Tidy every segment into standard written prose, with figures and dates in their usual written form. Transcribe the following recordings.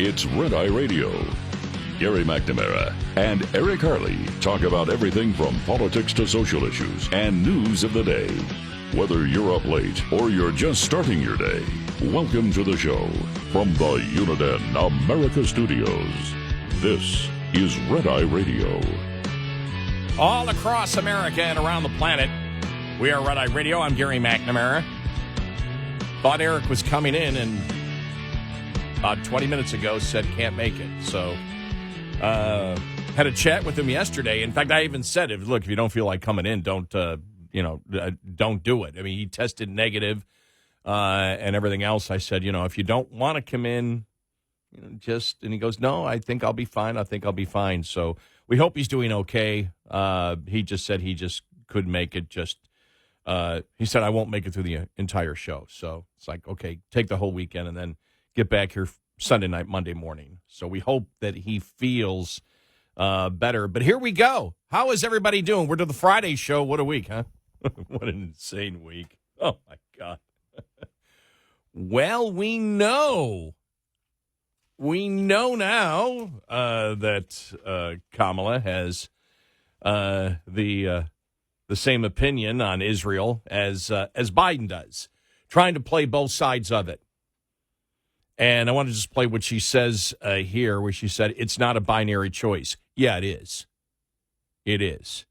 It's Red Eye Radio. Gary McNamara and Eric Harley talk about everything from politics to social issues and news of the day. Whether you're up late or you're just starting your day, welcome to the show from the Uniden America Studios. This is Red Eye Radio. All across America and around the planet, we are Red Eye Radio. I'm Gary McNamara. Thought Eric was coming in and about 20 minutes ago said can't make it. So had a chat with him yesterday. In fact, I even said, if you don't feel like coming in, don't do it. I mean, he tested negative and everything else. I said, if you don't want to come in, and he goes, no, I think I'll be fine. So we hope he's doing okay. He just said he just couldn't make it. He said, I won't make it through the entire show. So it's like, okay, take the whole weekend and then get back here Sunday night, Monday morning. So we hope that he feels better. But here we go. How is everybody doing? We're to the Friday show. What a week, huh? What an insane week. Oh, my God. Well, we know now that Kamala has the same opinion on Israel as Biden does, trying to play both sides of it. And I want to just play what she says here, where she said, it's not a binary choice. Yeah, it is. It is.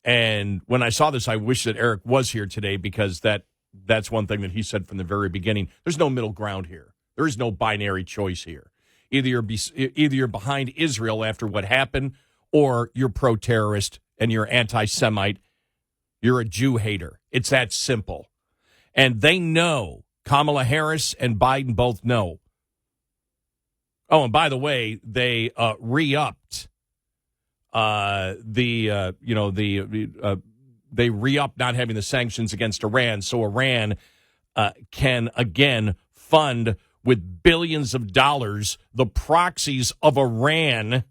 And when I saw this, I wish that Eric was here today, because that's one thing that he said from the very beginning. There's no middle ground here. There is no binary choice here. Either you're behind Israel after what happened, or you're pro-terrorist and you're anti-Semite. You're a Jew hater. It's that simple. And they know. Kamala Harris and Biden both know. Oh, and by the way, they re-upped they re-upped not having the sanctions against Iran, so Iran can again fund with billions of dollars the proxies of Iran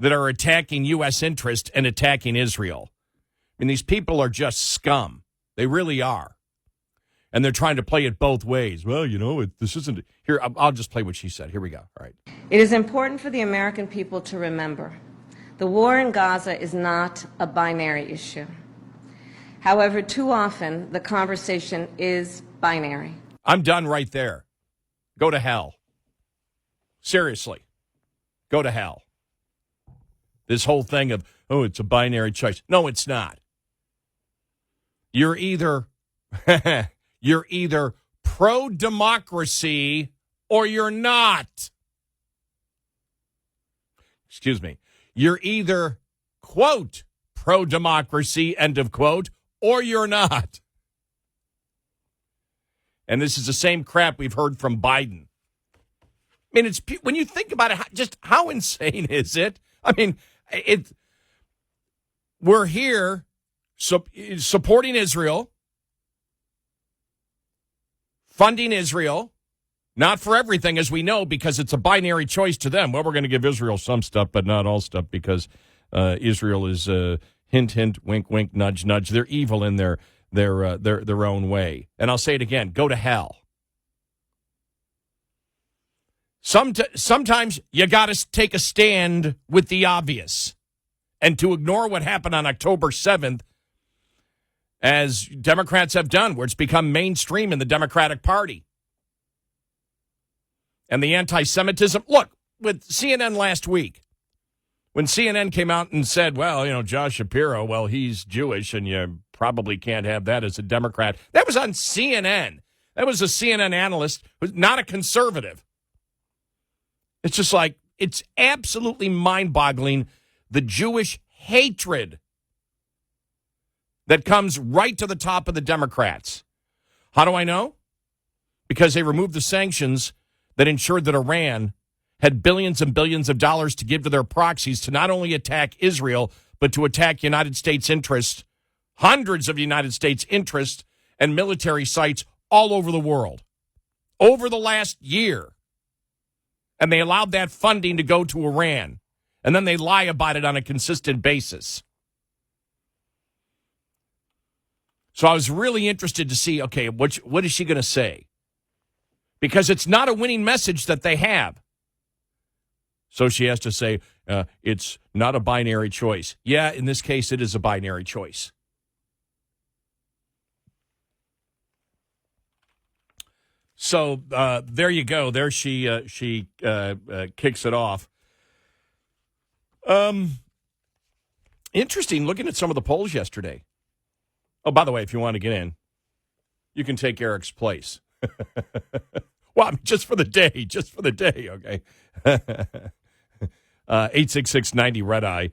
that are attacking U.S. interest and attacking Israel. I mean, these people are just scum. They really are. And they're trying to play it both ways. Well, this isn't... Here, I'll just play what she said. Here we go. All right. It is important for the American people to remember the war in Gaza is not a binary issue. However, too often, the conversation is binary. I'm done right there. Go to hell. Seriously. Go to hell. This whole thing of, it's a binary choice. No, it's not. You're either pro-democracy or you're not. Excuse me. You're either, quote, pro-democracy, end of quote, or you're not. And this is the same crap we've heard from Biden. I mean, when you think about it, just how insane is it? I mean, we're here supporting Israel, funding Israel, not for everything, as we know, because it's a binary choice to them. Well, we're going to give Israel some stuff, but not all stuff, because Israel is hint, hint, wink, wink, nudge, nudge. They're evil in their own way. And I'll say it again: go to hell. Sometimes you got to take a stand with the obvious, and to ignore what happened on October 7th. As Democrats have done, where it's become mainstream in the Democratic Party. And the anti-Semitism. Look, with CNN last week, when CNN came out and said, well, Josh Shapiro, well, he's Jewish, and you probably can't have that as a Democrat. That was on CNN. That was a CNN analyst who's not a conservative. It's just like, it's absolutely mind-boggling, the Jewish hatred that comes right to the top of the Democrats. How do I know? Because they removed the sanctions that ensured that Iran had billions and billions of dollars to give to their proxies to not only attack Israel, but to attack United States interests, hundreds of United States interests and military sites all over the world over the last year. And they allowed that funding to go to Iran. And then they lie about it on a consistent basis. So I was really interested to see, okay, what is she going to say? because it's not a winning message that they have. So she has to say, it's not a binary choice. Yeah, in this case, it is a binary choice. So there you go. There she kicks it off. Interesting looking at some of the polls yesterday. Oh, by the way, if you want to get in, you can take Eric's place. Well, just for the day, okay? 866-90 Red Eye.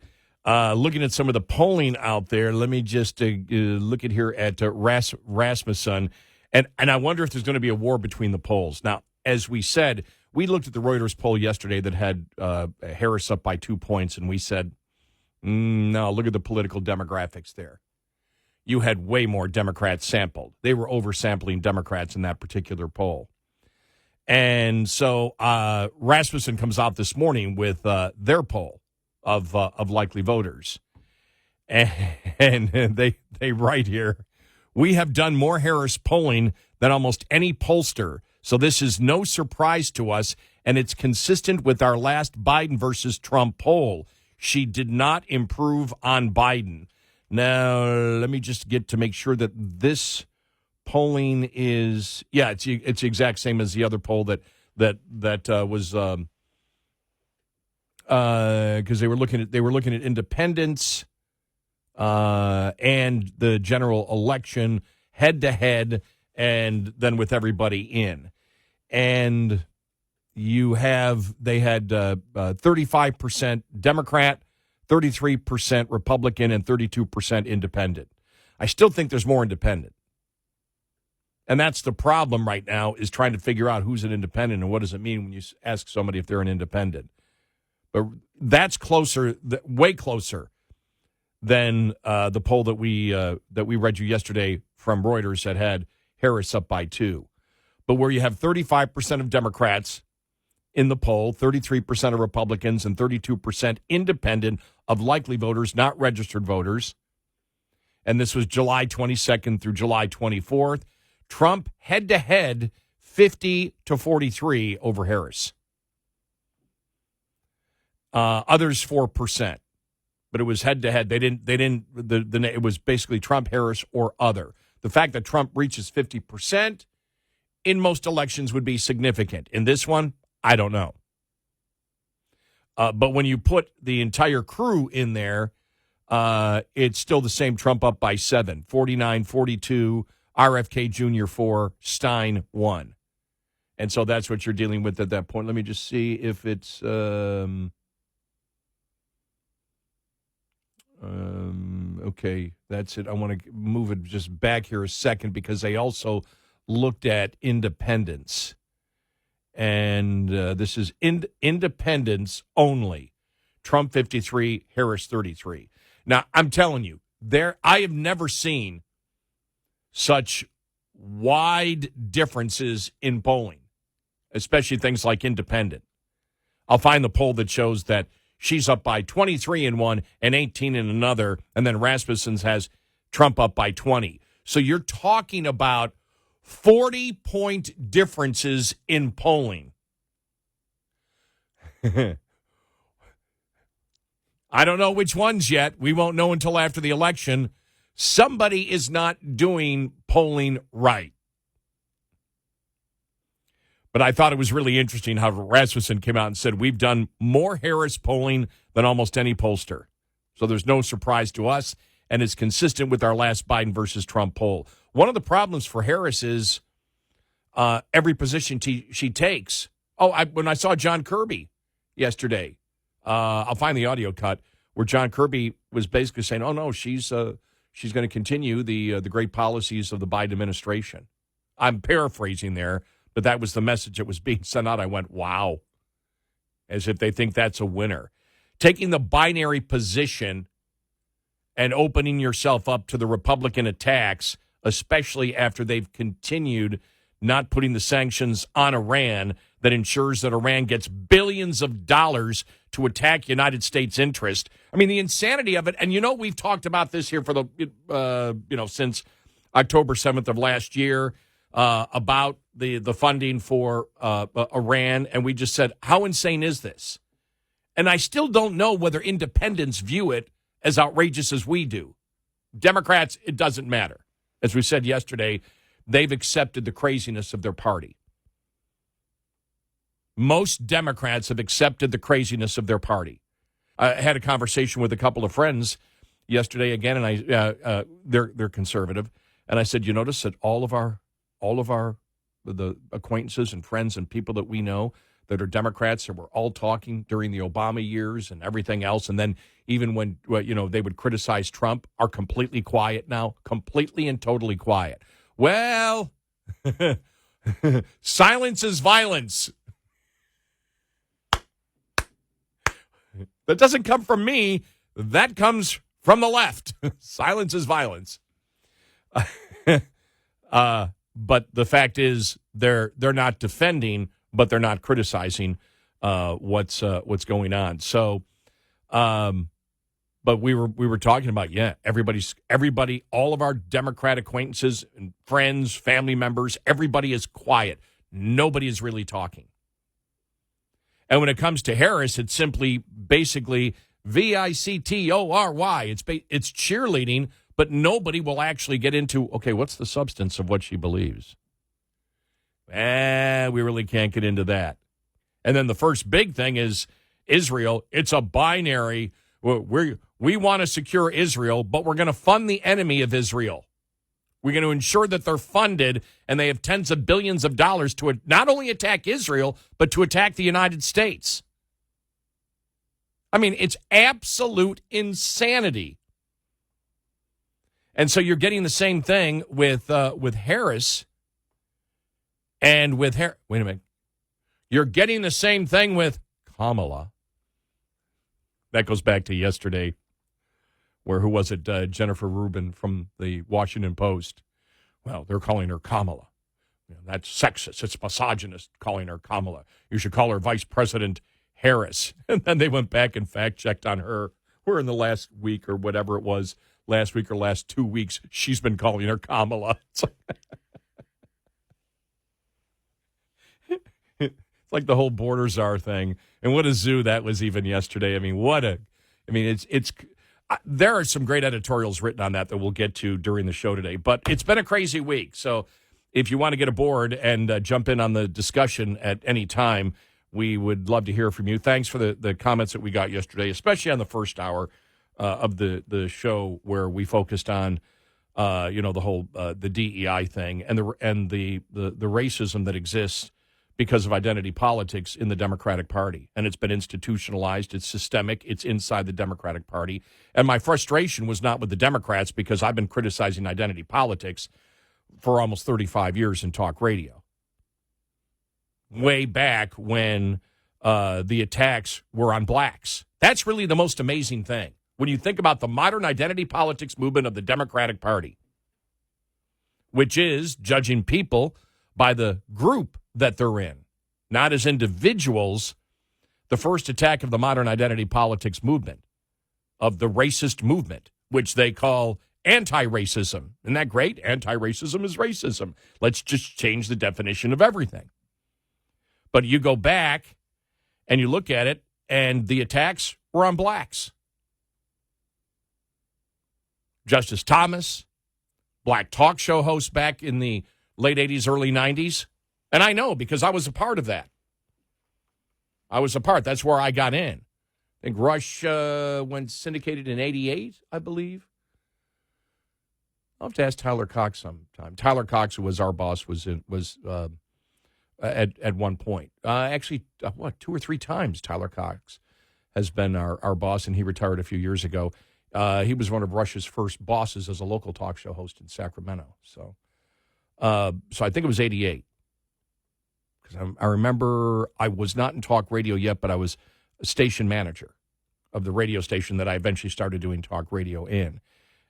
Looking at some of the polling out there, let me just look at here at Rasmussen. And I wonder if there's going to be a war between the polls. Now, as we said, we looked at the Reuters poll yesterday that had Harris up by 2 points, and we said, no, look at the political demographics there. You had way more Democrats sampled. They were oversampling Democrats in that particular poll. And so Rasmussen comes out this morning with their poll of likely voters. And they write here, we have done more Harris polling than almost any pollster, so this is no surprise to us, and it's consistent with our last Biden versus Trump poll. She did not improve on Biden. Now, let me just get to make sure that this polling is, it's the exact same as the other poll that was because they were looking at independents and the general election head to head, and then with everybody in, and they had 35% Democrat, 33% Republican, and 32% independent. I still think there's more independent. And that's the problem right now, is trying to figure out who's an independent and what does it mean when you ask somebody if they're an independent. But that's closer, way closer than the poll that we read you yesterday from Reuters that had Harris up by 2. But where you have 35% of Democrats in the poll, 33% of Republicans, and 32% independent of likely voters, not registered voters. And this was July 22nd through July 24th. Trump head-to-head 50-43 over Harris. Others 4%. But it was head-to-head. It was basically Trump, Harris, or other. The fact that Trump reaches 50% in most elections would be significant. In this one, I don't know. But when you put the entire crew in there, it's still the same. Trump up by 7, 49-42, RFK Jr. 4, Stein 1. And so that's what you're dealing with at that point. Let me just see if it's okay, that's it. I want to move it just back here a second because they also looked at independents. And this is independents only. Trump 53, Harris 33. Now, I'm telling you, I have never seen such wide differences in polling, especially things like independent. I'll find the poll that shows that she's up by 23 in one and 18 in another, and then Rasmussen's has Trump up by 20. So you're talking about 40-point differences in polling. I don't know which ones yet. We won't know until after the election. Somebody is not doing polling right. But I thought it was really interesting how Rasmussen came out and said, we've done more Harris polling than almost any pollster. So there's no surprise to us, and it's consistent with our last Biden versus Trump poll. One of the problems for Harris is every position she takes. When I saw John Kirby yesterday, I'll find the audio cut where John Kirby was basically saying, "Oh no, she's going to continue the great policies of the Biden administration." I'm paraphrasing there, but that was the message that was being sent out. I went, "Wow," as if they think that's a winner. Taking the binary position and opening yourself up to the Republican attacks, especially after they've continued not putting the sanctions on Iran that ensures that Iran gets billions of dollars to attack United States interest. I mean, the insanity of it. And, we've talked about this here for since October 7th of last year. about the funding for Iran, and we just said, how insane is this? And I still don't know whether independents view it as outrageous as we do. Democrats, it doesn't matter. As we said yesterday, they've accepted the craziness of their party. Most Democrats have accepted the craziness of their party. I had a conversation with a couple of friends yesterday again, and they're conservative, and I said, you notice that all of the acquaintances and friends and people that we know that are Democrats, and we're all talking during the Obama years and everything else, and then even when they would criticize Trump, are completely quiet now, completely and totally quiet. Well, silence is violence. That doesn't come from me. That comes from the left. Silence is violence. But the fact is, they're not defending, but they're not criticizing what's going on. So, but we were talking about everybody, all of our Democrat acquaintances and friends, family members, everybody is quiet. Nobody is really talking. And when it comes to Harris, it's simply basically victory. It's cheerleading, but nobody will actually get into, okay, what's the substance of what she believes? We really can't get into that. And then the first big thing is Israel. It's a binary. We want to secure Israel, but we're going to fund the enemy of Israel. We're going to ensure that they're funded and they have tens of billions of dollars to not only attack Israel, but to attack the United States. I mean, it's absolute insanity. And so you're getting the same thing with Harris and with wait a minute. You're getting the same thing with Kamala. That goes back to yesterday, where who was it? Jennifer Rubin from the Washington Post. Well, they're calling her Kamala. That's sexist. It's misogynist calling her Kamala. You should call her Vice President Harris. And then they went back and fact-checked on her. We're in the last week or whatever it was, last week or last 2 weeks, she's been calling her Kamala. It's like the whole border czar thing. And what a zoo that was even yesterday. I mean, it's there are some great editorials written on that we'll get to during the show today. But it's been a crazy week. So if you want to get aboard and jump in on the discussion at any time, we would love to hear from you. Thanks for the comments that we got yesterday, especially on the first hour of the show where we focused on the whole the DEI thing and the racism that exists because of identity politics in the Democratic Party. And it's been institutionalized. It's systemic. It's inside the Democratic Party. And my frustration was not with the Democrats, because I've been criticizing identity politics for almost 35 years in talk radio. Way back when the attacks were on blacks. That's really the most amazing thing. When you think about the modern identity politics movement of the Democratic Party, which is judging people by the group that they're in, not as individuals. The first attack of the modern identity politics movement, of the racist movement, which they call anti-racism. Isn't that great? Anti-racism is racism. Let's just change the definition of everything. But you go back and you look at it, and the attacks were on blacks. Justice Thomas, black talk show host back in the late 80s, early 90s. And I know, because I was a part of that. That's where I got in. I think Rush went syndicated in 88, I believe. I'll have to ask Tyler Cox sometime. Tyler Cox, who was our boss, was at one point. Actually, 2 or 3 times Tyler Cox has been our boss, and he retired a few years ago. He was one of Rush's first bosses as a local talk show host in Sacramento. So I think it was 88. Because I remember I was not in talk radio yet, but I was a station manager of the radio station that I eventually started doing talk radio in.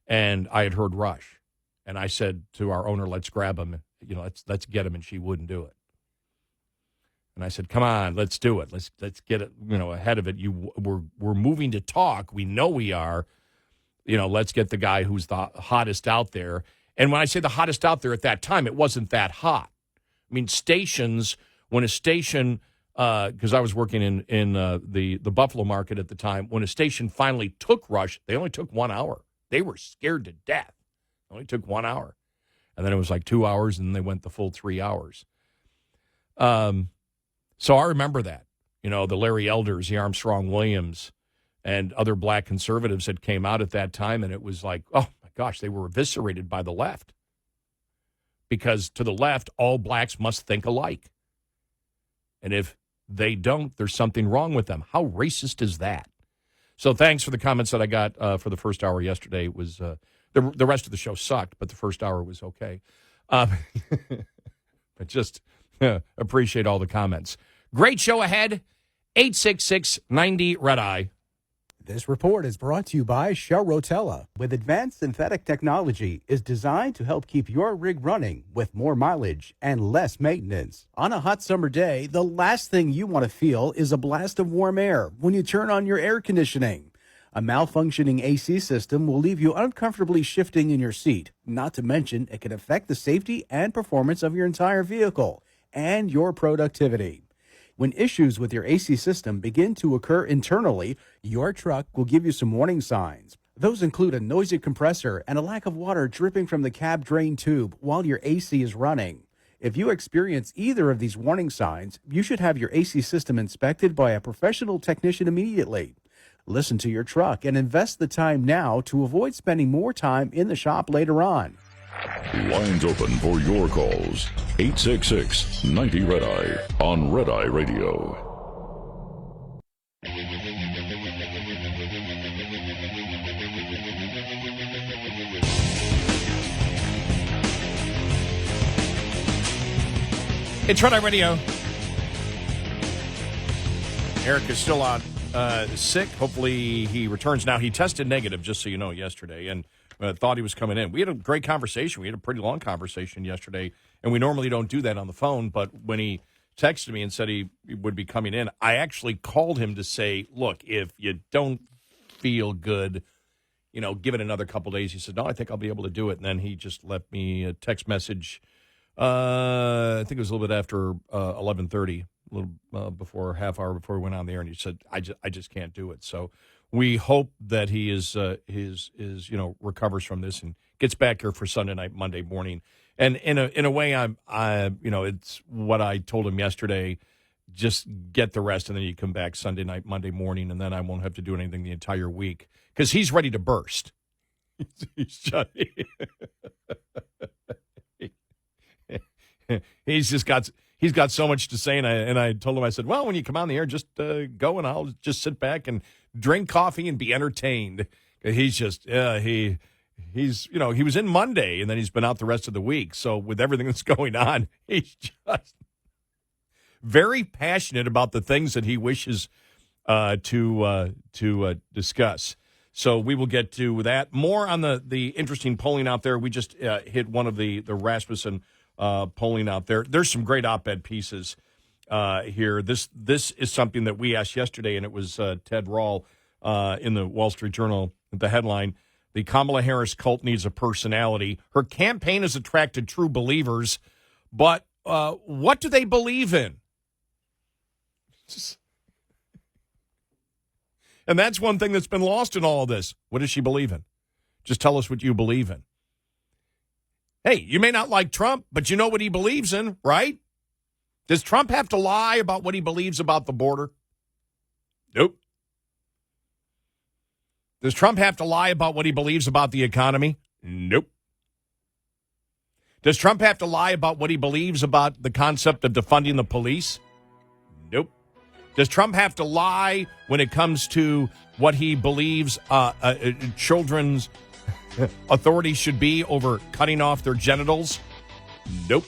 And I had heard Rush. And I said to our owner, let's grab him. Let's get him. And she wouldn't do it. And I said, come on, let's do it. Let's get it, ahead of it. We're moving to talk. We know we are. Let's get the guy who's the hottest out there. And when I say the hottest out there at that time, it wasn't that hot. I mean, stations, when a station, because I was working in the Buffalo market at the time, when a station finally took Rush, they only took 1 hour. They were scared to death. It only took 1 hour. And then it was like 2 hours, and then they went the full 3 hours. So I remember that. You know, the Larry Elders, the Armstrong Williams, and other black conservatives that came out at that time, and it was like, oh, my gosh, they were eviscerated by the left. Because to the left, all blacks must think alike. And if they don't, there's something wrong with them. How racist is that? So thanks for the comments that I got for the first hour yesterday. It was the rest of the show sucked, but the first hour was okay. But just appreciate all the comments. Great show ahead. 866-90-RED-EYE. This report is brought to you by Shell Rotella. With advanced synthetic technology, is designed to help keep your rig running with more mileage and less maintenance. On a hot summer day, the last thing you want to feel is a blast of warm air when you turn on your air conditioning. A malfunctioning AC system will leave you uncomfortably shifting in your seat. Not to mention, it can affect the safety and performance of your entire vehicle and your productivity. When issues with your AC system begin to occur internally, your truck will give you some warning signs. Those include a noisy compressor and a lack of water dripping from the cab drain tube while your AC is running. If you experience either of these warning signs, you should have your AC system inspected by a professional technician immediately. Listen to your truck and invest the time now to avoid spending more time in the shop later on. Lines open for your calls. 866-90-RED-EYE on Red Eye Radio. It's Red Eye Radio. Eric is still out sick. Hopefully he returns now. He tested negative, just so you know, yesterday, and thought he was coming in. We had a great conversation. We had a pretty long conversation yesterday, and we normally don't do that on the phone, but when he texted me and said he would be coming in, I actually called him to say, look, if you don't feel good, you know, give it another couple days. He said, no, I think I'll be able to do it. And then he just left me a text message. I think it was a little bit after 11:30, a little before, half hour before we went on the air, and he said, I just can't do it. So we hope that he is recovers from this and gets back here for Sunday night, Monday morning. And in a way, I'm it's what I told him yesterday. Just get the rest, and then you come back Sunday night, Monday morning, and then I won't have to do anything the entire week because he's ready to burst. He's just, he's got so much to say, and I told him, I said, well, when you come on the air, just go, and I'll just sit back and drink coffee and be entertained. He's just he was in Monday, and then he's been out the rest of the week. So with everything that's going on, he's just very passionate about the things that he wishes to discuss. So we will get to that. More on the interesting polling out there. We just hit one of the Rasmussen polling out there. There's some great op-ed pieces here. This is something that we asked yesterday, and it was Ted Rall in the Wall Street Journal. The headline, the Kamala Harris cult needs a personality. Her campaign has attracted true believers, but what do they believe in? And that's one thing that's been lost in all of this. What does she believe in? Just tell us what you believe in. Hey, you may not like Trump, but you know what he believes in, right? Does Trump have to lie about what he believes about the border? Nope. Does Trump have to lie about what he believes about the economy? Nope. Does Trump have to lie about what he believes about the concept of defunding the police? Nope. Does Trump have to lie when it comes to what he believes children's authority should be over cutting off their genitals? Nope.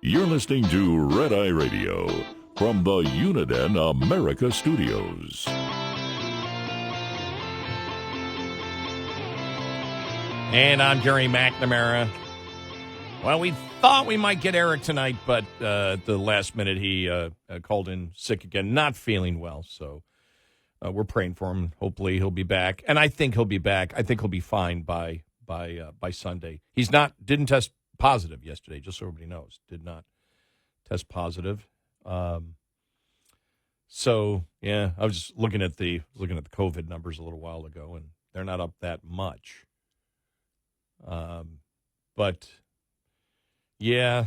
You're listening to Red Eye Radio from the Uniden America Studios. And I'm Gary McNamara. Well, we thought we might get Eric tonight, but at the last minute he called in sick again, not feeling well. So we're praying for him. Hopefully he'll be back, and I think he'll be back. I think he'll be fine by Sunday. Didn't test positive yesterday, just so everybody knows. Did not test positive. So yeah, I was just looking at the COVID numbers a little while ago, and they're not up that much. But yeah,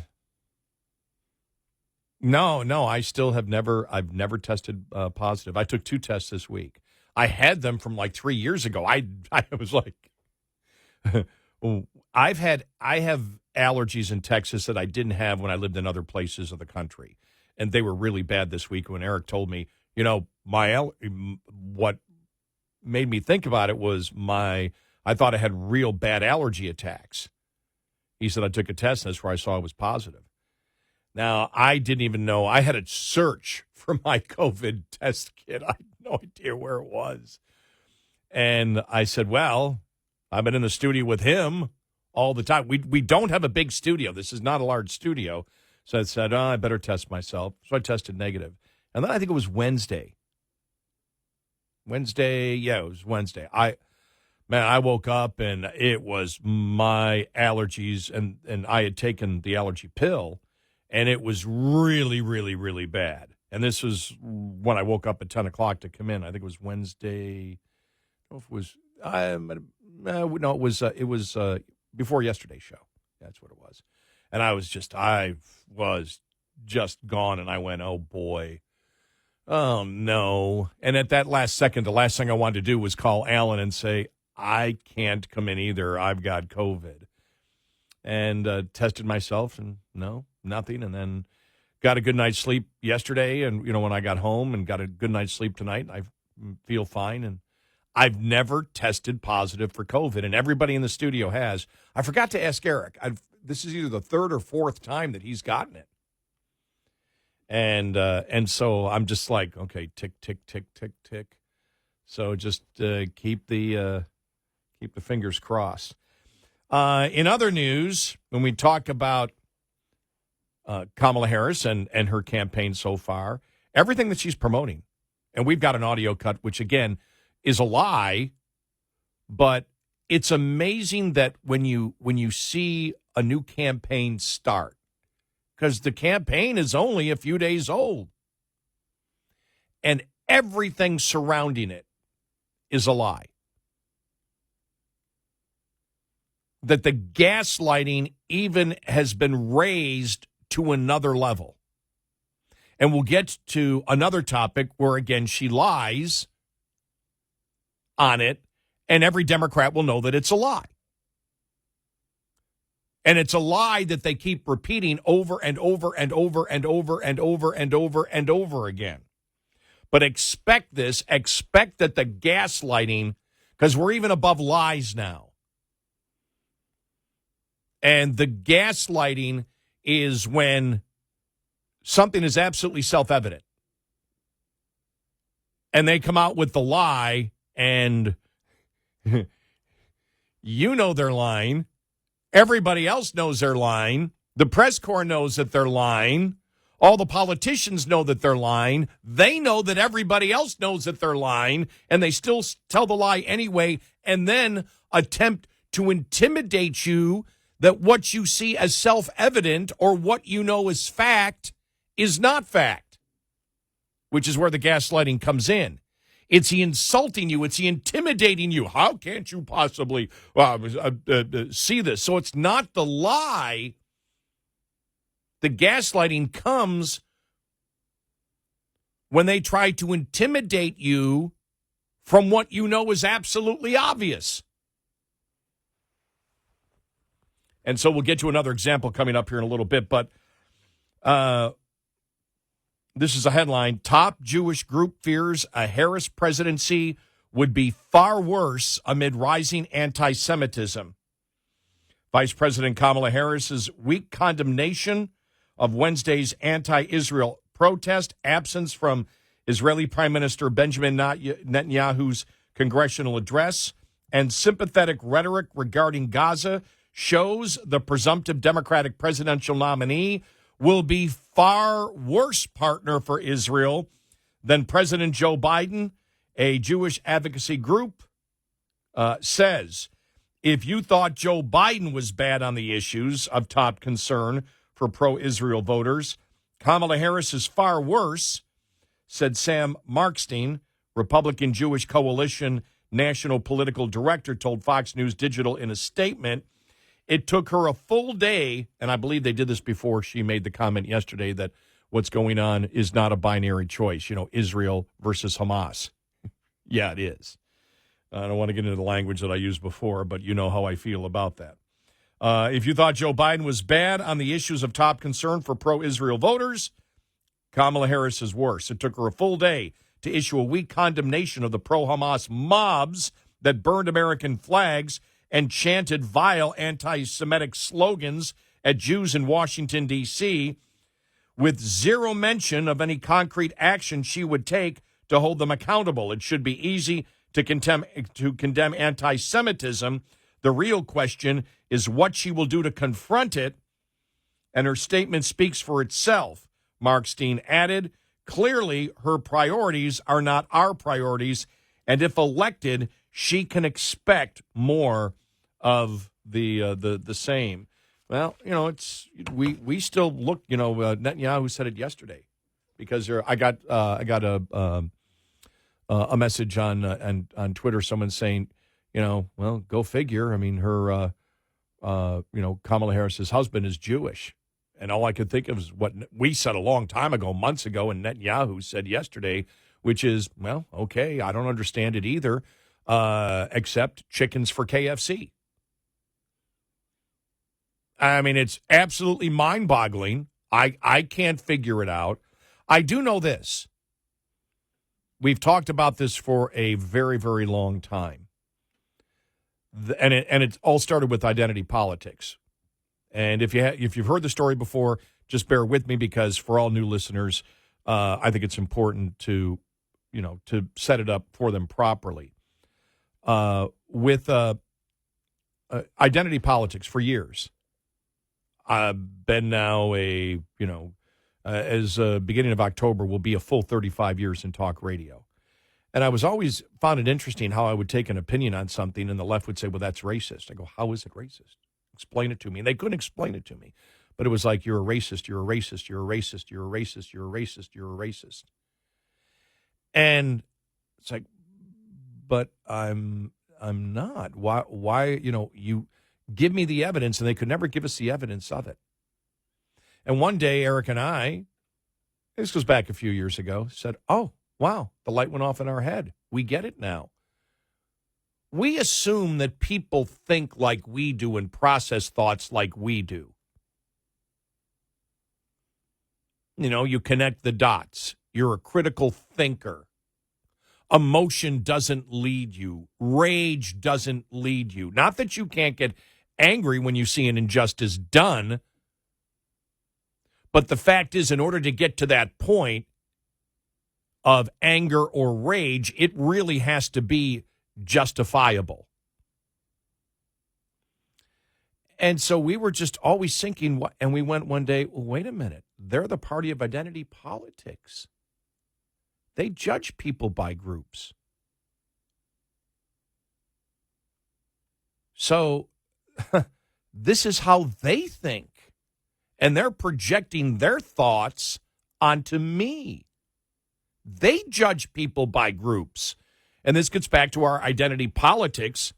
no, I still I've never tested positive. I took 2 tests this week. I had them from like 3 years ago. I was like, I have allergies in Texas that I didn't have when I lived in other places of the country. And they were really bad this week when Eric told me, what made me think about it was I thought I had real bad allergy attacks. He said I took a test, and that's where I saw I was positive. Now, I didn't even know. I had to search for my COVID test kit. I had no idea where it was. And I said, well, I've been in the studio with him all the time. We don't have a big studio. This is not a large studio. So I said, I better test myself. So I tested negative. And then I think it was Wednesday. Yeah, it was Wednesday. I woke up and it was my allergies, and I had taken the allergy pill, and it was really, really, really bad. And this was when I woke up at 10 o'clock to come in. I think it was Wednesday. I don't know if it was, it was before yesterday's show. That's what it was. And I was just gone, and I went, oh, boy. Oh, no. And at that last second, the last thing I wanted to do was call Alan and say, I can't come in either. I've got COVID. And tested myself, and no, nothing. And then got a good night's sleep yesterday, and, when I got home, and got a good night's sleep tonight, I feel fine. And I've never tested positive for COVID, and everybody in the studio has. I forgot to ask Eric. This is either the 3rd or 4th time that he's gotten it. And so I'm just like, okay, tick, tick, tick, tick, tick. So just keep the fingers crossed. In other news, when we talk about Kamala Harris and her campaign so far, everything that she's promoting, and we've got an audio cut, which again is a lie, but it's amazing that when you see a new campaign start, because the campaign is only a few days old, and everything surrounding it is a lie. That the gaslighting even has been raised to another level. And we'll get to another topic where, again, she lies on it, and every Democrat will know that it's a lie. And it's a lie that they keep repeating over and over and over and over and over and over and over again. But expect this, expect that the gaslighting, because we're even above lies now. And the gaslighting is when something is absolutely self-evident. And they come out with the lie, and you know they're lying. Everybody else knows they're lying. The press corps knows that they're lying. All the politicians know that they're lying. They know that everybody else knows that they're lying, and they still tell the lie anyway, and then attempt to intimidate you that what you see as self-evident or what you know as fact is not fact, which is where the gaslighting comes in. It's the insulting you. It's the intimidating you. How can't you possibly see this? So it's not the lie. The gaslighting comes when they try to intimidate you from what you know is absolutely obvious. And so we'll get to another example coming up here in a little bit. But this is a headline. Top Jewish group fears a Harris presidency would be far worse amid rising anti-Semitism. Vice President Kamala Harris's weak condemnation of Wednesday's anti-Israel protest, absence from Israeli Prime Minister Benjamin Netanyahu's congressional address, and sympathetic rhetoric regarding Gaza shows the presumptive Democratic presidential nominee will be far worse partner for Israel than President Joe Biden. A Jewish advocacy group says, if you thought Joe Biden was bad on the issues of top concern for pro-Israel voters, Kamala Harris is far worse, said Sam Markstein, Republican Jewish Coalition National Political Director, told Fox News Digital in a statement. It took her a full day, and I believe they did this before she made the comment yesterday that what's going on is not a binary choice, Israel versus Hamas. Yeah, it is. I don't want to get into the language that I used before, but you know how I feel about that. If you thought Joe Biden was bad on the issues of top concern for pro-Israel voters, Kamala Harris is worse. It took her a full day to issue a weak condemnation of the pro-Hamas mobs that burned American flags and chanted vile anti-Semitic slogans at Jews in Washington, D.C., with zero mention of any concrete action she would take to hold them accountable. It should be easy to condemn anti-Semitism. The real question is what she will do to confront it, and her statement speaks for itself. Markstein added, clearly her priorities are not our priorities, and if elected, she can expect more of the same. Well, it's we still look. Netanyahu said it yesterday, because I got a message on Twitter. Someone saying, well, go figure. I mean, her Kamala Harris's husband is Jewish, and all I could think of is what we said a long time ago, months ago, and Netanyahu said yesterday, which is, well, okay, I don't understand it either, except chickens for KFC. I mean, it's absolutely mind-boggling. I can't figure it out. I do know this. We've talked about this for a very, very long time. And it all started with identity politics. And if you've heard the story before, just bear with me, because for all new listeners, I think it's important to set it up for them properly. With identity politics for years, I've been now as beginning of October will be a full 35 years in talk radio. And I was always found it interesting how I would take an opinion on something and the left would say, well, that's racist. I go, how is it racist? Explain it to me. And they couldn't explain it to me. But it was like, you're a racist, you're a racist, you're a racist, you're a racist, you're a racist, you're a racist. And it's like, but I'm not. Why, you give me the evidence, and they could never give us the evidence of it. And one day, Eric and I, this goes back a few years ago, said, oh, wow, the light went off in our head. We get it now. We assume that people think like we do and process thoughts like we do. You connect the dots. You're a critical thinker. Emotion doesn't lead you. Rage doesn't lead you. Not that you can't get angry when you see an injustice done, but the fact is, in order to get to that point of anger or rage, it really has to be justifiable. And so we were just always thinking, and we went one day, well, wait a minute, they're the party of identity politics. They judge people by groups. So this is how they think. And they're projecting their thoughts onto me. They judge people by groups. And this gets back to our identity politics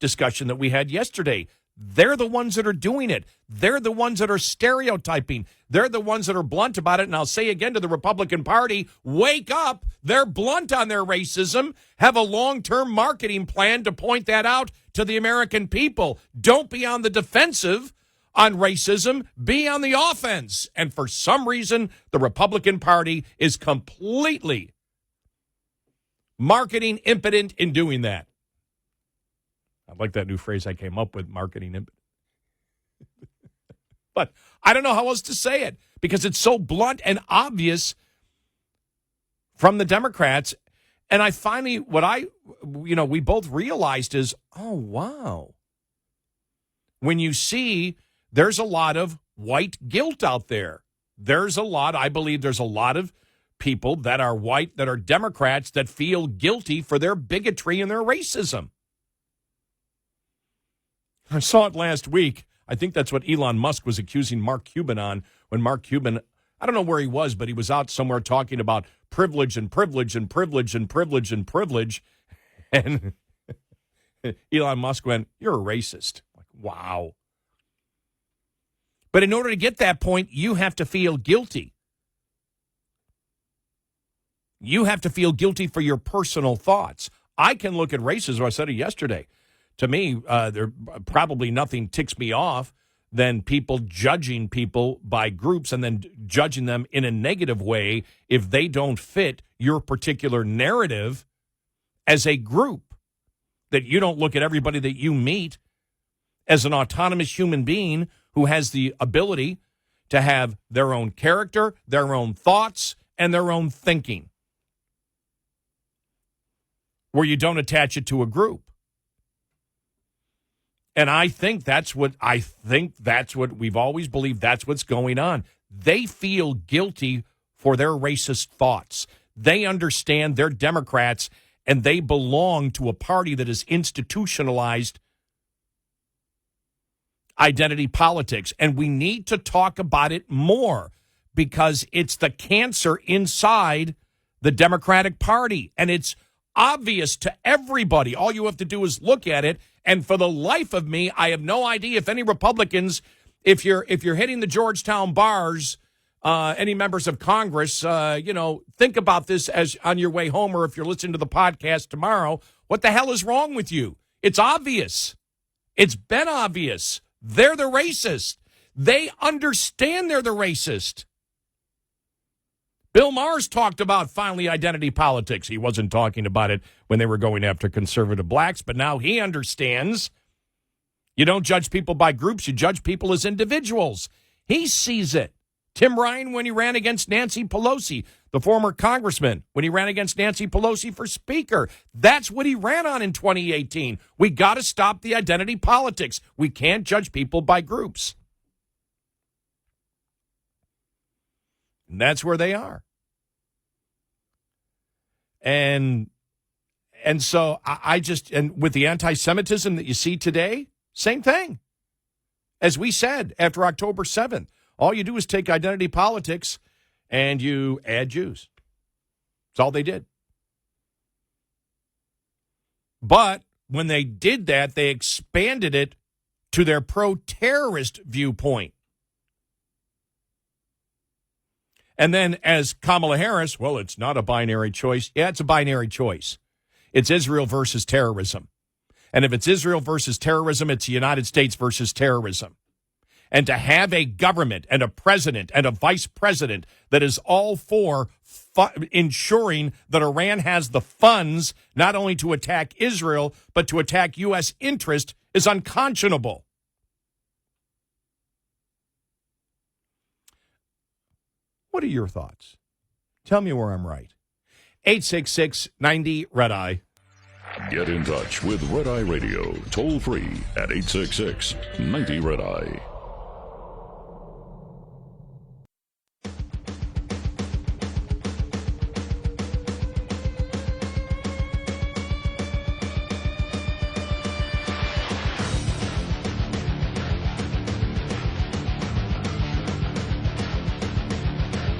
discussion that we had yesterday. They're the ones that are doing it. They're the ones that are stereotyping. They're the ones that are blunt about it. And I'll say again to the Republican Party, wake up. They're blunt on their racism. Have a long-term marketing plan to point that out to the American people. Don't be on the defensive on racism. Be on the offense. And for some reason, the Republican Party is completely marketing impotent in doing that. I like that new phrase I came up with, marketing impotent. But I don't know how else to say it, because it's so blunt and obvious from the Democrats. And I finally, we both realized is, oh, wow. When you see there's a lot of white guilt out there. I believe there's a lot of people that are white, that are Democrats, that feel guilty for their bigotry and their racism. I saw it last week. I think that's what Elon Musk was accusing Mark Cuban on, when Mark Cuban, I don't know where he was, but he was out somewhere talking about privilege and privilege and privilege and privilege and privilege. And Elon Musk went, "You're a racist." Like, wow. But in order to get that point, you have to feel guilty. You have to feel guilty for your personal thoughts. I can look at racism. I said it yesterday. To me, there probably nothing ticks me off than people judging people by groups and then judging them in a negative way if they don't fit your particular narrative as a group. That you don't look at everybody that you meet as an autonomous human being who has the ability to have their own character, their own thoughts, and their own thinking, where you don't attach it to a group. And I think that's what we've always believed. That's what's going on. They feel guilty for their racist thoughts. They understand they're Democrats and they belong to a party that is institutionalized identity politics. And we need to talk about it more because it's the cancer inside the Democratic Party. And it's obvious to everybody. All you have to do is look at it. And for the life of me, I have no idea if any Republicans, if you're hitting the Georgetown bars, any members of Congress, think about this as on your way home, or if you're listening to the podcast tomorrow. What the hell is wrong with you? It's obvious. It's been obvious. They're the racist. They understand they're the racist. Bill Maher's talked about finally identity politics. He wasn't talking about it when they were going after conservative blacks, but now he understands you don't judge people by groups, you judge people as individuals. He sees it. Tim Ryan, when he ran against Nancy Pelosi, the former congressman, when he ran against Nancy Pelosi for speaker, that's what he ran on in 2018. We got to stop the identity politics. We can't judge people by groups. And that's where they are. And so and with the anti-Semitism that you see today, same thing. As we said after October 7th, all you do is take identity politics and you add Jews. That's all they did. But when they did that, they expanded it to their pro-terrorist viewpoint. And then as Kamala Harris, well, it's not a binary choice. Yeah, it's a binary choice. It's Israel versus terrorism. And if it's Israel versus terrorism, it's the United States versus terrorism. And to have a government and a president and a vice president that is all for ensuring that Iran has the funds not only to attack Israel, but to attack U.S. interest is unconscionable. What are your thoughts? Tell me where I'm right. 866-90-RED-EYE. Get in touch with Red Eye Radio, toll free at 866-90-RED-EYE.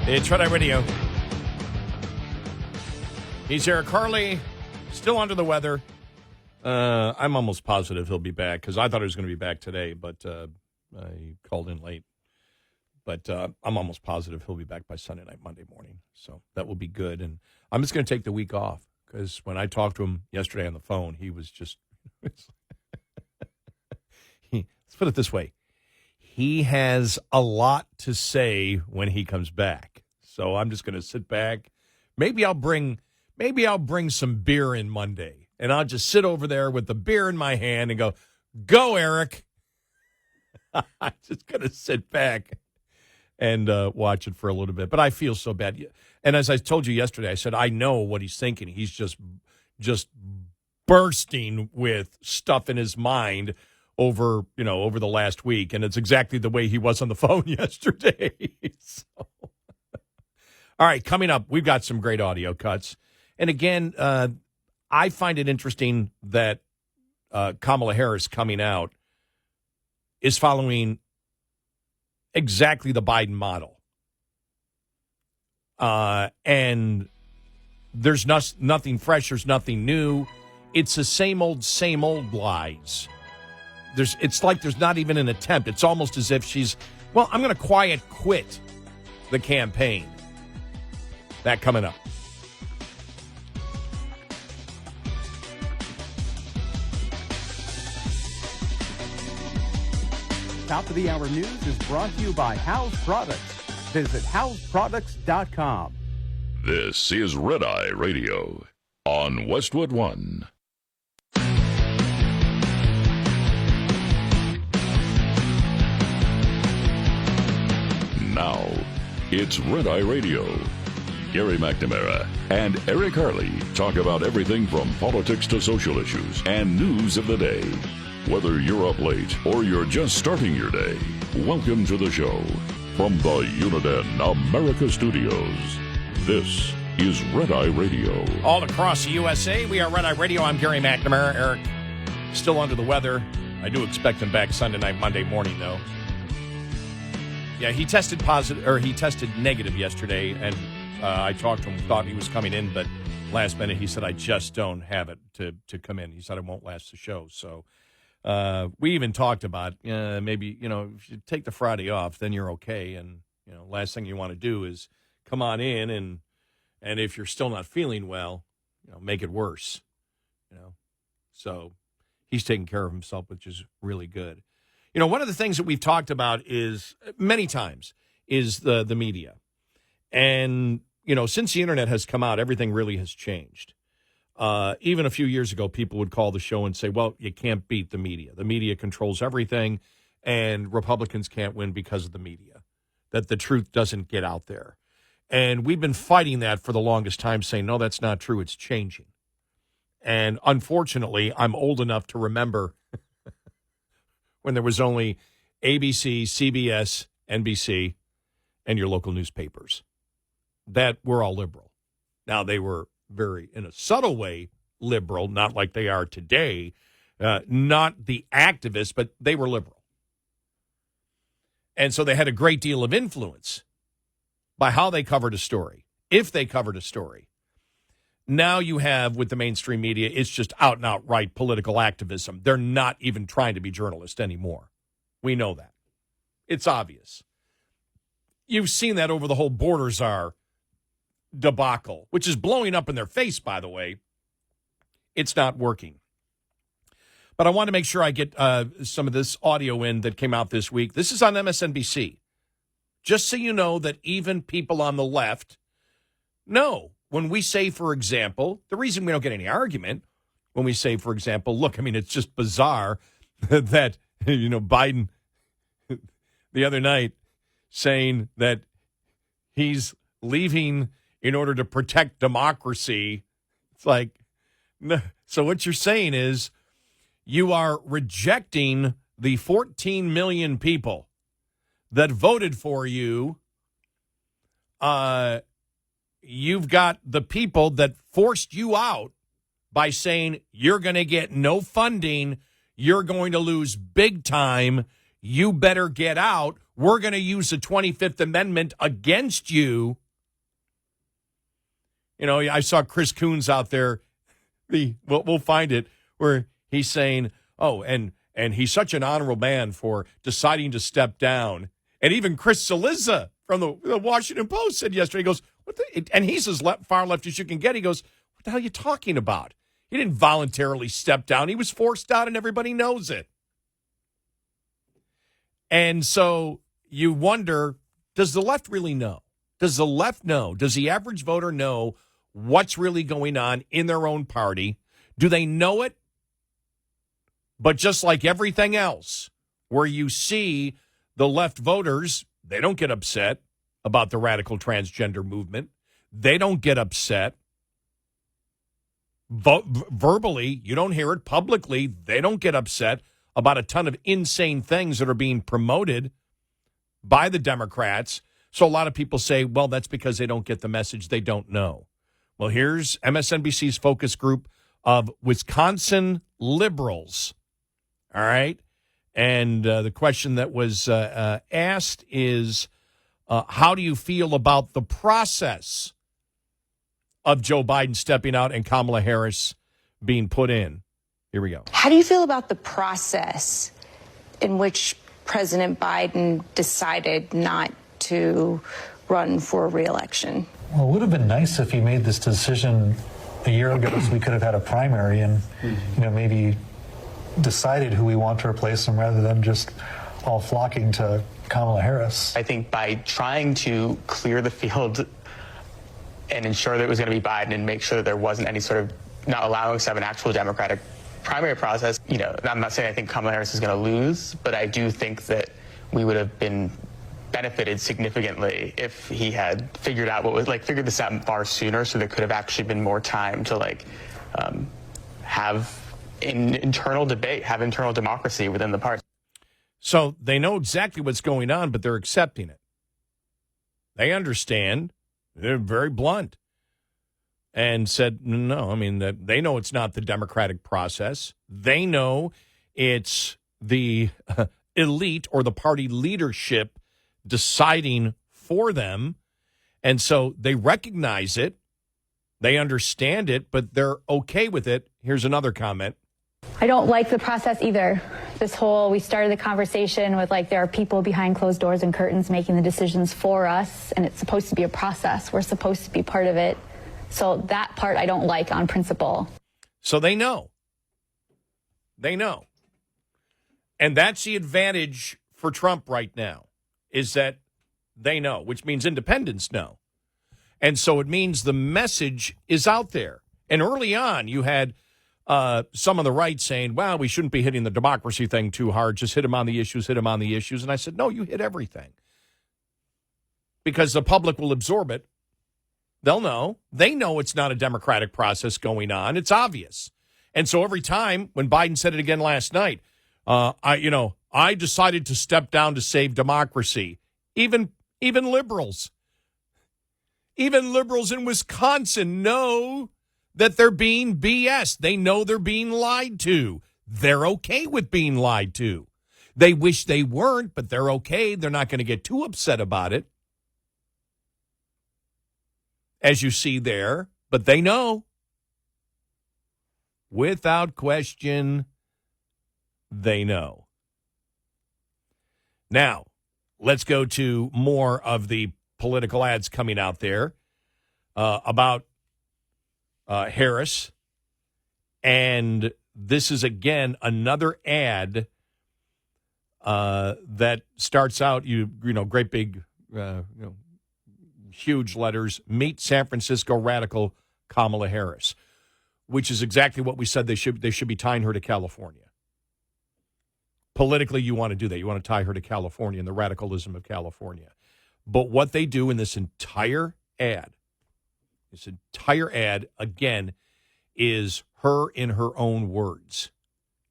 It's Red Eye Radio. He's Eric Harley, still under the weather. I'm almost positive he'll be back because I thought he was going to be back today, but he called in late. But I'm almost positive he'll be back by Sunday night, Monday morning. So that will be good. And I'm just going to take the week off because when I talked to him yesterday on the phone, he was just, let's put it this way. He has a lot to say when he comes back. So I'm just going to sit back. Maybe I'll bring some beer in Monday, and I'll just sit over there with the beer in my hand and go, "Go, Eric." I'm just going to sit back and watch it for a little bit. But I feel so bad. And as I told you yesterday, I said, I know what he's thinking. He's just bursting with stuff in his mind over the last week. And it's exactly the way he was on the phone yesterday. So. All right, coming up, we've got some great audio cuts. And again, I find it interesting that Kamala Harris coming out is following exactly the Biden model. And there's nothing fresh, there's nothing new. It's the same old lies. It's like there's not even an attempt. It's almost as if she's, I'm going to quiet quit the campaign. That coming up. Top of the Hour News is brought to you by House Products. Visit houseproducts.com. This is Red Eye Radio on Westwood One. Now, it's Red Eye Radio. Gary McNamara and Eric Harley talk about everything from politics to social issues and news of the day. Whether you're up late or you're just starting your day, welcome to the show. From the Uniden America Studios, this is Red Eye Radio. All across the USA, we are Red Eye Radio. I'm Gary McNamara. Eric, still under the weather. I do expect him back Sunday night, Monday morning, though. Yeah, he tested negative yesterday, and I talked to him, thought he was coming in, but last minute he said, I just don't have it to come in. He said, I won't last the show. So we even talked about maybe, if you take the Friday off, then you're okay. And, last thing you want to do is come on in and if you're still not feeling well, make it worse, So he's taking care of himself, which is really good. One of the things that we've talked about is many times is the media. And, since the internet has come out, everything really has changed. Even a few years ago, people would call the show and say, well, you can't beat the media. The media controls everything, and Republicans can't win because of the media, that the truth doesn't get out there. And we've been fighting that for the longest time, saying, no, that's not true. It's changing. And unfortunately, I'm old enough to remember when there was only ABC, CBS, NBC, and your local newspapers that were all liberal. Now, they were very, in a subtle way, liberal, not like they are today, not the activists, but they were liberal. And so they had a great deal of influence by how they covered a story, if they covered a story. Now you have, with the mainstream media, it's just out and outright political activism. They're not even trying to be journalists anymore. We know that. It's obvious. You've seen that over the whole border czar debacle, which is blowing up in their face, by the way. It's not working. But I want to make sure I get some of this audio in that came out this week. This is on MSNBC. Just so you know that even people on the left know when we say, for example, the reason we don't get any argument, when we say, for example, look, it's just bizarre that, Biden the other night saying that he's leaving in order to protect democracy. It's like, no. So what you're saying is you are rejecting the 14 million people that voted for you. You've got the people that forced you out by saying you're going to get no funding. You're going to lose big time. You better get out. We're going to use the 25th Amendment against you. I saw Chris Coons out there. We'll find it where he's saying, oh, and he's such an honorable man for deciding to step down. And even Chris Cillizza from the Washington Post said yesterday, he goes, and he's as far left as you can get. He goes, what the hell are you talking about? He didn't voluntarily step down. He was forced out, and everybody knows it. And so you wonder, does the left really know? Does the left know? Does the average voter know what's really going on in their own party? Do they know it? But just like everything else, where you see the left voters They don't get upset about the radical transgender movement. They don't get upset verbally. You don't hear it publicly. They don't get upset about a ton of insane things that are being promoted by the Democrats. So a lot of people say, well, that's because they don't get the message. They don't know. Well, here's MSNBC's focus group of Wisconsin liberals. All right. And the question that was asked is, how do you feel about the process of Joe Biden stepping out and Kamala Harris being put in? Here we go. How do you feel about the process in which President Biden decided not to run for re-election? Well, it would have been nice if he made this decision a year ago so we could have had a primary and, maybe decided who we want to replace him rather than just all flocking to Kamala Harris. I think by trying to clear the field and ensure that it was going to be Biden and make sure that there wasn't any sort of not allowing us to have an actual Democratic primary process, I'm not saying I think Kamala Harris is going to lose, but I do think that we would have been benefited significantly if he had figured this out far sooner, so there could have actually been more time to have an internal debate, have internal democracy within the party. So they know exactly what's going on, but they're accepting it. They understand. They're very blunt and said, no, they know it's not the democratic process. They know it's the elite or the party leadership deciding for them. And so they recognize it. They understand it, but they're okay with it. Here's another comment. I don't like the process either. We started the conversation with there are people behind closed doors and curtains making the decisions for us, and it's supposed to be a process. We're supposed to be part of it. So that part I don't like on principle. So they know. They know. And that's the advantage for Trump right now, is that they know, which means independents know. And so it means the message is out there. And early on, you had some on the right saying, well, we shouldn't be hitting the democracy thing too hard. Just hit him on the issues, hit him on the issues. And I said, no, you hit everything. Because the public will absorb it. They'll know. They know it's not a democratic process going on. It's obvious. And so every time, when Biden said it again last night, I decided to step down to save democracy. Even liberals. Even liberals in Wisconsin know that they're being BS. They know they're being lied to. They're okay with being lied to. They wish they weren't, but they're okay. They're not going to get too upset about it, as you see there. But they know. Without question, they know. Now, let's go to more of the political ads coming out there about Harris. And this is, again, another ad that starts out, great big, huge letters, meet San Francisco radical Kamala Harris, which is exactly what we said they should be tying her to California. Politically, you want to do that. You want to tie her to California and the radicalism of California. But what they do in this entire ad, again, is her in her own words.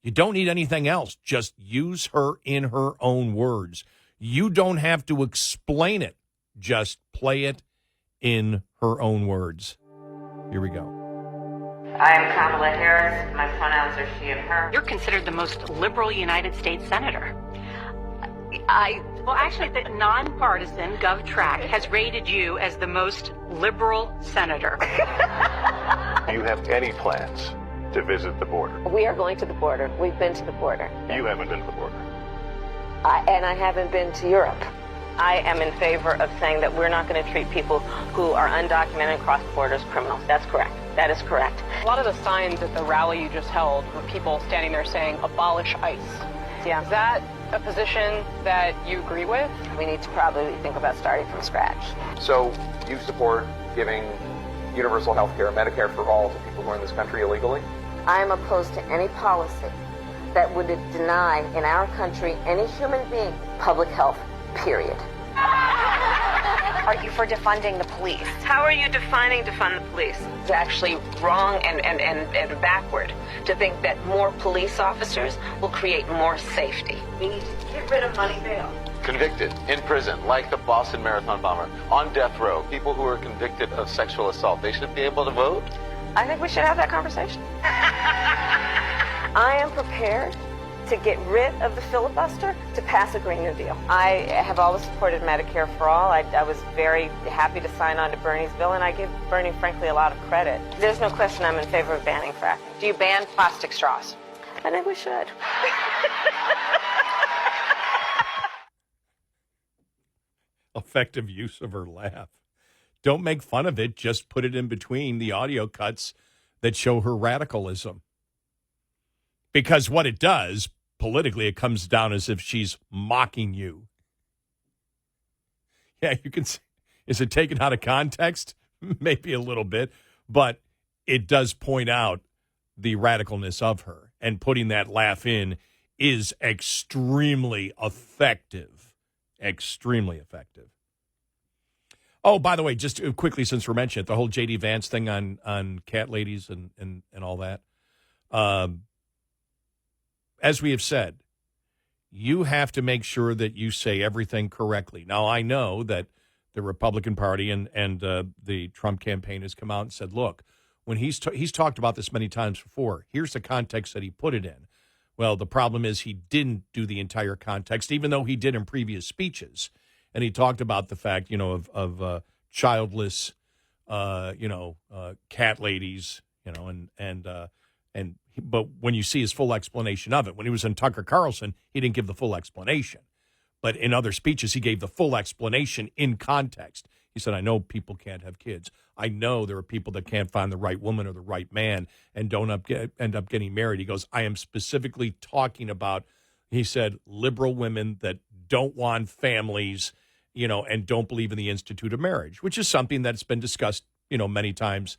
You don't need anything else. Just use her in her own words. You don't have to explain it. Just play it in her own words. Here we go. I am Kamala Harris. My pronouns are she and her. You're considered the most liberal United States senator. Well, actually, the nonpartisan GovTrack has rated you as the most liberal senator. Do you have any plans to visit the border? We are going to the border. We've been to the border. You haven't been to the border. And I haven't been to Europe. I am in favor of saying that we're not going to treat people who are undocumented and cross borders criminals. That's correct. That is correct. A lot of the signs at the rally you just held were people standing there saying, abolish ICE. Yeah. Is that a position that you agree with? We need to probably think about starting from scratch. So you support giving universal health care, Medicare for all to people who are in this country illegally? I am opposed to any policy that would deny in our country any human being public health, period. are you for defunding the police? How are you defining defund the police? It's actually wrong and backward to think that more police officers will create more safety. We need to get rid of money bail. Convicted, in prison, like the Boston Marathon bomber, on death row, people who are convicted of sexual assault, they should be able to vote? I think we should have that conversation. I am prepared to get rid of the filibuster to pass a Green New Deal. I have always supported Medicare for all. I was very happy to sign on to Bernie's bill, and I give Bernie, frankly, a lot of credit. There's no question I'm in favor of banning fracking. Do you ban plastic straws? I think we should. Effective use of her laugh. Don't make fun of it. Just put it in between the audio cuts that show her radicalism. Because what it does, politically, it comes down as if she's mocking you. Yeah, you can see. Is it taken out of context? Maybe a little bit. But it does point out the radicalness of her. And putting that laugh in is extremely effective. Extremely effective. Oh, by the way, just quickly, since we're mentioning it, the whole J.D. Vance thing on cat ladies and all that. As we have said, you have to make sure that you say everything correctly. Now, I know that the Republican Party and the Trump campaign has come out and said, look, when he's talked about this many times before, here's the context that he put it in. Well, the problem is he didn't do the entire context, even though he did in previous speeches. And he talked about the fact, of childless, cat ladies, but when you see his full explanation of it, when he was in Tucker Carlson, he didn't give the full explanation. But in other speeches, he gave the full explanation in context. He said, I know people can't have kids. I know there are people that can't find the right woman or the right man and don't end up getting married. He goes, I am specifically talking about, he said, liberal women that don't want families, and don't believe in the institute of marriage, which is something that's been discussed, many times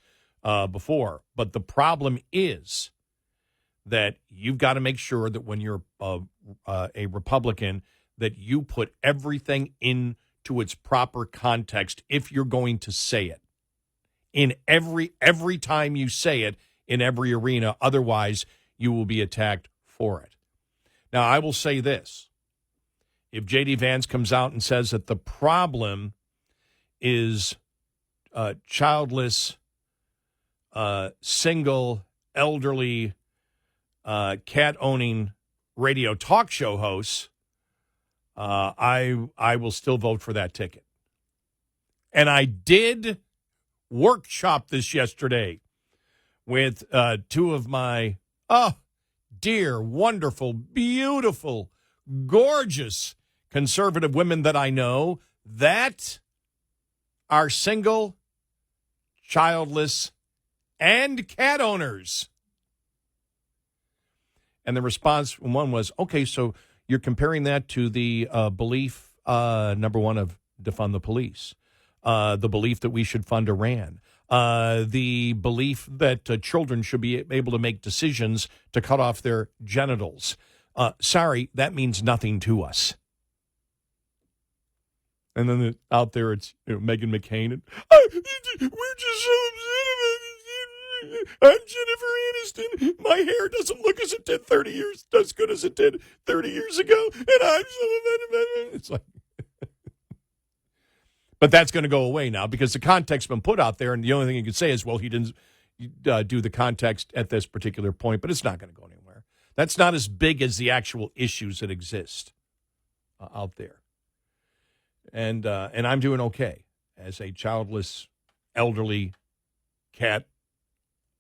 before. But the problem is that you've got to make sure that when you're a Republican, that you put everything into its proper context if you're going to say it. In every time you say it, in every arena, otherwise you will be attacked for it. Now, I will say this. If J.D. Vance comes out and says that the problem is childless, single, elderly, cat-owning radio talk show hosts, I will still vote for that ticket. And I did workshop this yesterday with two of my, dear, wonderful, beautiful, gorgeous conservative women that I know that are single, childless, and cat owners. And the response from one was, okay, so you're comparing that to the belief, number one, of defund the police, the belief that we should fund Iran, the belief that children should be able to make decisions to cut off their genitals. Sorry, that means nothing to us. And then out there, it's Meghan McCain. And, we're just so upset about it. I'm Jennifer Aniston. My hair doesn't look as it did 30 years, as good as it did 30 years ago. And I'm so upset. It's like, but that's going to go away now because the context's been put out there. And the only thing you can say is, well, he didn't do the context at this particular point, but it's not going to go anywhere. That's not as big as the actual issues that exist out there. And I'm doing okay as a childless, elderly cat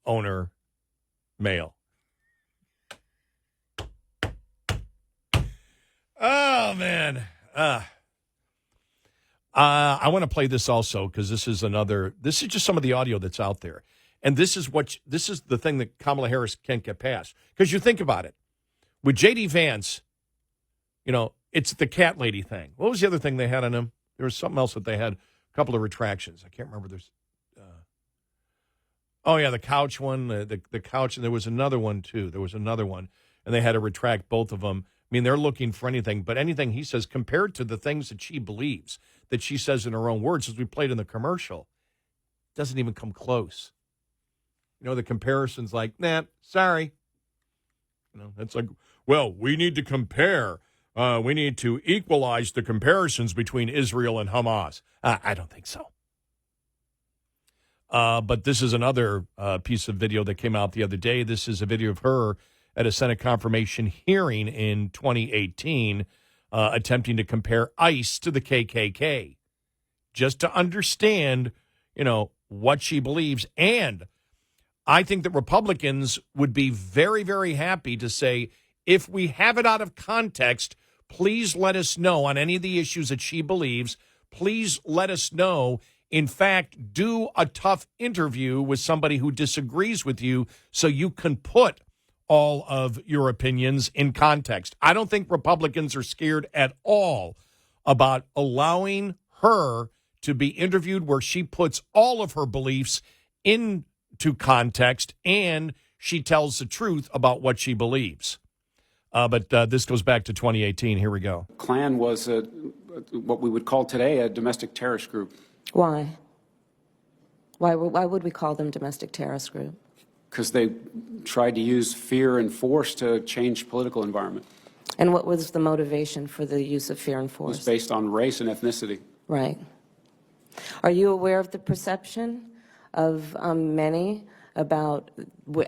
owner male. Oh, man. I want to play this also because this is just some of the audio that's out there. And this is the thing that Kamala Harris can't get past. Because you think about it. With J.D. Vance, it's the cat lady thing. What was the other thing they had on him? There was something else that they had, a couple of retractions. I can't remember. There's, the couch one, the couch. And there was another one, too. There was another one. And they had to retract both of them. mean, they're looking for anything, but anything he says compared to the things that she believes, that she says in her own words, as we played in the commercial, doesn't even come close. You know, the comparison's like, nah, sorry. You know, it's like, well, we need to compare. We need to equalize the comparisons between Israel and Hamas. I don't think so. But this is another piece of video that came out the other day. This is a video of her at a Senate confirmation hearing in 2018, attempting to compare ICE to the KKK, just to understand, you know, what she believes. And I think that Republicans would be very, very happy to say, if we have it out of context, please let us know on any of the issues that she believes. Please let us know. In fact, do a tough interview with somebody who disagrees with you so you can put all of your opinions in context. I don't think Republicans are scared at all about allowing her to be interviewed where she puts all of her beliefs into context and she tells the truth about what she believes. But this goes back to 2018. Here we go. Klan was what we would call today a domestic terrorist group. Why? Why would we call them domestic terrorist group? Because they tried to use fear and force to change political environment. And what was the motivation for the use of fear and It force? was based on race and ethnicity. Right. Are you aware of the perception of many about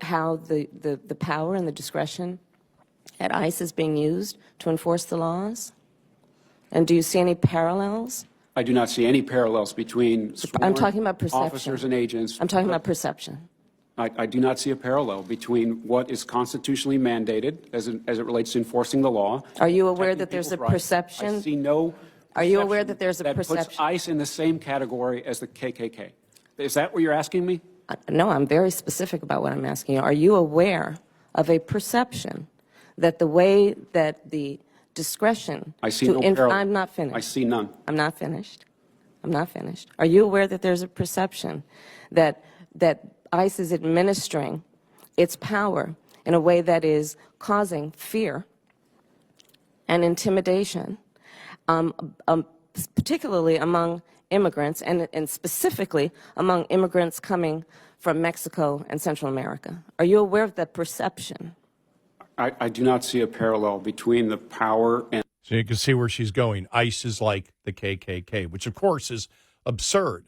how the power and the discretion at ICE is being used to enforce the laws? And do you see any parallels? I do not see any parallels between sworn I'm talking about perception. officers and agents. I'm talking about perception. I do not see a parallel between what is constitutionally mandated as it relates to enforcing the law. Are you aware that there's a perception? I see no. Are you aware that there's a perception? That puts ICE in the same category as the KKK. Is that what you're asking me? No, I'm very specific about what I'm asking you. Are you aware of a perception that the way that the discretion I see no parallel. I'm not finished. I see none. I'm not finished. I'm not finished. Are you aware that there's a perception that ICE is administering its power in a way that is causing fear and intimidation, particularly among immigrants and specifically among immigrants coming from Mexico and Central America? Are you aware of that perception? I do not see a parallel between the power and... So you can see where she's going. ICE is like the KKK, which, of course, is absurd.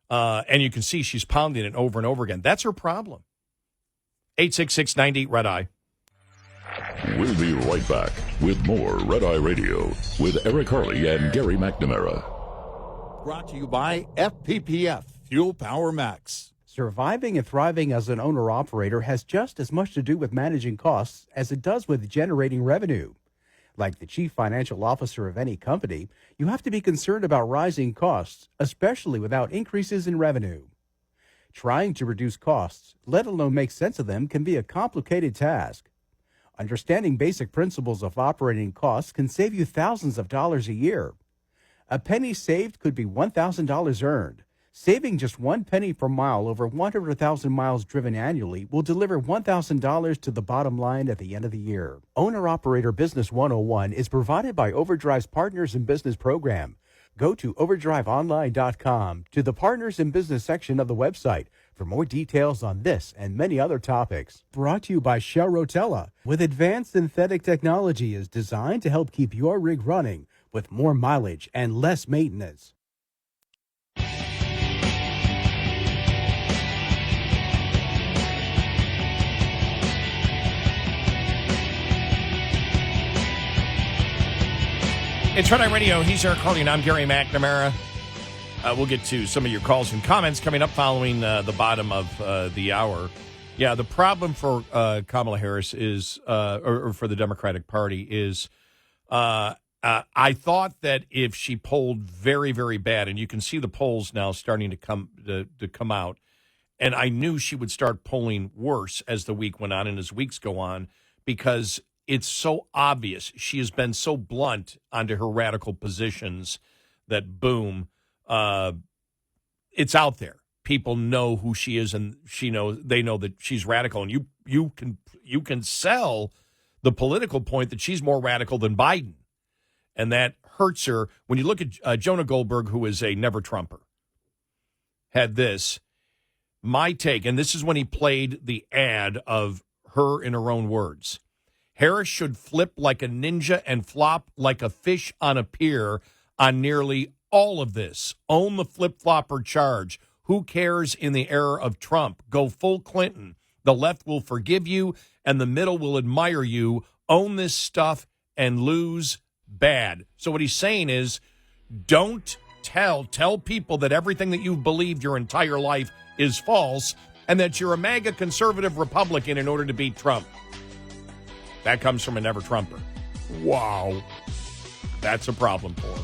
And you can see she's pounding it over and over again. That's her problem. 866-98 Red Eye. We'll be right back with more Red Eye Radio with Eric Harley and Gary McNamara. Brought to you by FPPF, Fuel Power Max. Surviving and thriving as an owner-operator has just as much to do with managing costs as it does with generating revenue. Like the chief financial officer of any company, you have to be concerned about rising costs, especially without increases in revenue. Trying to reduce costs, let alone make sense of them, can be a complicated task. Understanding basic principles of operating costs can save you thousands of dollars a year. A penny saved could be $1,000 earned. Saving just 1 penny per mile over 100,000 miles driven annually will deliver $1,000 to the bottom line at the end of the year. Owner-Operator Business 101 is provided by Overdrive's Partners in Business program. Go to overdriveonline.com to the Partners in Business section of the website for more details on this and many other topics. Brought to you by Shell Rotella, with advanced synthetic technology is designed to help keep your rig running with more mileage and less maintenance. It's Red Eye Radio. He's Eric Harley, and I'm Gary McNamara. We'll get to some of your calls and comments coming up following the bottom of the hour. Yeah, the problem for Kamala Harris is, or for the Democratic Party is, I thought that if she polled very, very bad, and you can see the polls now starting to come out, and I knew she would start polling worse as the week went on and as weeks go on, because it's so obvious. She has been so blunt onto her radical positions that, boom, it's out there. People know who she is, and they know that she's radical. And you can sell the political point that she's more radical than Biden. And that hurts her. When you look at Jonah Goldberg, who is a never-Trumper, had this, my take, and this is when he played the ad of her in her own words. Harris should flip like a ninja and flop like a fish on a pier on nearly all of this. Own the flip-flopper charge. Who cares in the era of Trump? Go full Clinton. The left will forgive you, and the middle will admire you. Own this stuff and lose bad. So what he's saying is, don't tell people that everything that you've believed your entire life is false, and that you're a MAGA conservative Republican in order to beat Trump. That comes from a never-Trumper. Wow. That's a problem for her.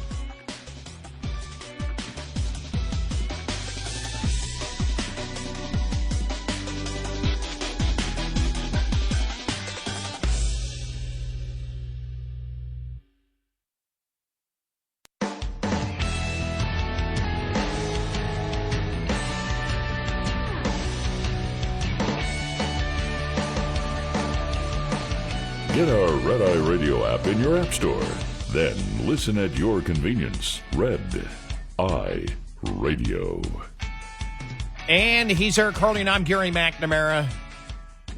Get our Red Eye Radio app in your app store. Then listen at your convenience. Red Eye Radio. And he's Eric Harley, and I'm Gary McNamara.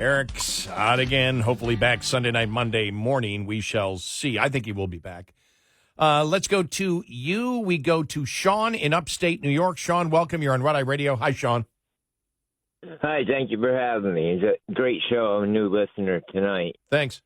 Eric's out again, hopefully back Sunday night, Monday morning. We shall see. I think he will be back. Let's go to you. We go to Sean in upstate New York. Sean, welcome. You're on Red Eye Radio. Hi, Sean. Hi, thank you for having me. It's a great show. I'm a new listener tonight. Thanks.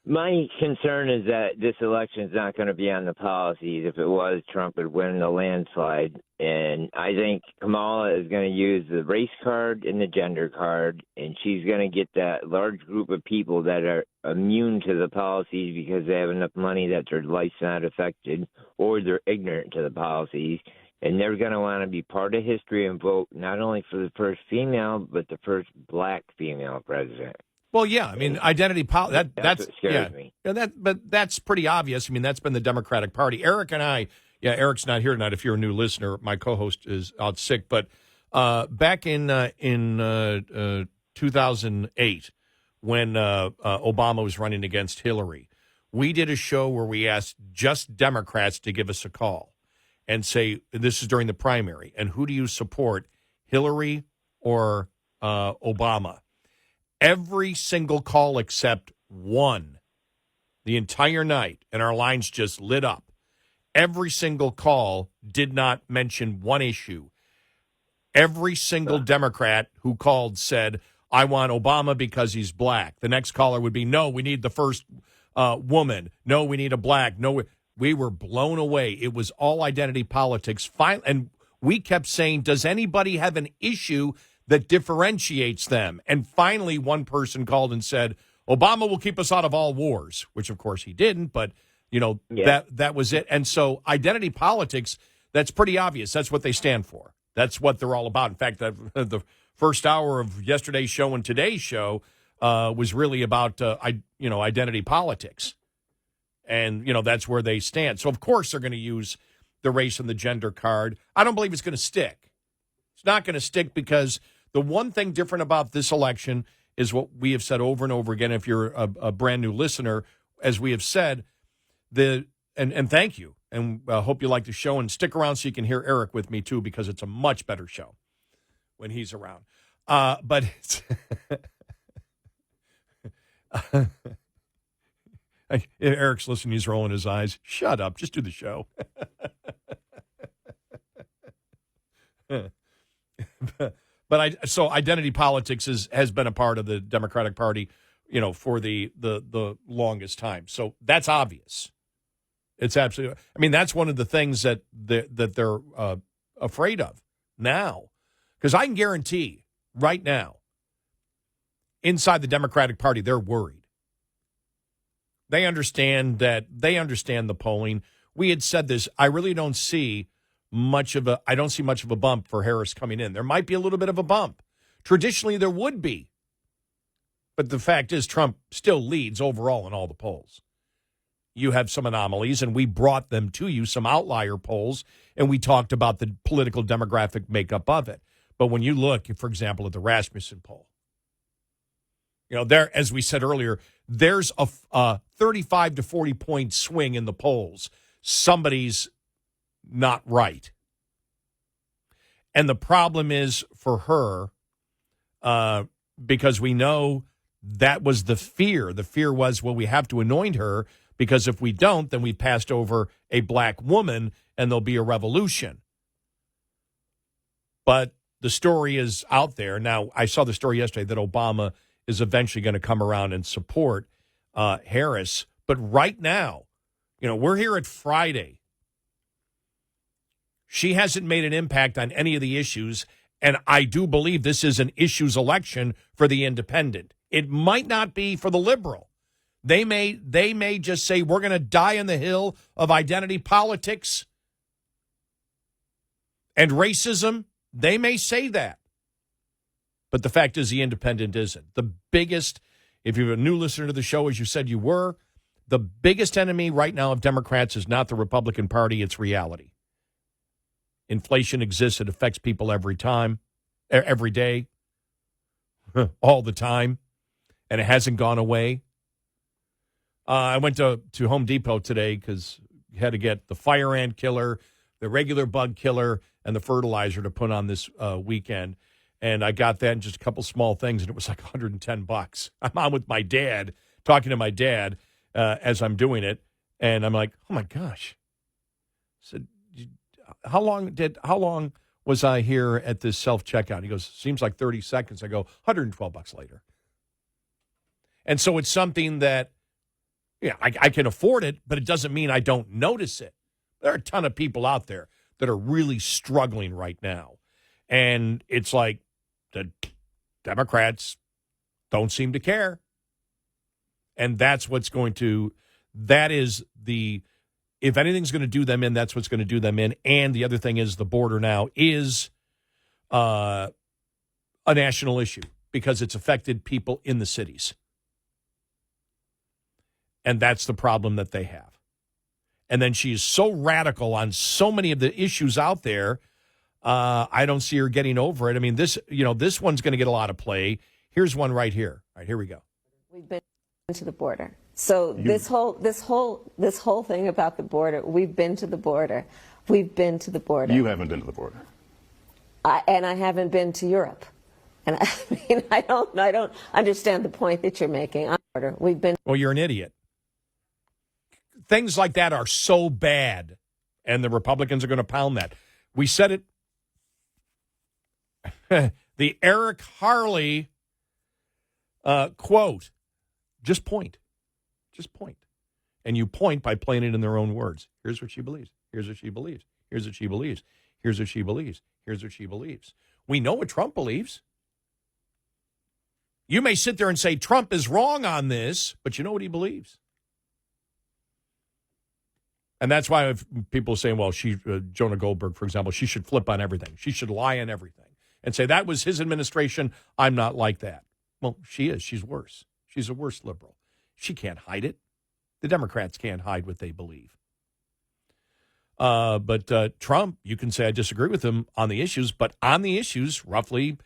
My concern is that this election is not going to be on the policies. If it was, Trump would win the landslide. And I think Kamala is going to use the race card and the gender card, and she's going to get that large group of people that are immune to the policies because they have enough money that their life's not affected, or they're ignorant to the policies. And they're going to want to be part of history and vote not only for the first female, but the first black female president. Well, yeah, I mean, identity politics. That's what scares me. But that's pretty obvious. I mean, that's been the Democratic Party. Eric and I, Eric's not here tonight. If you're a new listener, my co-host is out sick. But back in 2008, when Obama was running against Hillary, we did a show where we asked just Democrats to give us a call and say, this is during the primary, and who do you support, Hillary or Obama? Every single call except one, the entire night, and our lines just lit up. Every single call did not mention one issue. Every single Democrat who called said, I want Obama because he's black. The next caller would be, no, we need the first woman. No, we need a black. No, we were blown away. It was all identity politics. And we kept saying, does anybody have an issue that differentiates them? And finally, one person called and said, Obama will keep us out of all wars, which of course he didn't, but that was it. And so identity politics, that's pretty obvious. That's what they stand for. That's what they're all about. In fact, the first hour of yesterday's show and today's show was really about, identity politics. And, that's where they stand. So, of course, they're going to use the race and the gender card. I don't believe it's going to stick. It's not going to stick because the one thing different about this election is what we have said over and over again. If you're a brand new listener, as we have said, and thank you, and hope you like the show, and stick around so you can hear Eric with me too, because it's a much better show when he's around. But Eric's listening; he's rolling his eyes. Shut up! Just do the show. So identity politics has been a part of the Democratic Party, for the longest time. So that's obvious. It's absolutely. I mean, that's one of the things that they're afraid of now, because I can guarantee right now, inside the Democratic Party, they're worried. They understand the polling. We had said this. I really don't see much of a bump for Harris coming in. There might be a little bit of a bump. Traditionally, there would be. But the fact is, Trump still leads overall in all the polls. You have some anomalies, and we brought them to you, some outlier polls, and we talked about the political demographic makeup of it. But when you look, for example, at the Rasmussen poll, there, as we said earlier, there's a 35 to 40 point swing in the polls. Somebody's not right. And the problem is for her, because we know that was the fear. The fear was, well, we have to anoint her because if we don't, then we passed over a black woman and there'll be a revolution. But the story is out there. Now, I saw the story yesterday that Obama is eventually going to come around and support Harris. But right now, we're here at Friday. She hasn't made an impact on any of the issues, and I do believe this is an issues election for the independent. It might not be for the liberal. They may just say, we're going to die on the hill of identity politics and racism. They may say that. But the fact is the independent isn't. The biggest, if you're a new listener to the show, as you said you were, the biggest enemy right now of Democrats is not the Republican Party, it's reality. Inflation exists. It affects people every time, every day, all the time, and it hasn't gone away. I went to Home Depot today because you had to get the fire ant killer, the regular bug killer, and the fertilizer to put on this weekend. And I got that and just a couple small things, and it was like $110. I'm on with my dad, talking to my dad as I'm doing it, and I'm like, oh my gosh. I said, how long was I here at this self-checkout? He goes, seems like 30 seconds. I go, $112 later. And so it's something that, I can afford it, but it doesn't mean I don't notice it. There are a ton of people out there that are really struggling right now. And it's like the Democrats don't seem to care. And that's what's if anything's going to do them in, that's what's going to do them in. And the other thing is the border now is a national issue because it's affected people in the cities. And that's the problem that they have. And then she is so radical on so many of the issues out there. I don't see her getting over it. I mean, this one's going to get a lot of play. Here's one right here. All right, here we go. We've been to the border. So this whole thing about the border, we've been to the border. We've been to the border. You haven't been to the border. And I haven't been to Europe. And I don't understand the point that you're making. We've been. Well, you're an idiot. Things like that are so bad, and the Republicans are going to pound that. We said it. The Eric Harley quote, just point. And you point by playing it in their own words. Here's what she believes. Here's what she believes. Here's what she believes. Here's what she believes. Here's what she believes. We know what Trump believes. You may sit there and say Trump is wrong on this, but you know what he believes. And that's why if people are saying, well, Jonah Goldberg, for example, she should flip on everything. She should lie on everything and say that was his administration. I'm not like that. Well, she is. She's worse. She's a worse liberal. She can't hide it. The Democrats can't hide what they believe. But Trump, you can say I disagree with him on the issues, but on the issues, roughly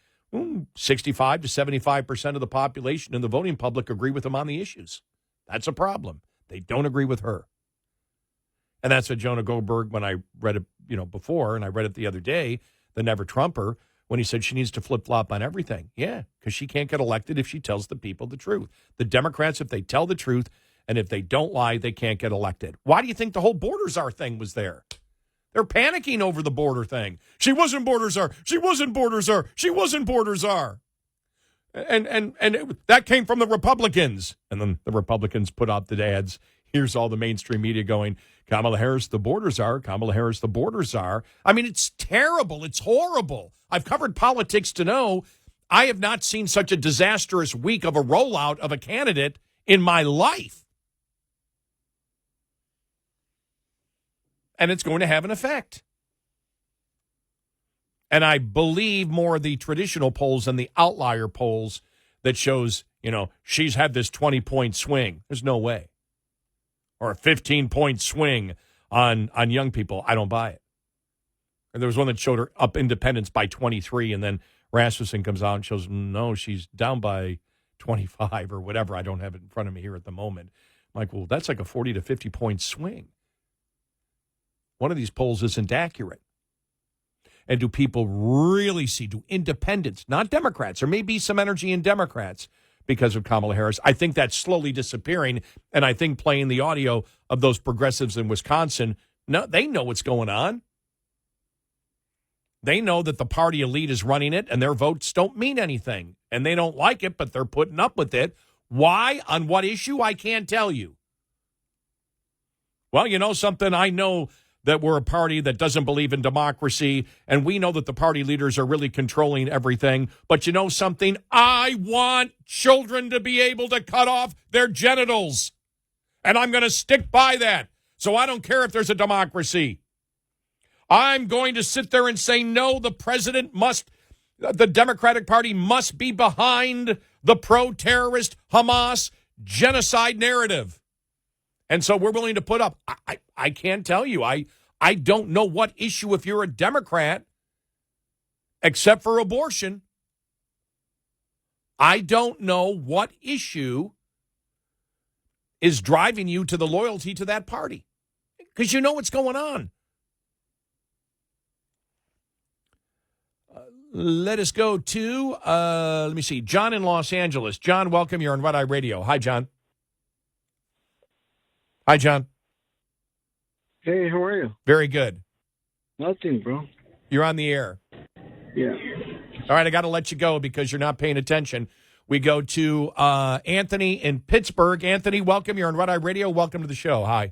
65 to 75% of the population and the voting public agree with him on the issues. That's a problem. They don't agree with her. And that's what Jonah Goldberg, when I read it, before, and I read it the other day, the Never Trumper, when he said she needs to flip-flop on everything. Yeah, because she can't get elected if she tells the people the truth. The Democrats, if they tell the truth, and if they don't lie, they can't get elected. Why do you think the whole borders czar thing was there? They're panicking over the border thing. She wasn't border czar. She wasn't border czar. She wasn't border czar. And that came from the Republicans. And then the Republicans put out the ads. Here's all the mainstream media going, Kamala Harris, the border czar. Kamala Harris, the border czar. I mean, it's terrible. It's horrible. I've covered politics to know I have not seen such a disastrous week of a rollout of a candidate in my life. And it's going to have an effect. And I believe more of the traditional polls than the outlier polls that shows, she's had this 20-point swing. There's no way. Or a 15-point swing on young people. I don't buy it. And there was one that showed her up independents by 23, and then Rasmussen comes out and shows, no, she's down by 25 or whatever. I don't have it in front of me here at the moment. I'm like, well, that's like a 40 to 50 point swing. One of these polls isn't accurate. And do people really see, do independents, not Democrats, there may be some energy in Democrats because of Kamala Harris. I think that's slowly disappearing. And I think playing the audio of those progressives in Wisconsin, no, they know what's going on. They know that the party elite is running it and their votes don't mean anything. And they don't like it, but they're putting up with it. Why? On what issue? I can't tell you. Well, you know something? I know that we're a party that doesn't believe in democracy, and we know that the party leaders are really controlling everything. But you know something? I want children to be able to cut off their genitals, and I'm going to stick by that. So I don't care if there's a democracy. I'm going to sit there and say, no, the Democratic Party must be behind the pro-terrorist Hamas genocide narrative. And so we're willing to put up. I can't tell you. I don't know what issue, if you're a Democrat, except for abortion. I don't know what issue is driving you to the loyalty to that party, because you know what's going on. Let us go to, let me see, John in Los Angeles. John, welcome. You're on Red Eye Radio. Hi, John. Hi, John. Hey, how are you? Very good. Nothing, bro. You're on the air. Yeah. All right, I got to let you go because you're not paying attention. We go to Anthony in Pittsburgh. Anthony, welcome. You're on Red Eye Radio. Welcome to the show. Hi.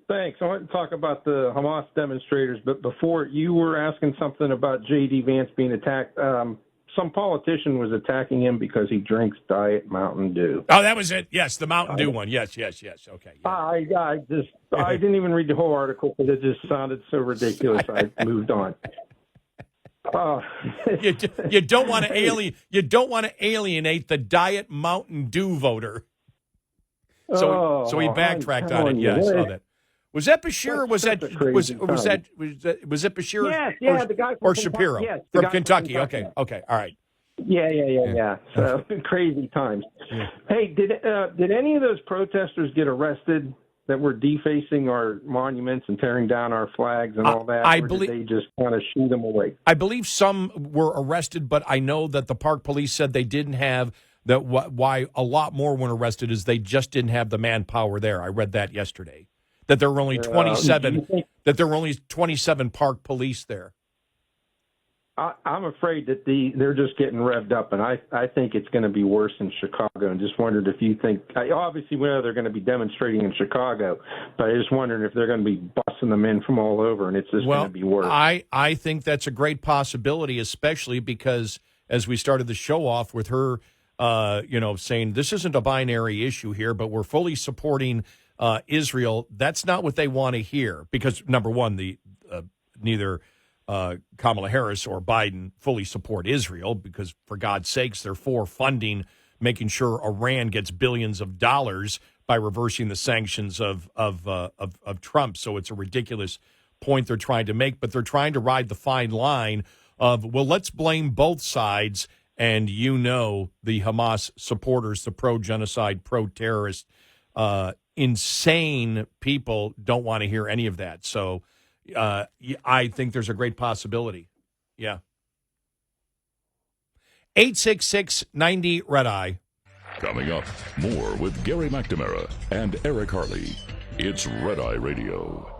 Thanks. I want to talk about the Hamas demonstrators, but before, you were asking something about J.D. Vance being attacked. Some politician was attacking him because he drinks Diet Mountain Dew. Oh, that was it. Yes, the Mountain Dew one. Yes. Okay. Yeah. I didn't even read the whole article because it just sounded so ridiculous. I moved on. You don't want to alienate the Diet Mountain Dew voter. So he backtracked on it. Yeah, I saw that. Was that Bashir? Or was it Bashir? Yes, the guy or Shapiro from Kentucky. Okay, all right. Yeah. So crazy times. Yeah. Hey, did any of those protesters get arrested that were defacing our monuments and tearing down our flags and all that? Or did they just kind of shoot them away? I believe some were arrested, but I know that the park police said they didn't have that. Why a lot more weren't arrested is they just didn't have the manpower there. I read that yesterday. That there were only 27. That there were only 27 park police there. I'm afraid that they're just getting revved up, and I think it's going to be worse in Chicago. And just wondered if you think. Obviously, we know they're going to be demonstrating in Chicago, but I just wondering if they're going to be busting them in from all over, and it's just going to be worse. I think that's a great possibility, especially because as we started the show off with her, saying this isn't a binary issue here, but we're fully supporting Israel. That's not what they want to hear because, number one, neither Kamala Harris or Biden fully support Israel because, for God's sakes, they're for funding, making sure Iran gets billions of dollars by reversing the sanctions of Trump. So it's a ridiculous point they're trying to make, but they're trying to ride the fine line of, well, let's blame both sides. And the Hamas supporters, the pro-genocide, pro-terrorist, insane people don't want to hear any of that. So I think there's a great possibility. Yeah. 866-90 Red Eye. Coming up, more with Gary McNamara and Eric Harley. It's Red Eye Radio.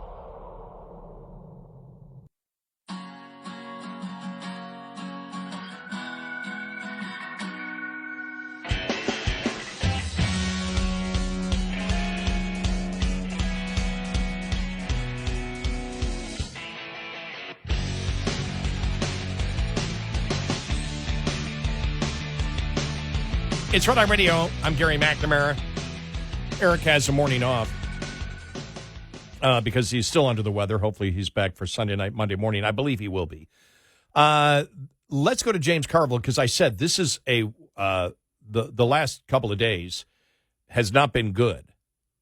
It's Red Eye Radio. I'm Gary McNamara. Eric has the morning off because he's still under the weather. Hopefully he's back for Sunday night, Monday morning. I believe he will be. Let's go to James Carville because I said this is the last couple of days has not been good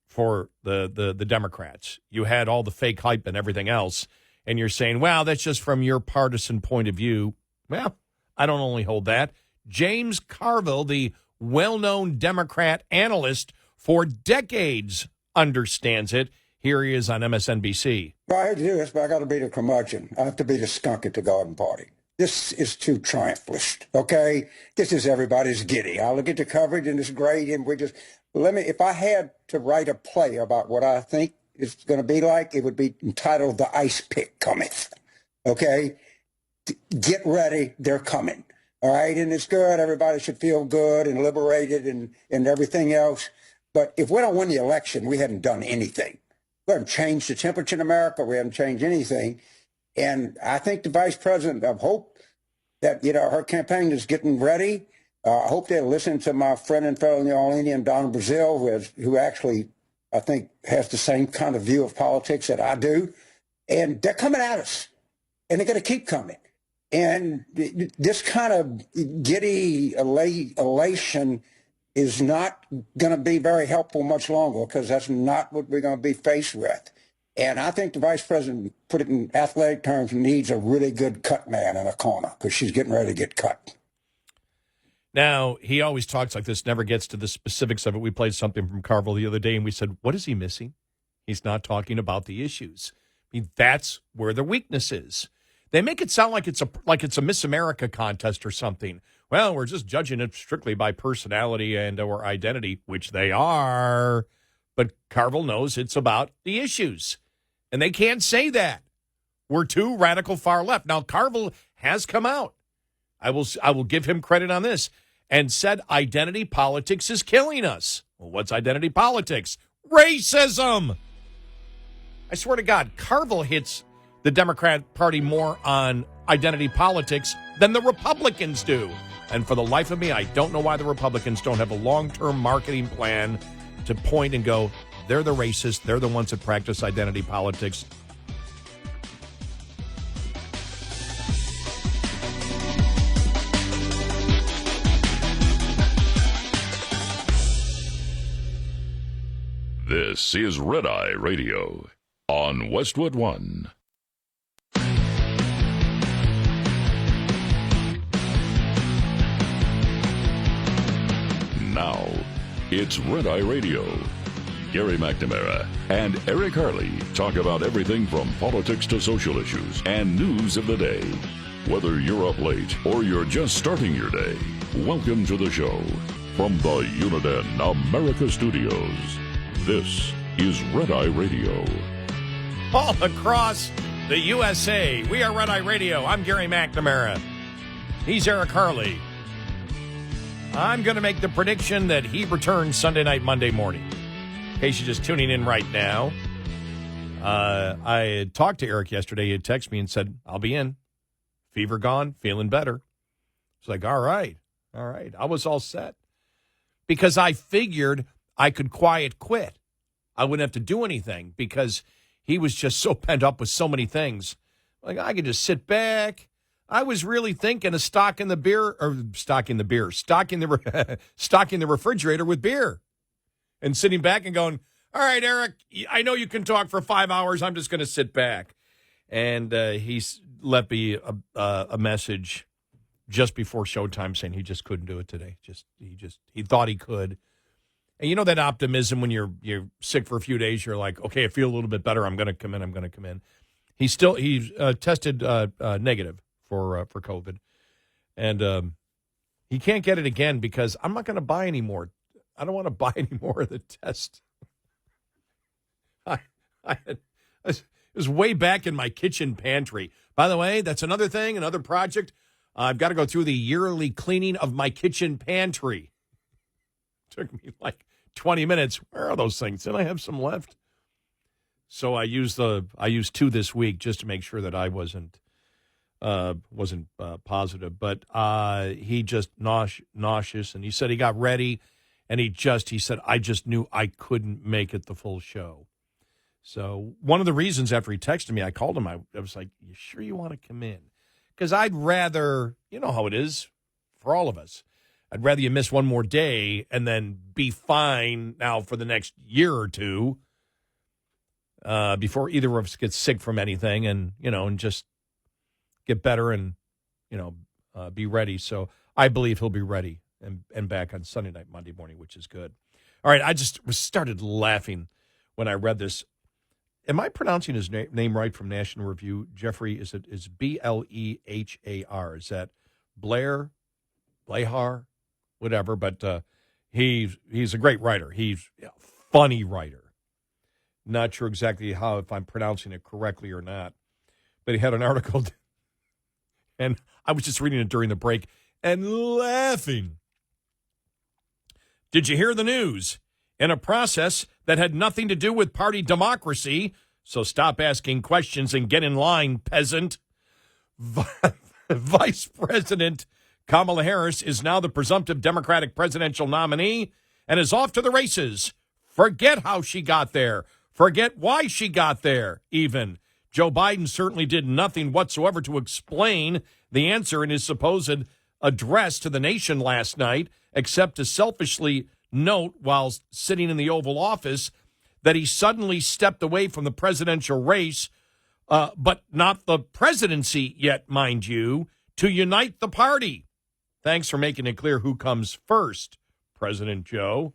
for the Democrats. You had all the fake hype and everything else, and you're saying, well, that's just from your partisan point of view. Well, I don't only hold that. James Carville, the well-known Democrat analyst for decades, understands it. Here he is on MSNBC. Well, I hate to do this, but I got to be the curmudgeon. I have to be the skunk at the garden party. This is too triumphalist, okay? This is everybody's giddy. I look at the coverage and it's great, and if I had to write a play about what I think it's going to be like, it would be entitled The Ice Pick Cometh, okay? Get ready, they're coming, all right? And it's good. Everybody should feel good and liberated and everything else. But if we don't win the election, we haven't done anything. We haven't changed the temperature in America. We haven't changed anything. And I think the vice president, I hope that, her campaign is getting ready. I hope they're listening to my friend and fellow New Orleanian, Don Brazil, who actually, I think, has the same kind of view of politics that I do. And they're coming at us. And they're going to keep coming. And this kind of giddy elation is not going to be very helpful much longer, because that's not what we're going to be faced with. And I think the vice president, put it in athletic terms, needs a really good cut man in a corner, because she's getting ready to get cut. Now, he always talks like this, never gets to the specifics of it. We played something from Carville the other day, and we said, what is he missing? He's not talking about the issues. I mean, that's where the weakness is. They make it sound like it's a Miss America contest or something. Well, we're just judging it strictly by personality and or identity, which they are. But Carville knows it's about the issues. And they can't say that. We're too radical far left. Now, Carville has come out. I will give him credit on this, and said identity politics is killing us. Well, what's identity politics? Racism! I swear to God, Carville hits the Democrat Party more on identity politics than the Republicans do. And for the life of me, I don't know why the Republicans don't have a long-term marketing plan to point and go, they're the racists, they're the ones that practice identity politics. This is Red Eye Radio on Westwood One. Now, it's Red Eye Radio. Gary McNamara and Eric Harley talk about everything from politics to social issues and news of the day. Whether you're up late or you're just starting your day, welcome to the show. From the Uniden America Studios, this is Red Eye Radio. All across the USA, we are Red Eye Radio. I'm Gary McNamara. He's Eric Harley. I'm going to make the prediction that he returns Sunday night, Monday morning. In case you're just tuning in right now, I had talked to Eric yesterday. He had texted me and said, I'll be in. Fever gone, feeling better. It's like, all right. I was all set. Because I figured I could quiet quit. I wouldn't have to do anything because he was just so pent up with so many things. Like, I could just sit back. I was really thinking of stocking the refrigerator with beer and sitting back and going, all right, Eric, I know you can talk for 5 hours. I'm just going to sit back. And he left me a message just before showtime saying he just couldn't do it today. He thought he could. And you know that optimism when you're sick for a few days, you're like, okay, I feel a little bit better. I'm going to come in. He's tested negative for COVID. And he can't get it again because I'm not going to buy any more. I don't want to buy any more of the test. It was way back in my kitchen pantry. By the way, that's another thing, another project. I've got to go through the yearly cleaning of my kitchen pantry. Took me like 20 minutes. Where are those things? Did I have some left? So I used 2 this week just to make sure that I wasn't positive. But he just nauseous, and he said he got ready, and he said, I just knew I couldn't make it the full show. So one of the reasons after he texted me, I called him. I was like, you sure you want to come in? Because I'd rather, you know how it is for all of us. I'd rather you miss one more day and then be fine now for the next year or two before either of us gets sick from anything and just get better and, be ready. So I believe he'll be ready. and back on Sunday night, Monday morning, which is good. All right, I just started laughing when I read this. Am I pronouncing his name right from National Review? Jeffrey, is Blehar? Is that Blehar? Whatever, but he's a great writer. He's a funny writer. Not sure exactly if I'm pronouncing it correctly or not, but he had an article, and I was just reading it during the break and laughing. Did you hear the news? In a process that had nothing to do with party democracy, so stop asking questions and get in line, peasant. Vice President Kamala Harris is now the presumptive Democratic presidential nominee and is off to the races. Forget how she got there. Forget why she got there, even. Joe Biden certainly did nothing whatsoever to explain the answer in his supposed address to the nation last night, except to selfishly note while sitting in the Oval Office that he suddenly stepped away from the presidential race, but not the presidency yet, mind you, to unite the party. Thanks for making it clear who comes first, President Joe.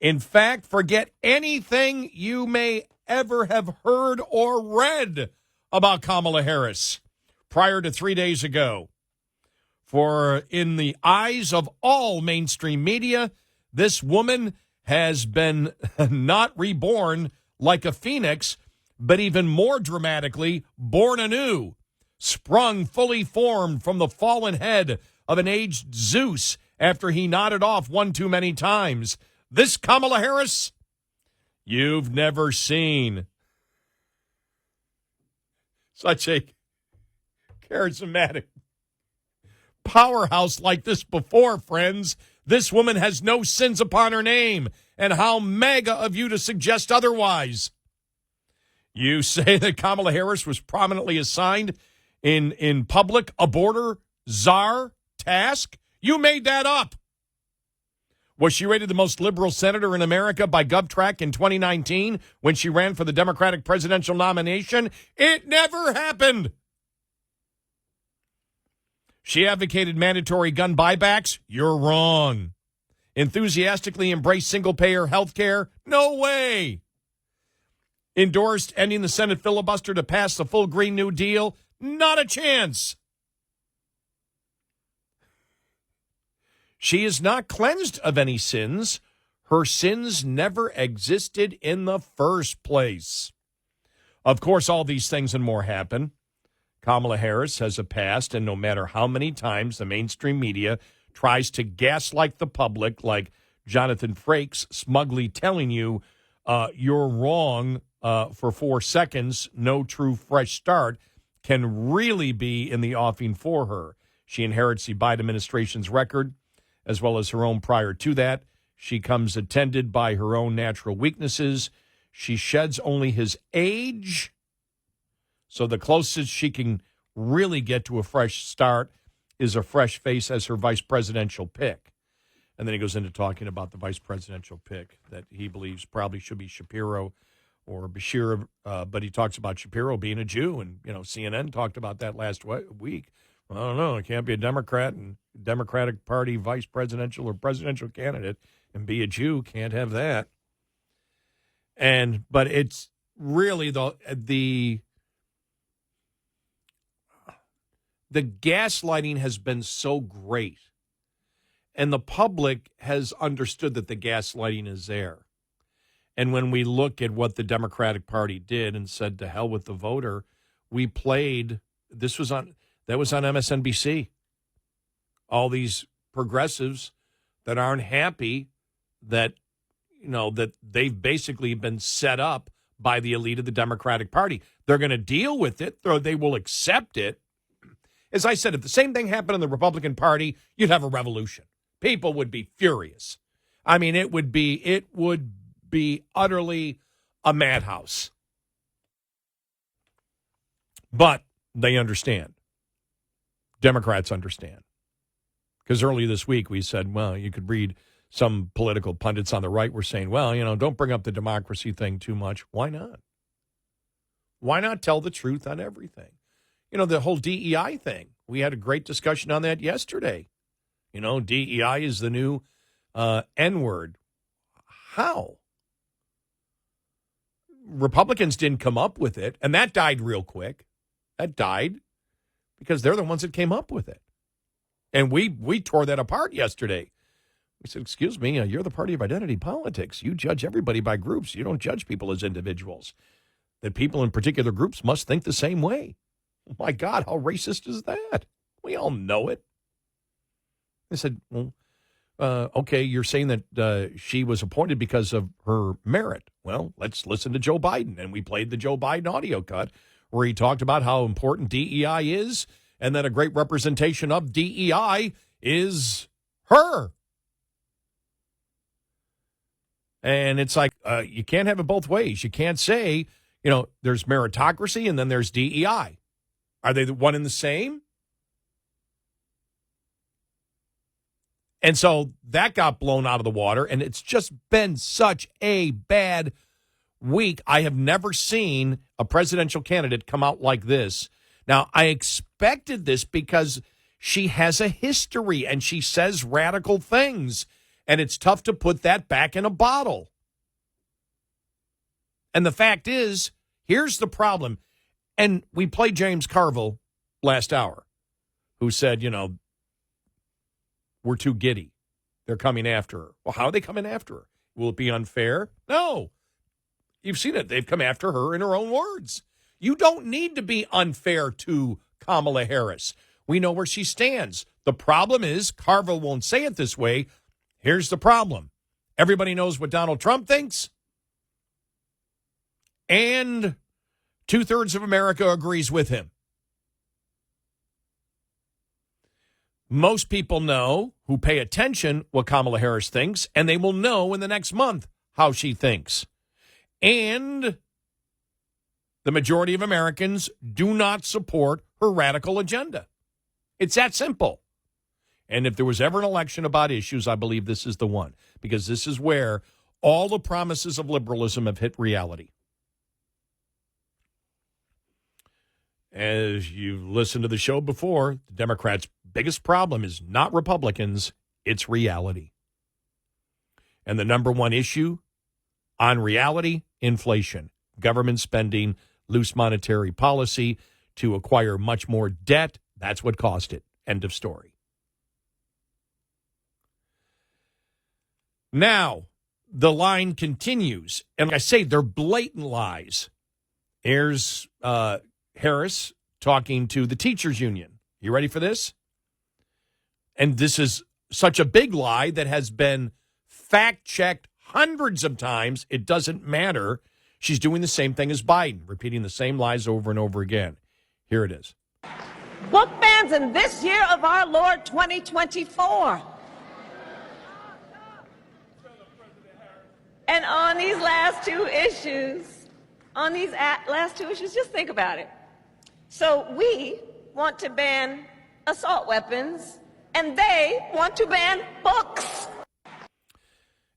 In fact, forget anything you may ever have heard or read about Kamala Harris prior to 3 days ago. For in the eyes of all mainstream media, this woman has been not reborn like a phoenix, but even more dramatically, born anew, sprung fully formed from the fallen head of an aged Zeus after he nodded off one too many times. This Kamala Harris, you've never seen such a charismatic powerhouse like this before, friends. This woman has no sins upon her name, and how mega of you to suggest otherwise. You say that Kamala Harris was prominently assigned in public a border czar task? You made that up. Was she rated the most liberal senator in America by GovTrack in 2019 when she ran for the Democratic presidential nomination? It never happened. She advocated mandatory gun buybacks? You're wrong. Enthusiastically embraced single-payer health care? No way. Endorsed ending the Senate filibuster to pass the full Green New Deal? Not a chance. She is not cleansed of any sins. Her sins never existed in the first place. Of course, all these things and more happen. Kamala Harris has a past, and no matter how many times the mainstream media tries to gaslight the public, like Jonathan Frakes smugly telling you you're wrong for 4 seconds, no true fresh start, can really be in the offing for her. She inherits the Biden administration's record, as well as her own prior to that. She comes attended by her own natural weaknesses. She sheds only his age. So the closest she can really get to a fresh start is a fresh face as her vice presidential pick. And then he goes into talking about the vice presidential pick that he believes probably should be Shapiro or Bashir. But he talks about Shapiro being a Jew. And, CNN talked about that last week. Well, I don't know. It can't be a Democrat and Democratic Party vice presidential or presidential candidate and be a Jew. Can't have that. But it's really the gaslighting has been so great, and the public has understood that the gaslighting is there. And when we look at what the Democratic Party did and said to hell with the voter, we played, that was on MSNBC. All these progressives that aren't happy that, that they've basically been set up by the elite of the Democratic Party. They're going to deal with it, or they will accept it. As I said, if the same thing happened in the Republican Party, you'd have a revolution. People would be furious. I mean, it would be utterly a madhouse. But they understand. Democrats understand. Because earlier this week we said, well, you could read some political pundits on the right were saying, well, don't bring up the democracy thing too much. Why not? Why not tell the truth on everything? The whole DEI thing. We had a great discussion on that yesterday. DEI is the new N-word. How? Republicans didn't come up with it, and that died real quick. That died because they're the ones that came up with it. And we tore that apart yesterday. We said, excuse me, you're the party of identity politics. You judge everybody by groups. You don't judge people as individuals. That people in particular groups must think the same way. Oh my God, how racist is that? We all know it. I said, well, okay, you're saying that she was appointed because of her merit. Well, let's listen to Joe Biden. And we played the Joe Biden audio cut where he talked about how important DEI is and that a great representation of DEI is her. And it's like, you can't have it both ways. You can't say, there's meritocracy and then there's DEI. Are they the one and the same? And so that got blown out of the water, and it's just been such a bad week. I have never seen a presidential candidate come out like this. Now, I expected this because she has a history, and she says radical things, and it's tough to put that back in a bottle. And the fact is, here's the problem. And we played James Carville last hour, who said, we're too giddy. They're coming after her. Well, how are they coming after her? Will it be unfair? No. You've seen it. They've come after her in her own words. You don't need to be unfair to Kamala Harris. We know where she stands. The problem is Carville won't say it this way. Here's the problem. Everybody knows what Donald Trump thinks. And 2/3 of America agrees with him. Most people know, who pay attention, what Kamala Harris thinks, and they will know in the next month how she thinks. And the majority of Americans do not support her radical agenda. It's that simple. And if there was ever an election about issues, I believe this is the one, because this is where all the promises of liberalism have hit reality. As you've listened to the show before, the Democrats' biggest problem is not Republicans, it's reality. And the number one issue on reality, inflation, government spending, loose monetary policy to acquire much more debt. That's what caused it. End of story. Now, the line continues. And like I say, they're blatant lies. Here's Harris talking to the teachers union. You ready for this? And this is such a big lie that has been fact-checked hundreds of times. It doesn't matter. She's doing the same thing as Biden, repeating the same lies over and over again. Here it is. Book bans in this year of our Lord 2024. And on these last two issues, just think about it. So we want to ban assault weapons, and they want to ban books.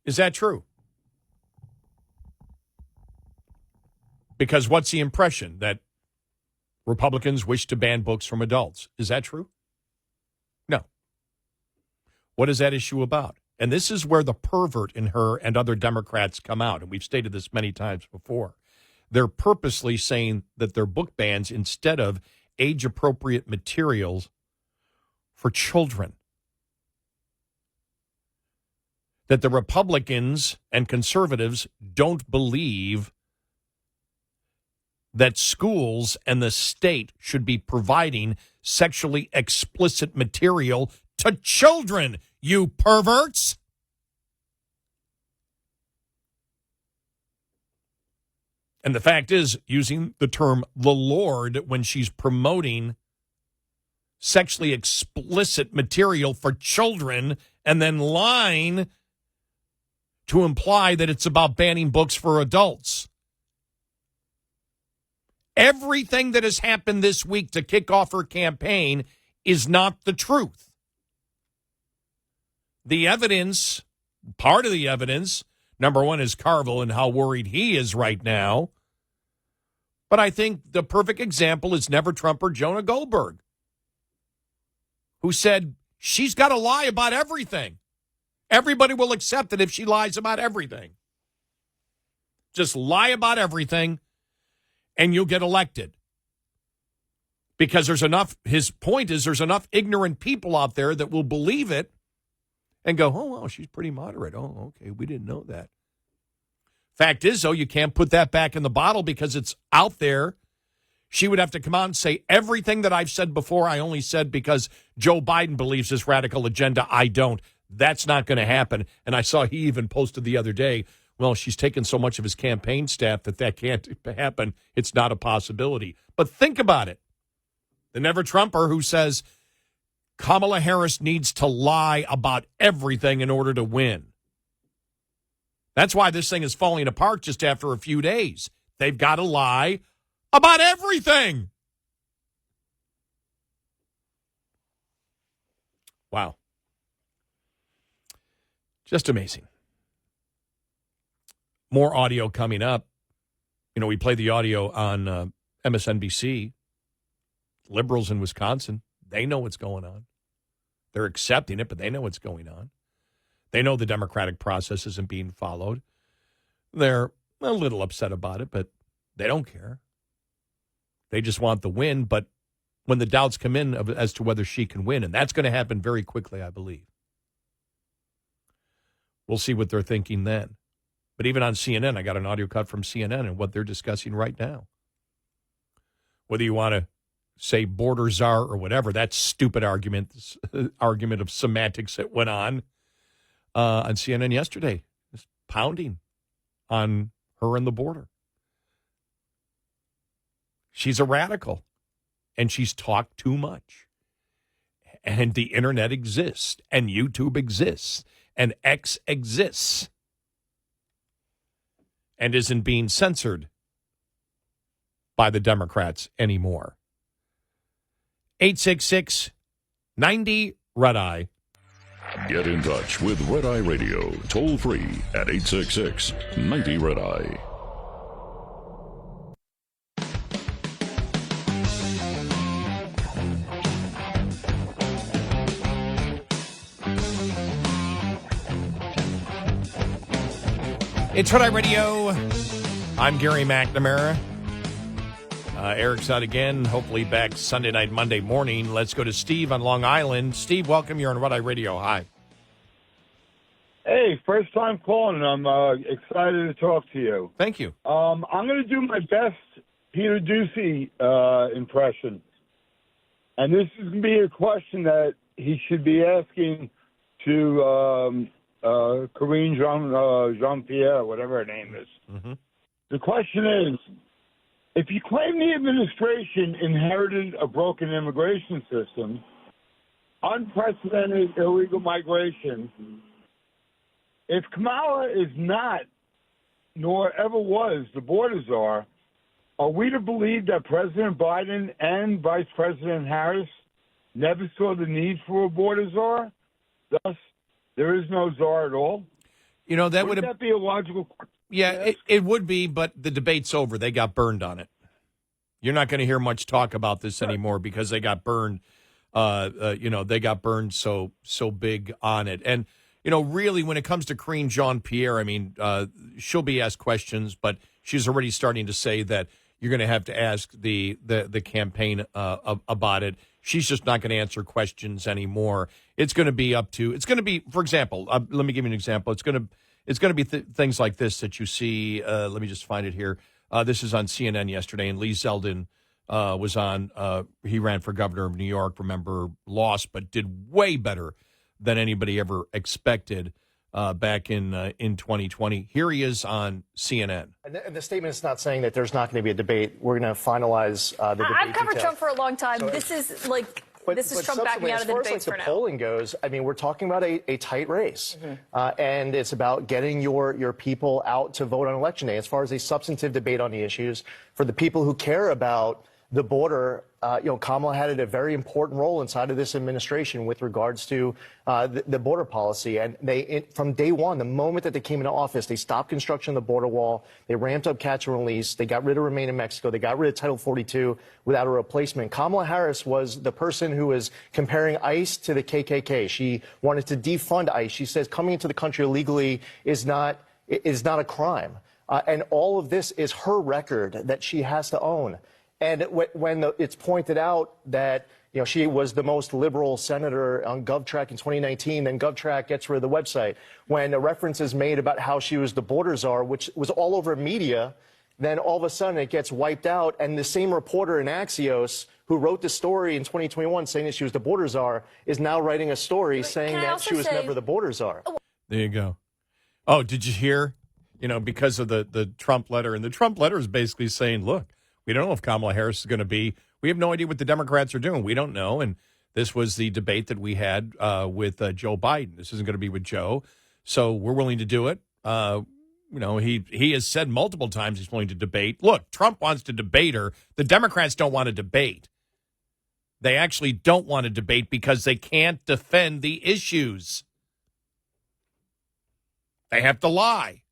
Is that true? Because what's the impression? That Republicans wish to ban books from adults. Is that true? No. What is that issue about? And this is where the pervert in her and other Democrats come out. And we've stated this many times before. They're purposely saying that they're book bans instead of age-appropriate materials for children. That the Republicans and conservatives don't believe that schools and the state should be providing sexually explicit material to children, you perverts. And the fact is, using the term the Lord when she's promoting sexually explicit material for children and then lying to imply that it's about banning books for adults. Everything that has happened this week to kick off her campaign is not the truth. The evidence, part of the evidence, number one is Carville and how worried he is right now. But I think the perfect example is Never Trumper Jonah Goldberg, who said she's got to lie about everything. Everybody will accept it if she lies about everything. Just lie about everything, and you'll get elected. Because there's enough, his point is there's enough ignorant people out there that will believe it and go, oh, well, she's pretty moderate. Oh, okay, we didn't know that. Fact is, though, you can't put that back in the bottle because it's out there. She would have to come out and say, everything that I've said before, I only said because Joe Biden believes this radical agenda. I don't. That's not going to happen. And I saw he even posted the other day, well, she's taken so much of his campaign staff that can't happen. It's not a possibility. But think about it. The never-Trumper who says Kamala Harris needs to lie about everything in order to win. That's why this thing is falling apart just after a few days. They've got to lie about everything. Wow. Just amazing. More audio coming up. You know, we played the audio on MSNBC. Liberals in Wisconsin, they know what's going on. They're accepting it, but they know what's going on. They know the democratic process isn't being followed. They're a little upset about it, but they don't care. They just want the win, but when the doubts come in as to whether she can win, and that's going to happen very quickly, I believe. We'll see what they're thinking then. But even on CNN, I got an audio cut from CNN and what they're discussing right now. Whether you want to say border czar or whatever, that stupid argument of semantics that went on CNN yesterday, just pounding on her and the border. She's a radical, and she's talked too much. And the internet exists, and YouTube exists, and X exists, and isn't being censored by the Democrats anymore. 866-90-RED-EYE. Get in touch with Red Eye Radio, toll free at 866-90-RED-EYE. It's Red Eye Radio. I'm Gary McNamara. Eric's out again, hopefully back Sunday night, Monday morning. Let's go to Steve on Long Island. Steve, welcome. You're on Red Eye Radio. Hi. Hey, first time calling. I'm excited to talk to you. Thank you. I'm going to do my best Peter Ducey impression. And this is going to be a question that he should be asking to Karine Jean-Pierre, whatever her name is. Mm-hmm. The question is, if you claim the administration inherited a broken immigration system, unprecedented illegal migration, if Kamala is not, nor ever was, the border czar, are we to believe that President Biden and Vice President Harris never saw the need for a border czar? Thus, there is no czar at all? You know, that would that be a logical question? Yeah, it would be, but the debate's over. They got burned on it. You're not going to hear much talk about this anymore because they got burned. They got burned so big on it. And, you know, really, when it comes to Karine Jean-Pierre, I mean, she'll be asked questions, but she's already starting to say that you're going to have to ask the campaign about it. She's just not going to answer questions anymore. It's going to be for example, let me give you an example. It's going to be things like this that you see. Let me just find it here. This is on CNN yesterday, and Lee Zeldin was on. He ran for governor of New York, remember, lost, but did way better than anybody ever expected back in 2020. Here he is on CNN. And the statement is not saying that there's not going to be a debate. We're going to finalize the debate. I've covered details. Trump for a long time. So, this is Trump backing out of the debates for now. As far as the polling goes, I mean, we're talking about a tight race. And it's about getting your people out to vote on Election Day. As far as a substantive debate on the issues, for the people who care about the border, Kamala had a very important role inside of this administration with regards to the border policy. And from day one, the moment that they came into office, they stopped construction of the border wall. They ramped up catch and release. They got rid of Remain in Mexico. They got rid of Title 42 without a replacement. Kamala Harris was the person who was comparing ICE to the KKK. She wanted to defund ICE. She says coming into the country illegally is not a crime. And all of this is her record that she has to own. And when it's pointed out that she was the most liberal senator on GovTrack in 2019, then GovTrack gets rid of the website. When a reference is made about how she was the border czar, which was all over media, then all of a sudden it gets wiped out. And the same reporter in Axios who wrote the story in 2021 saying that she was the border czar is now writing a story saying that she was never the border czar. There you go. Oh, did you hear? Because of the Trump letter. And the Trump letter is basically saying, look, we don't know if Kamala Harris is going to be. We have no idea what the Democrats are doing. We don't know. And this was the debate that we had with Joe Biden. This isn't going to be with Joe. So we're willing to do it. He has said multiple times he's willing to debate. Look, Trump wants to debate her. The Democrats don't want to debate. They actually don't want to debate because they can't defend the issues. They have to lie.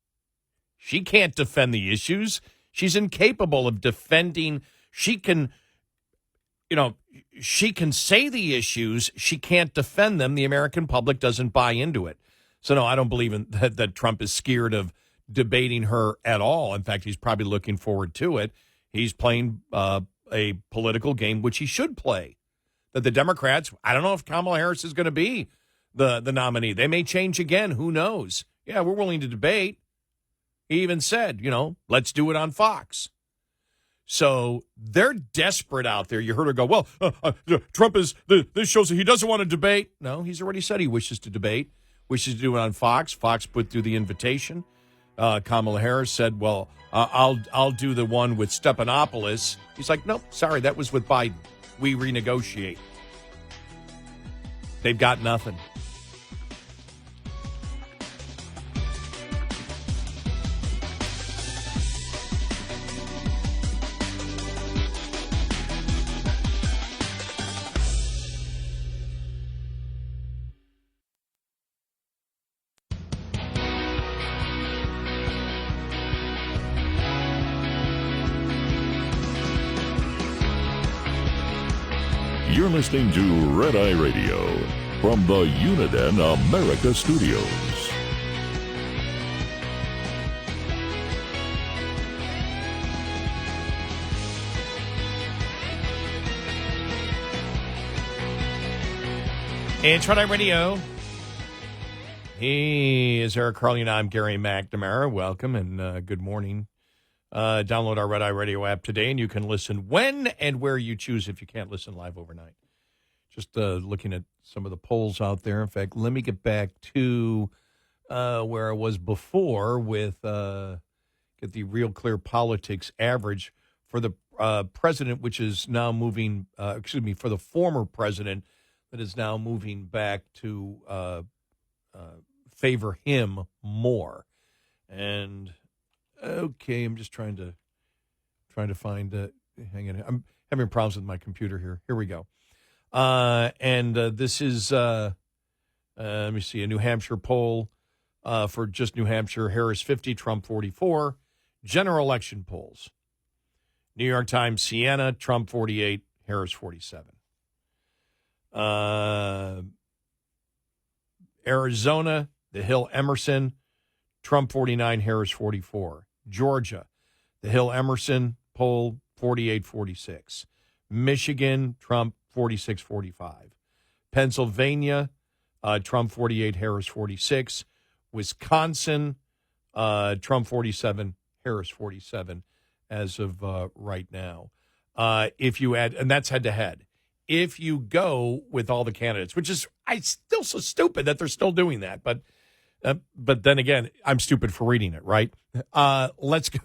She can't defend the issues. She's incapable of defending. She can say the issues. She can't defend them. The American public doesn't buy into it. So, no, I don't believe that Trump is scared of debating her at all. In fact, he's probably looking forward to it. He's playing a political game, which he should play. That the Democrats, I don't know if Kamala Harris is going to be the nominee. They may change again. Who knows? Yeah, we're willing to debate. He even said, let's do it on Fox. So they're desperate out there. You heard her go, well, Trump this shows that he doesn't want to debate. No, he's already said he wishes to debate, wishes to do it on Fox. Fox put through the invitation. Kamala Harris said, well, I'll do the one with Stephanopoulos. He's like, nope, sorry, that was with Biden. We renegotiate. They've got nothing. You're listening to Red Eye Radio from the Uniden America Studios. It's Red Eye Radio. He is Eric Harley, and I'm Gary McNamara. Welcome and good morning. Download our Red Eye Radio app today, and you can listen when and where you choose if you can't listen live overnight. Just looking at some of the polls out there. In fact, let me get back to where I was before with get the Real Clear Politics average for the president, which is now moving, for the former president that is now moving back to favor him more. And okay, I'm just trying to find. Hang on, I'm having problems with my computer here. Here we go. This is let me see, a New Hampshire poll for just New Hampshire. Harris 50, Trump 44. General election polls. New York Times, Siena, Trump 48, Harris 47. Arizona, The Hill, Emerson, Trump 49, Harris 44. Georgia, The Hill, Emerson poll 48-46. Michigan, Trump 46-45. Pennsylvania, Trump 48, Harris 46. Wisconsin, Trump 47, Harris 47 as of right now. If you add, and that's head to head. If you go with all the candidates, which is still so stupid that they're still doing that, but then again, I'm stupid for reading it, right? Let's go.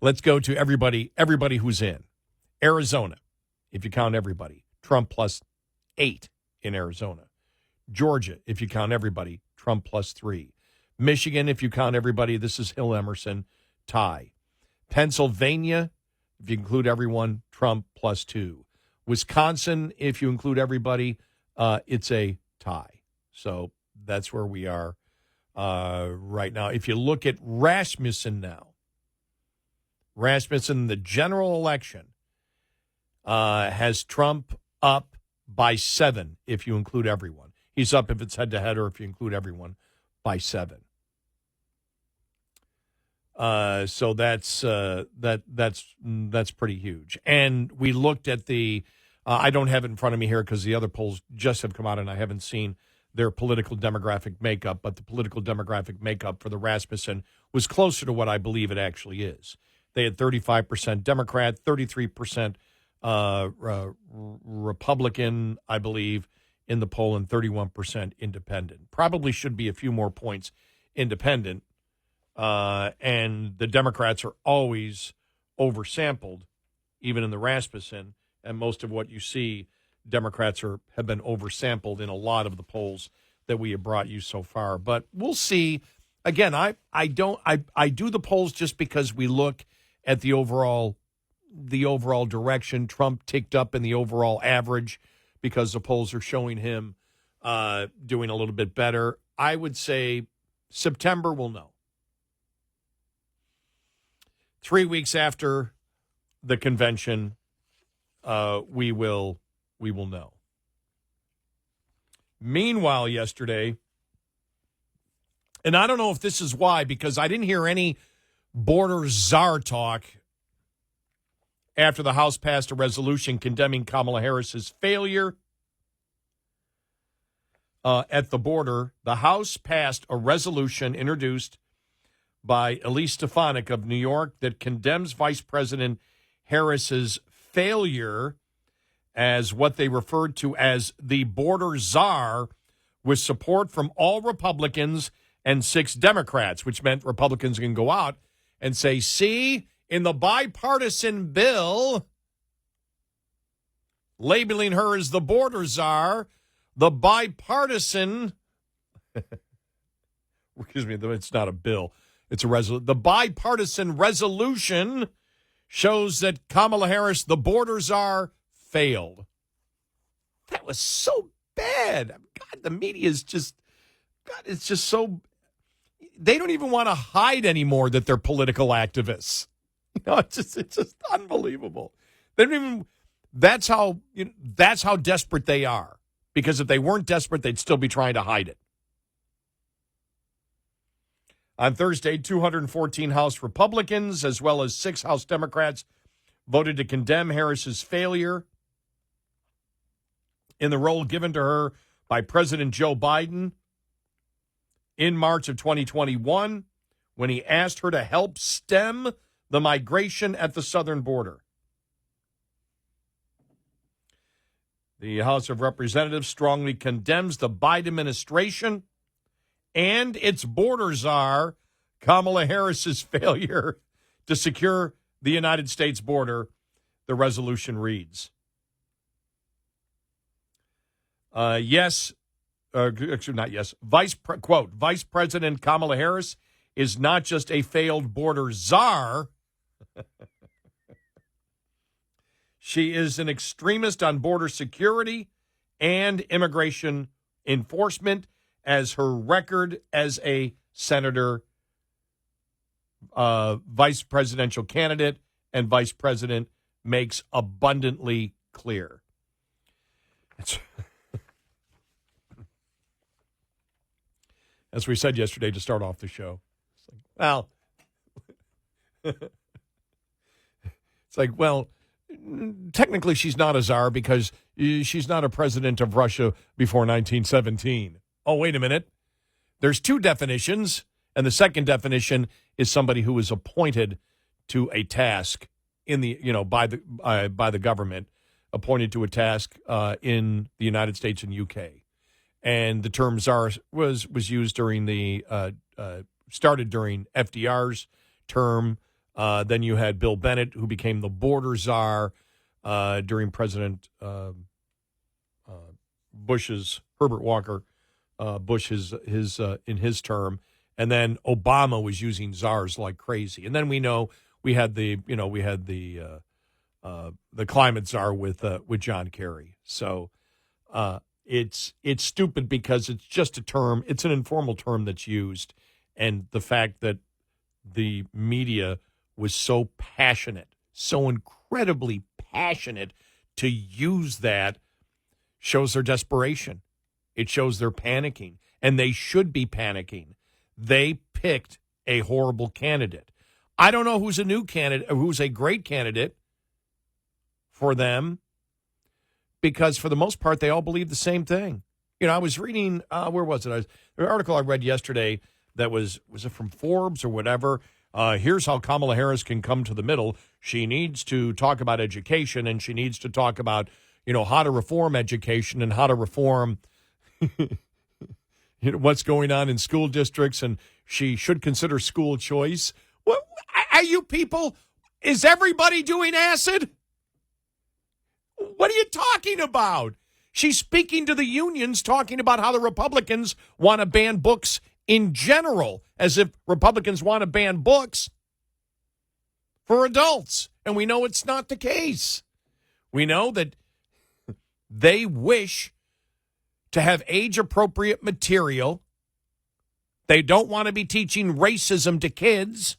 Let's go to everybody who's in. Arizona, if you count everybody, Trump plus 8 in Arizona. Georgia, if you count everybody, Trump plus 3. Michigan, if you count everybody, this is Hill Emerson, tie. Pennsylvania, If you include everyone, Trump +2. Wisconsin, if you include everybody, it's a tie. So that's where we are right now. If you look at Rasmussen now, Rasmussen, the general election, has Trump up by 7 if you include everyone. He's up if it's head-to-head or if you include everyone by 7. So that's pretty huge. And we looked at the I don't have it in front of me here because the other polls just have come out and I haven't seen their political demographic makeup, but the political demographic makeup for the Rasmussen was closer to what I believe it actually is. They had 35% Democrat, 33% Republican, I believe, in the poll, and 31% independent. Probably should be a few more points independent. And the Democrats are always oversampled, even in the Rasmussen. And most of what you see, Democrats have been oversampled in a lot of the polls that we have brought you so far. But we'll see. Again, I do the polls just because we look at the overall direction. Trump ticked up in the overall average because the polls are showing him doing a little bit better. I would say September we'll know. 3 weeks after the convention, we will know. Meanwhile, yesterday, and I don't know if this is why, because I didn't hear any border czar talk after the House passed a resolution condemning Kamala Harris's failure at the border. The House passed a resolution introduced by Elise Stefanik of New York that condemns Vice President Harris's failure as what they referred to as the border czar, with support from all Republicans and 6 Democrats, which meant Republicans can go out and say, see, in the bipartisan bill, labeling her as the border czar, the bipartisan, excuse me, it's not a bill, it's a resolution. The bipartisan resolution shows that Kamala Harris, the border czar, failed. That was so bad. God, the media is just, God, it's just so, they don't even want to hide anymore that they're political activists. No, it's just unbelievable. They don't even, that's how desperate they are. Because if they weren't desperate, they'd still be trying to hide it. On Thursday, 214 House Republicans, as well as 6 House Democrats, voted to condemn Harris's failure in the role given to her by President Joe Biden in March of 2021, when he asked her to help stem the migration at the southern border. The House of Representatives strongly condemns the Biden administration and its border czar, Kamala Harris's failure to secure the United States border, the resolution reads. Vice President Kamala Harris is not just a failed border czar. She is an extremist on border security and immigration enforcement, as her record as a senator, vice presidential candidate, and vice president makes abundantly clear. As we said yesterday to start off the show, it's like, well, technically she's not a czar because she's not a president of Russia before 1917. Oh, wait a minute. There's 2 definitions, and the second definition is somebody who is appointed to a task in the, by the government, appointed to a task in the United States and UK. And the term czar was used during started during FDR's term. Then you had Bill Bennett, who became the border czar during President Bush's, Herbert Walker Bush in his term. And then Obama was using czars like crazy. And then we know we had the the climate czar with John Kerry. So it's stupid because it's just a term. It's an informal term that's used, and the fact that the media was so passionate, so incredibly passionate to use that shows their desperation. It shows they're panicking, and they should be panicking. They picked a horrible candidate. I don't know who's a new candidate, who's a great candidate for them, because for the most part, they all believe the same thing. You know, I was reading, where was it? An article I read yesterday that was it from Forbes or whatever? Here's how Kamala Harris can come to the middle. She needs to talk about education, and she needs to talk about, you know, how to reform education and how to reform you know, what's going on in school districts, and she should consider school choice. What are you people? Is everybody doing acid? What are you talking about? She's speaking to the unions, talking about how the Republicans want to ban books in general, as if Republicans want to ban books for adults. And we know it's not the case. We know that they wish to have age-appropriate material. They don't want to be teaching racism to kids,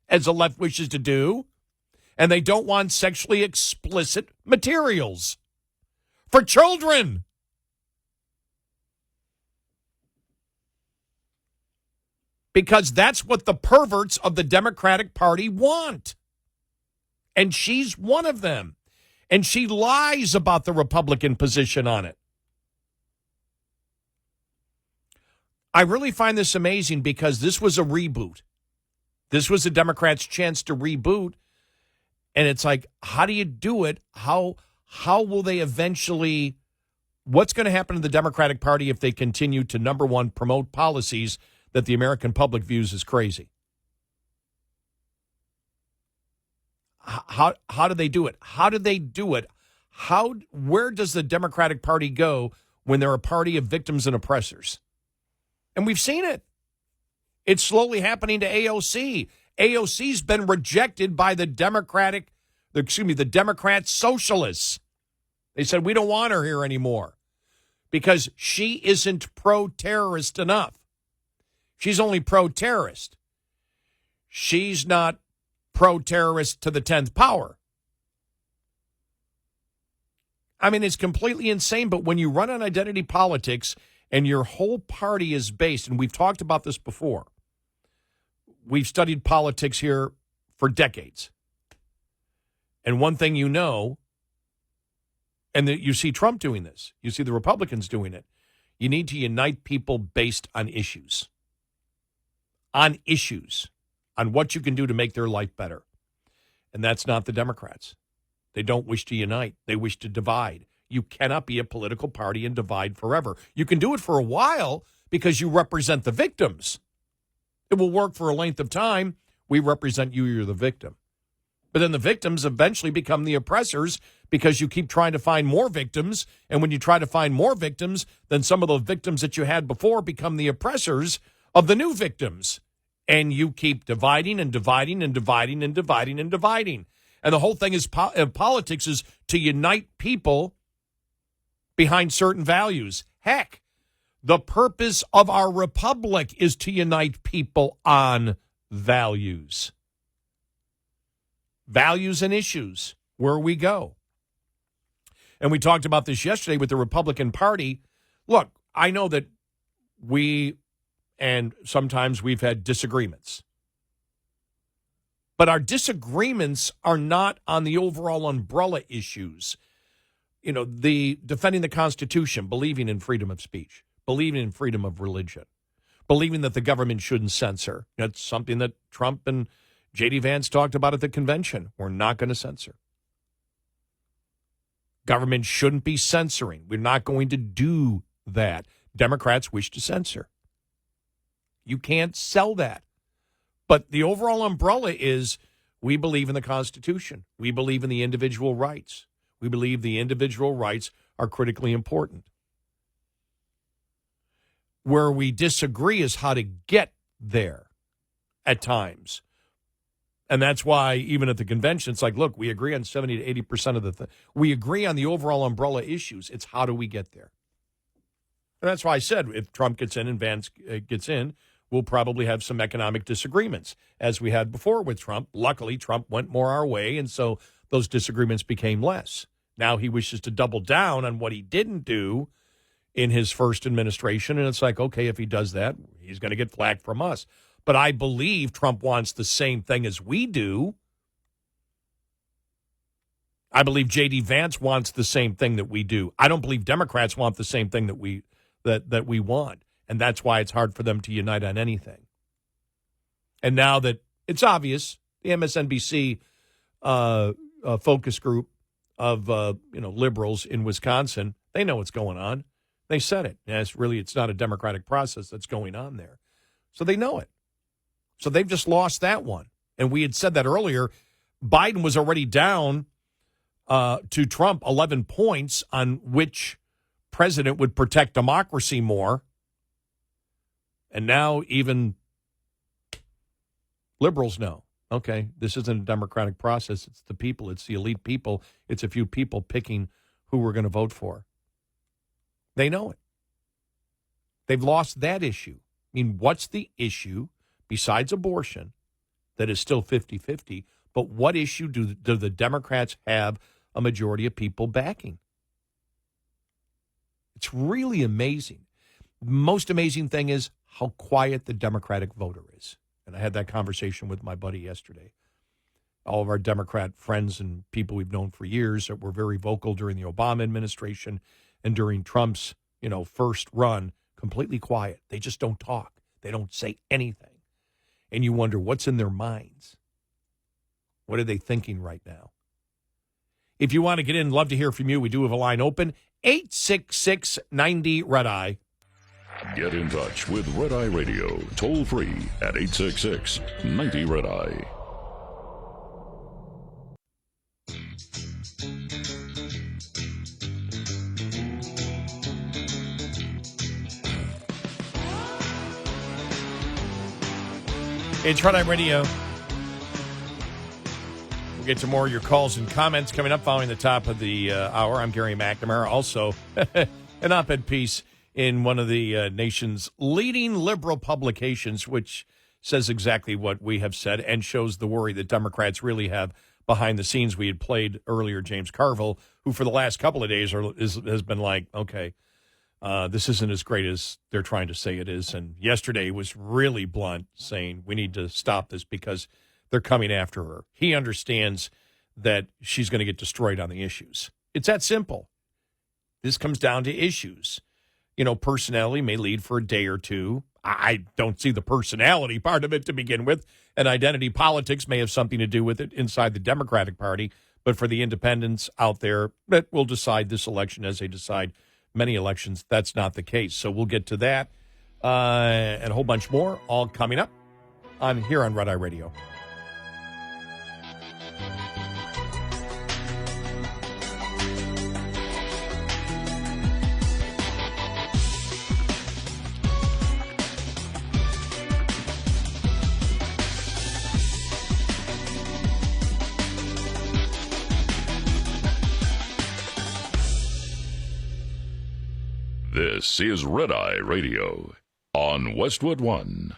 as the left wishes to do. And they don't want sexually explicit materials for children. Because that's what the perverts of the Democratic Party want. And she's one of them. And she lies about the Republican position on it. I really find this amazing because this was a reboot. This was the Democrats' chance to reboot. And it's like, how do you do it? How will they eventually, what's going to happen to the Democratic Party if they continue to, number one, promote policies that the American public views as crazy? How do they do it? How do they do it? Where does the Democratic Party go when they're a party of victims and oppressors? And we've seen it. It's slowly happening to AOC. AOC's been rejected by the Democrat socialists. They said, we don't want her here anymore because she isn't pro-terrorist enough. She's only pro-terrorist. She's not pro-terrorist to the 10th power. I mean, it's completely insane, but when you run on identity politics and your whole party is based, and we've talked about this before, we've studied politics here for decades. And one thing you know, and that you see Trump doing this, you see the Republicans doing it, you need to unite people based on issues. On issues. On what you can do to make their life better. And that's not the Democrats. They don't wish to unite. They wish to divide. You cannot be a political party and divide forever. You can do it for a while because you represent the victims. It will work for a length of time. We represent you, you're the victim. But then the victims eventually become the oppressors because you keep trying to find more victims. And when you try to find more victims, then some of the victims that you had before become the oppressors of the new victims. And you keep dividing and dividing and dividing and dividing and dividing. And the whole thing is politics is to unite people behind certain values. Heck, the purpose of our republic is to unite people on values. Values and issues, where we go. And we talked about this yesterday with the Republican Party. Look, I know that and sometimes we've had disagreements. But our disagreements are not on the overall umbrella issues. You know, the defending the Constitution, believing in freedom of speech, believing in freedom of religion, believing that the government shouldn't censor. That's something that Trump and J.D. Vance talked about at the convention. We're not going to censor. Government shouldn't be censoring. We're not going to do that. Democrats wish to censor. You can't sell that. But the overall umbrella is we believe in the Constitution. We believe in the individual rights. We believe the individual rights are critically important. Where we disagree is how to get there at times. And that's why even at the convention, it's like, look, we agree on 70 to 80% of the we agree on the overall umbrella issues. It's how do we get there? And that's why I said if Trump gets in and Vance gets in, we'll probably have some economic disagreements, as we had before with Trump. Luckily, Trump went more our way, and so those disagreements became less. Now he wishes to double down on what he didn't do in his first administration, and it's like, okay, if he does that, he's going to get flack from us. But I believe Trump wants the same thing as we do. I believe J.D. Vance wants the same thing that we do. I don't believe Democrats want the same thing that we want, and that's why it's hard for them to unite on anything. And now that it's obvious, the MSNBC focus group of liberals in Wisconsin, they know what's going on. They said it. And it's not a democratic process that's going on there. So they know it. So they've just lost that one. And we had said that earlier. Biden was already down to Trump 11 points on which president would protect democracy more. And now even liberals know, okay, this isn't a democratic process. It's the people. It's the elite people. It's a few people picking who we're going to vote for. They know it. They've lost that issue. I mean, what's the issue besides abortion that is still 50-50? But what issue do the Democrats have a majority of people backing? It's really amazing. The most amazing thing is how quiet the Democratic voter is. And I had that conversation with my buddy yesterday. All of our Democrat friends and people we've known for years that were very vocal during the Obama administration and during Trump's, first run, completely quiet. They just don't talk. They don't say anything. And you wonder what's in their minds. What are they thinking right now? If you want to get in, love to hear from you. We do have a line open, 866-90-RED-EYE. Get in touch with Red Eye Radio, toll free at 866-90-RED-EYE. It's Red Eye Radio. We'll get to more of your calls and comments coming up following the top of the hour. I'm Gary McNamara. Also, an op-ed piece in one of the nation's leading liberal publications, which says exactly what we have said and shows the worry that Democrats really have behind the scenes. We had played earlier James Carville, who for the last couple of days has been like, okay, this isn't as great as they're trying to say it is. And yesterday was really blunt, saying we need to stop this because they're coming after her. He understands that she's going to get destroyed on the issues. It's that simple. This comes down to issues. Personality may lead for a day or two. I don't see the personality part of it to begin with. And identity politics may have something to do with it inside the Democratic Party. But for the independents out there that will decide this election as they decide many elections, that's not the case. So we'll get to that and a whole bunch more, all coming up here on Red Eye Radio. This is Red Eye Radio on Westwood One.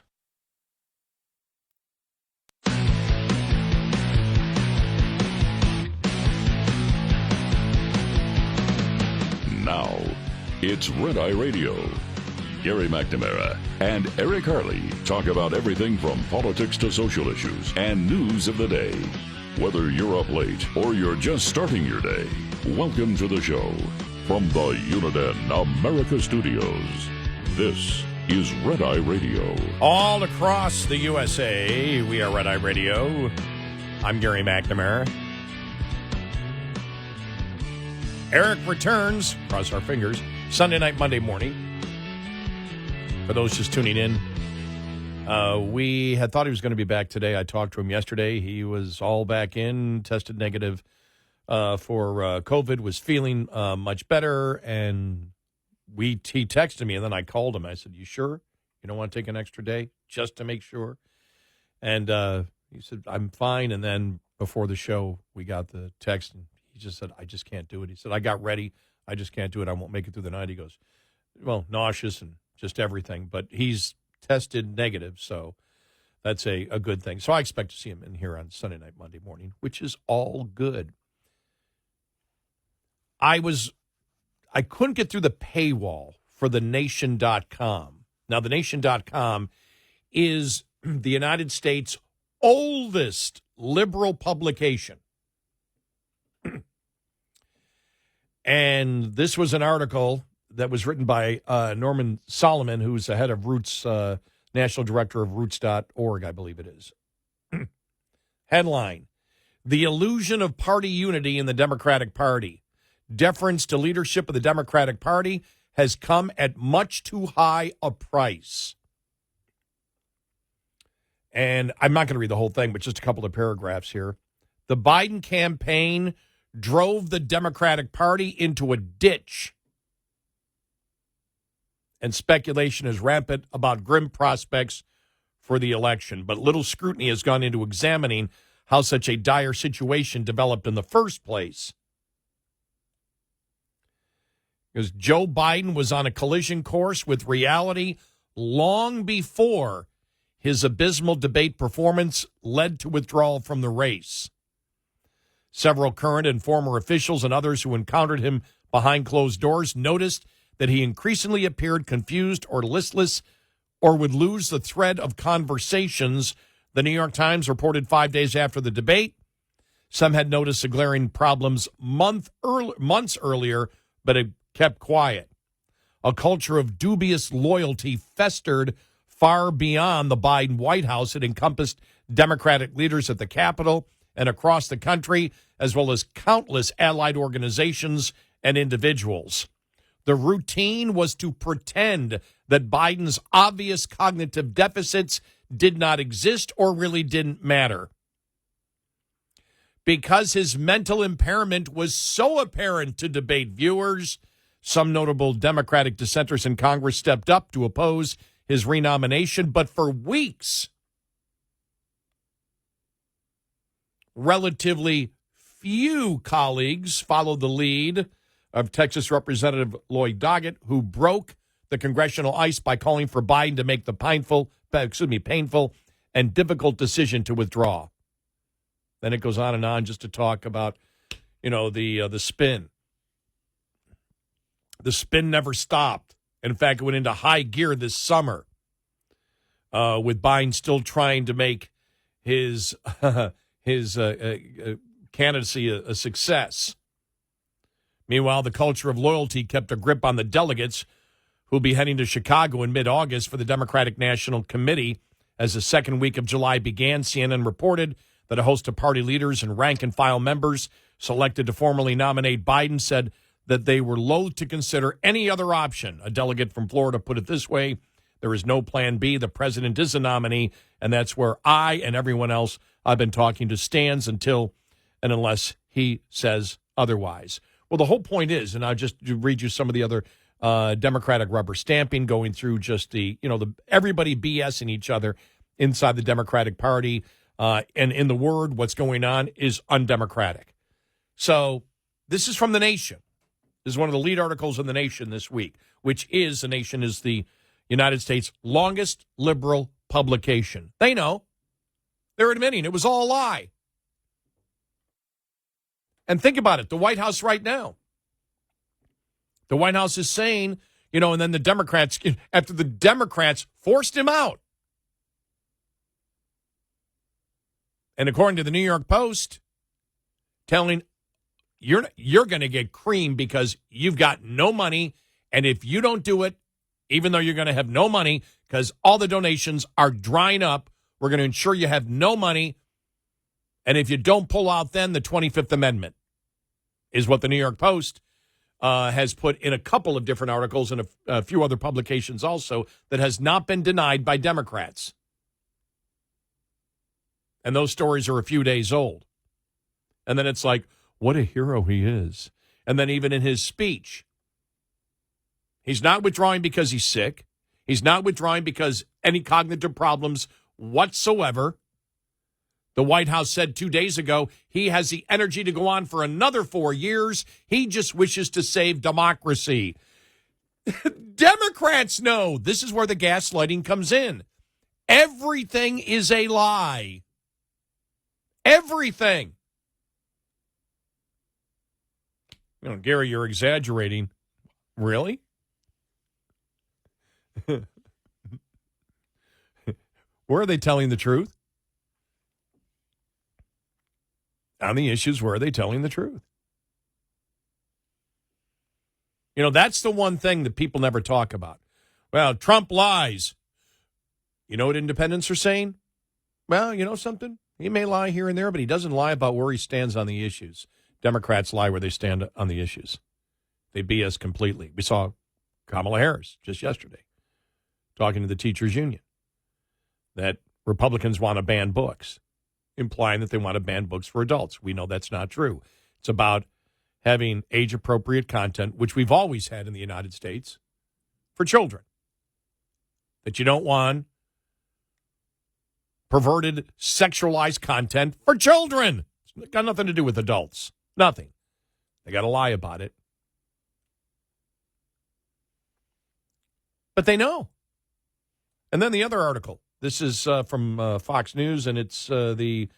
Now, it's Red Eye Radio. Gary McNamara and Eric Harley talk about everything from politics to social issues and news of the day. Whether you're up late or you're just starting your day, welcome to the show. From the Uniden America Studios, this is Red Eye Radio. All across the USA, we are Red Eye Radio. I'm Gary McNamara. Eric returns, cross our fingers, Sunday night, Monday morning. For those just tuning in, we had thought he was going to be back today. I talked to him yesterday. He was all back in, tested negative for COVID, was feeling much better, and he texted me, and then I called him. I said, you sure? You don't want to take an extra day just to make sure? And, He said, I'm fine. And then before the show, we got the text, and he just said, I just can't do it. He said, I got ready. I just can't do it. I won't make it through the night. He goes, well, nauseous and just everything. But he's tested negative, so that's a good thing. So I expect to see him in here on Sunday night, Monday morning, which is all good. I couldn't get through the paywall for thenation.com. Now, thenation.com is the United States' oldest liberal publication. And this was an article that was written by Norman Solomon, who's the head of Roots, national director of Roots.org, I believe it is. Headline, The Illusion of Party Unity in the Democratic Party. Deference to leadership of the Democratic Party has come at much too high a price. And I'm not going to read the whole thing, but just a couple of paragraphs here. The Biden campaign drove the Democratic Party into a ditch. And speculation is rampant about grim prospects for the election. But little scrutiny has gone into examining how such a dire situation developed in the first place. Because Joe Biden was on a collision course with reality long before his abysmal debate performance led to withdrawal from the race. Several current and former officials and others who encountered him behind closed doors noticed that he increasingly appeared confused or listless or would lose the thread of conversations, the New York Times reported 5 days after the debate. Some had noticed the glaring problems months earlier, but it kept quiet. A culture of dubious loyalty festered far beyond the Biden White House. It encompassed Democratic leaders at the Capitol and across the country, as well as countless allied organizations and individuals. The routine was to pretend that Biden's obvious cognitive deficits did not exist or really didn't matter. Because his mental impairment was so apparent to debate viewers, some notable Democratic dissenters in Congress stepped up to oppose his renomination, but for weeks, relatively few colleagues followed the lead of Texas Representative Lloyd Doggett, who broke the congressional ice by calling for Biden to make the painful and difficult decision to withdraw. Then it goes on and on just to talk about, the spin. The spin never stopped. In fact, it went into high gear this summer, with Biden still trying to make his candidacy a success. Meanwhile, the culture of loyalty kept a grip on the delegates who'll be heading to Chicago in mid-August for the Democratic National Committee. As the second week of July began, CNN reported that a host of party leaders and rank-and-file members selected to formally nominate Biden said that they were loath to consider any other option. A delegate from Florida put it this way: there is no plan B. The president is a nominee, and that's where I and everyone else I've been talking to stands until and unless he says otherwise. Well, the whole point is, and I'll just read you some of the other Democratic rubber stamping, going through just the everybody BSing each other inside the Democratic Party. And in the word, what's going on is undemocratic. So this is from The Nation. This is one of the lead articles in The Nation this week, which is, The Nation is the United States' longest liberal publication. They know. They're admitting it was all a lie. And think about it. The White House right now. The White House is saying, and then the Democrats, after the Democrats forced him out. And according to the New York Post, telling you're going to get creamed because you've got no money. And if you don't do it, even though you're going to have no money, because all the donations are drying up, we're going to ensure you have no money. And if you don't pull out, then the 25th Amendment is what the New York Post has put in a couple of different articles and a few other publications also, that has not been denied by Democrats. And those stories are a few days old. And then it's like, what a hero he is. And then even in his speech, he's not withdrawing because he's sick. He's not withdrawing because any cognitive problems whatsoever. The White House said 2 days ago he has the energy to go on for another 4 years. He just wishes to save democracy. Democrats know this is where the gaslighting comes in. Everything is a lie. Everything. Gary, you're exaggerating. Really? Where are they telling the truth? On the issues, where are they telling the truth? That's the one thing that people never talk about. Well, Trump lies. You know what independents are saying? Well, you know something? He may lie here and there, but he doesn't lie about where he stands on the issues. Democrats lie where they stand on the issues. They BS completely. We saw Kamala Harris just yesterday talking to the teachers union that Republicans want to ban books, implying that they want to ban books for adults. We know that's not true. It's about having age-appropriate content, which we've always had in the United States, for children. That you don't want perverted, sexualized content for children. It's got nothing to do with adults. Nothing. They got to lie about it. But they know. And then the other article. This is from Fox News, and it's the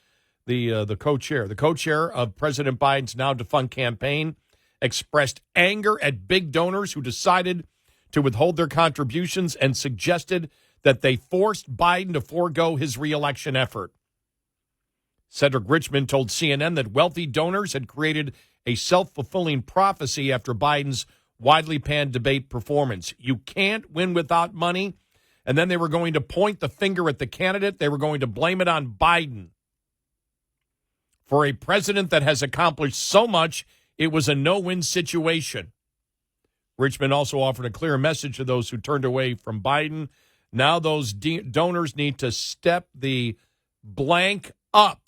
co-chair. The co-chair of President Biden's now defunct campaign expressed anger at big donors who decided to withhold their contributions and suggested that they forced Biden to forego his reelection effort. Cedric Richmond told CNN that wealthy donors had created a self-fulfilling prophecy after Biden's widely panned debate performance. You can't win without money. And then they were going to point the finger at the candidate. They were going to blame it on Biden. For a president that has accomplished so much, it was a no-win situation. Richmond also offered a clear message to those who turned away from Biden. Now those donors need to step the blank up.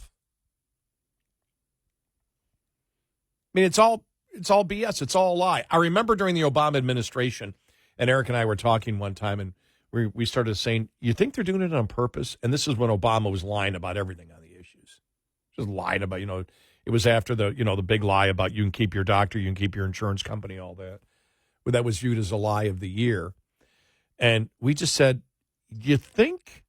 I mean, it's all BS. It's all a lie. I remember during the Obama administration, and Eric and I were talking one time, and we started saying, you think they're doing it on purpose? And this is when Obama was lying about everything on the issues. Just lied about, it was after the big lie about you can keep your doctor, you can keep your insurance company, all that. Well, that was viewed as a lie of the year. And we just said, you think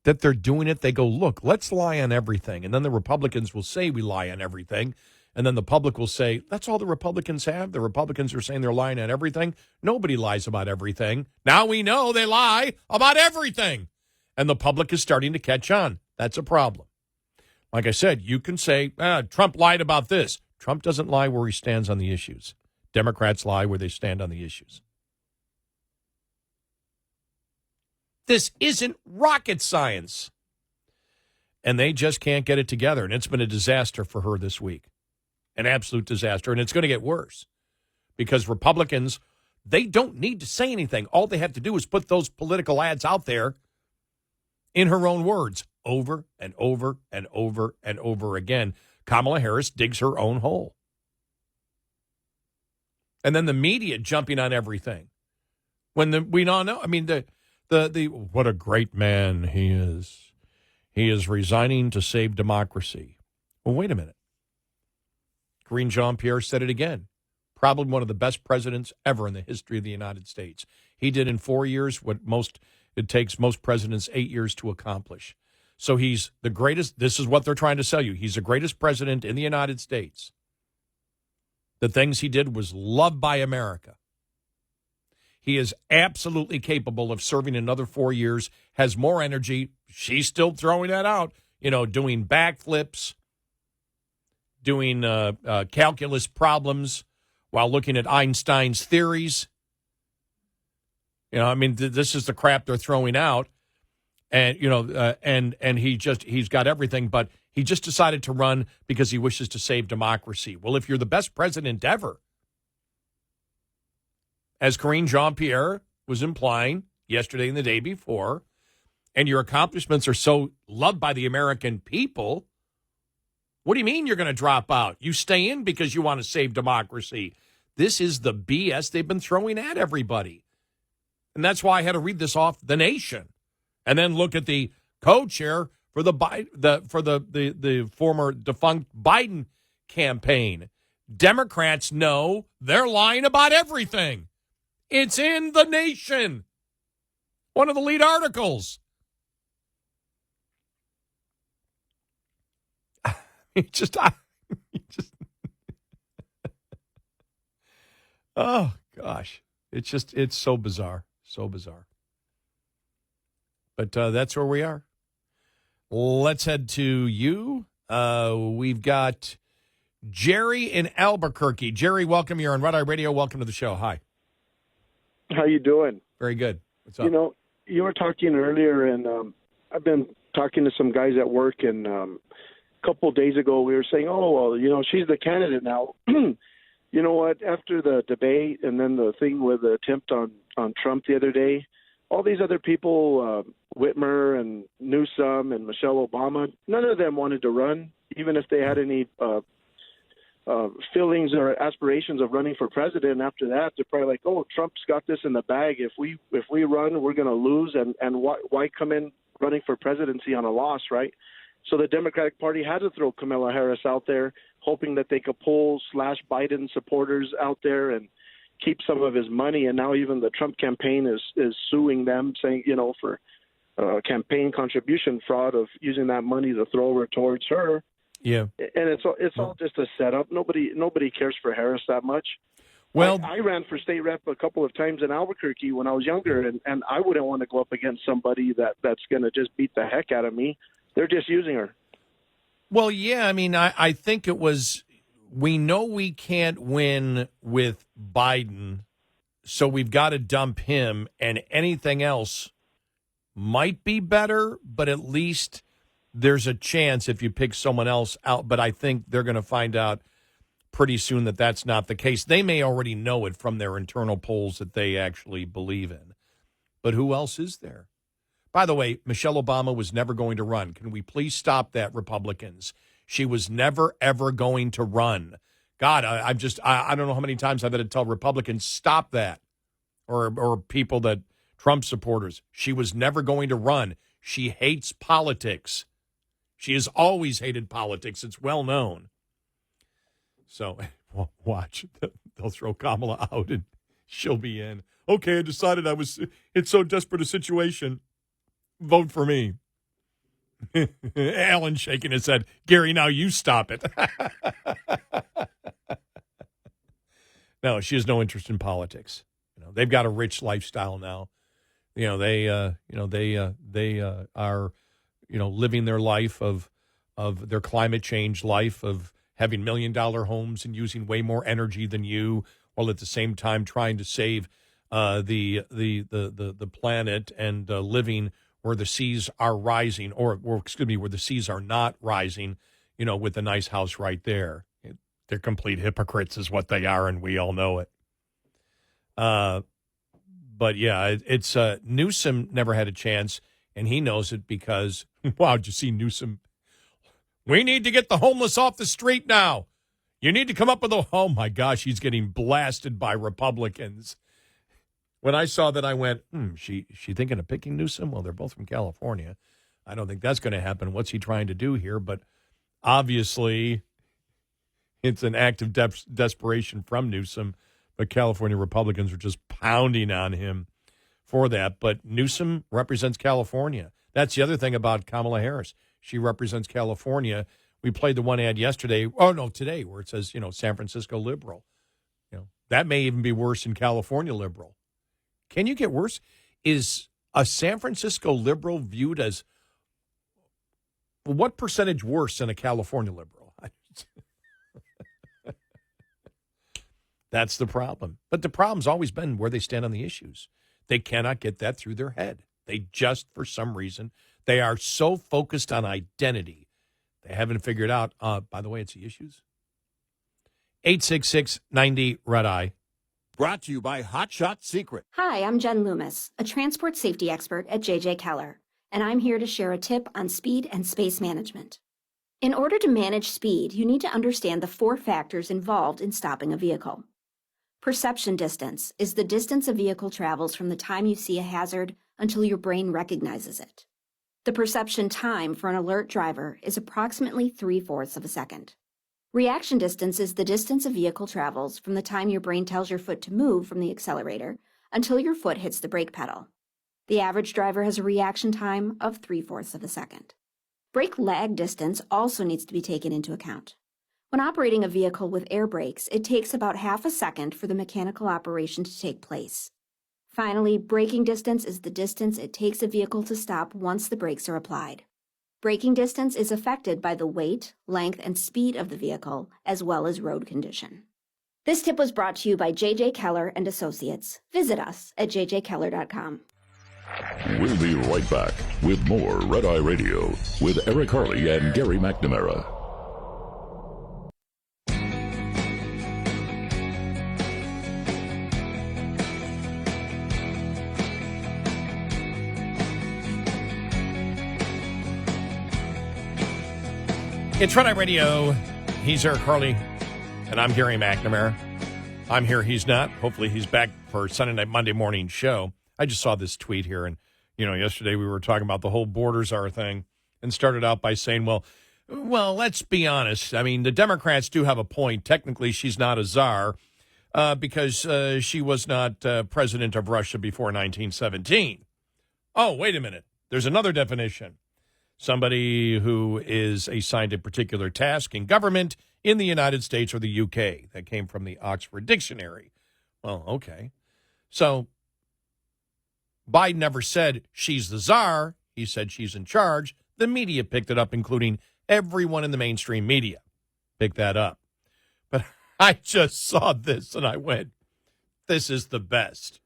that they're doing it? They go, look, let's lie on everything. And then the Republicans will say we lie on everything. And then the public will say, that's all the Republicans have. The Republicans are saying they're lying on everything. Nobody lies about everything. Now we know they lie about everything. And the public is starting to catch on. That's a problem. Like I said, you can say, Trump lied about this. Trump doesn't lie where he stands on the issues. Democrats lie where they stand on the issues. This isn't rocket science. And they just can't get it together. And it's been a disaster for her this week. An absolute disaster. And it's going to get worse because Republicans, they don't need to say anything. All they have to do is put those political ads out there in her own words over and over and over and over again. Kamala Harris digs her own hole. And then the media jumping on everything. When we all know, I mean, the what a great man he is. He is resigning to save democracy. Well, wait a minute. Karine Jean-Pierre said it again. Probably one of the best presidents ever in the history of the United States. He did in 4 years what it takes most presidents 8 years to accomplish. So he's the greatest. This is what they're trying to sell you. He's the greatest president in the United States. The things he did was loved by America. He is absolutely capable of serving another 4 years, has more energy. She's still throwing that out, doing backflips, doing calculus problems while looking at Einstein's theories. This is the crap they're throwing out. And, and he's got everything, but he just decided to run because he wishes to save democracy. Well, if you're the best president ever, as Karine Jean-Pierre was implying yesterday and the day before, and your accomplishments are so loved by the American people, what do you mean you're going to drop out? You stay in because you want to save democracy. This is the BS they've been throwing at everybody. And that's why I had to read this off The Nation and then look at the co-chair for the former defunct Biden campaign. Democrats know they're lying about everything. It's in The Nation. One of the lead articles. Oh, gosh. It's so bizarre. So bizarre. But that's where we are. Let's head to you. We've got Jerry in Albuquerque. Jerry, welcome. You're on Red Eye Radio. Welcome to the show. Hi. How you doing? Very good. What's up? You know, you were talking earlier, and I've been talking to some guys at work, and a couple of days ago we were saying, oh, well, you know, she's the candidate now. You know what? After the debate and then the thing with the attempt on Trump the other day, all these other people, Whitmer and Newsom and Michelle Obama, none of them wanted to run, even if they had any feelings or aspirations of running for president. After that, they're probably like, oh, Trump's got this in the bag. If we run, we're going to lose. And why come in running for presidency on a loss, right? So the Democratic Party had to throw Kamala Harris out there, hoping that they could pull /Biden supporters out there and keep some of his money. And now even the Trump campaign is suing them, saying, you know, for campaign contribution fraud of using that money to throw over towards her. Yeah. And it's all just a setup. Nobody cares for Harris that much. Well, I ran for state rep a couple of times in Albuquerque when I was younger, and I wouldn't want to go up against somebody that's going to just beat the heck out of me. They're just using her. Well, yeah, I mean, I think it was, we know we can't win with Biden, so we've got to dump him, and anything else might be better, but at least there's a chance if you pick someone else out. But I think they're going to find out pretty soon that that's not the case. They may already know it from their internal polls that they actually believe in. But who else is there? By the way, Michelle Obama was never going to run. Can we please stop that, Republicans? She was never, ever going to run. God, I don't know how many times I've had to tell Republicans, stop that. Or people that, Trump supporters. She was never going to run. She hates politics. She has always hated politics. It's well known. So, watch. They'll throw Kamala out and she'll be in. Okay, I decided it's so desperate a situation. Vote for me. Alan shaking his head. Gary, now you stop it. No, she has no interest in politics. You know, they've got a rich lifestyle now. You know, they are, living their life of their climate change life of having $1 million homes and using way more energy than you, while at the same time trying to save the planet and living where the seas are rising, or where the seas are not rising, with a nice house right there. They're complete hypocrites is what they are, and we all know it. But, yeah, it's Newsom never had a chance, and he knows it because, wow, did you see Newsom? We need to get the homeless off the street now. You need to come up with oh, my gosh, he's getting blasted by Republicans. When I saw that, I went, she thinking of picking Newsom? Well, they're both from California. I don't think that's going to happen. What's he trying to do here? But obviously, it's an act of desperation from Newsom. But California Republicans are just pounding on him for that. But Newsom represents California. That's the other thing about Kamala Harris. She represents California. We played the one ad yesterday, today, where it says, San Francisco liberal. That may even be worse than California liberal. Can you get worse? Is a San Francisco liberal viewed as what percentage worse than a California liberal? That's the problem. But the problem's always been where they stand on the issues. They cannot get that through their head. They just, for some reason, they are so focused on identity. They haven't figured out, by the way, it's the issues. 866-90-RED-EYE. Brought to you by Hot Shot Secret. Hi, I'm Jen Loomis, a transport safety expert at J.J. Keller, and I'm here to share a tip on speed and space management. In order to manage speed, you need to understand the 4 factors involved in stopping a vehicle. Perception distance is the distance a vehicle travels from the time you see a hazard until your brain recognizes it. The perception time for an alert driver is approximately 3/4 of a second. Reaction distance is the distance a vehicle travels from the time your brain tells your foot to move from the accelerator until your foot hits the brake pedal. The average driver has a reaction time of 3/4 of a second. Brake lag distance also needs to be taken into account. When operating a vehicle with air brakes, it takes about half a second for the mechanical operation to take place. Finally, braking distance is the distance it takes a vehicle to stop once the brakes are applied. Braking distance is affected by the weight, length, and speed of the vehicle, as well as road condition. This tip was brought to you by J.J. Keller and Associates. Visit us at jjkeller.com. We'll be right back with more Red Eye Radio with Eric Harley and Gary McNamara. It's Red Eye Radio. He's Eric Harley, and I'm Gary McNamara. I'm here, he's not. Hopefully he's back for Sunday night, Monday morning show. I just saw this tweet here, and, yesterday we were talking about the whole border czar thing and started out by saying, well, let's be honest. I mean, the Democrats do have a point. Technically, she's not a czar because she was not president of Russia before 1917. Oh, wait a minute. There's another definition. Somebody who is assigned a particular task in government in the United States or the UK. That came from the Oxford Dictionary. Well, okay. So Biden never said she's the czar. He said she's in charge. The media picked it up, including everyone in the mainstream media picked that up. But I just saw this and I went, this is the best.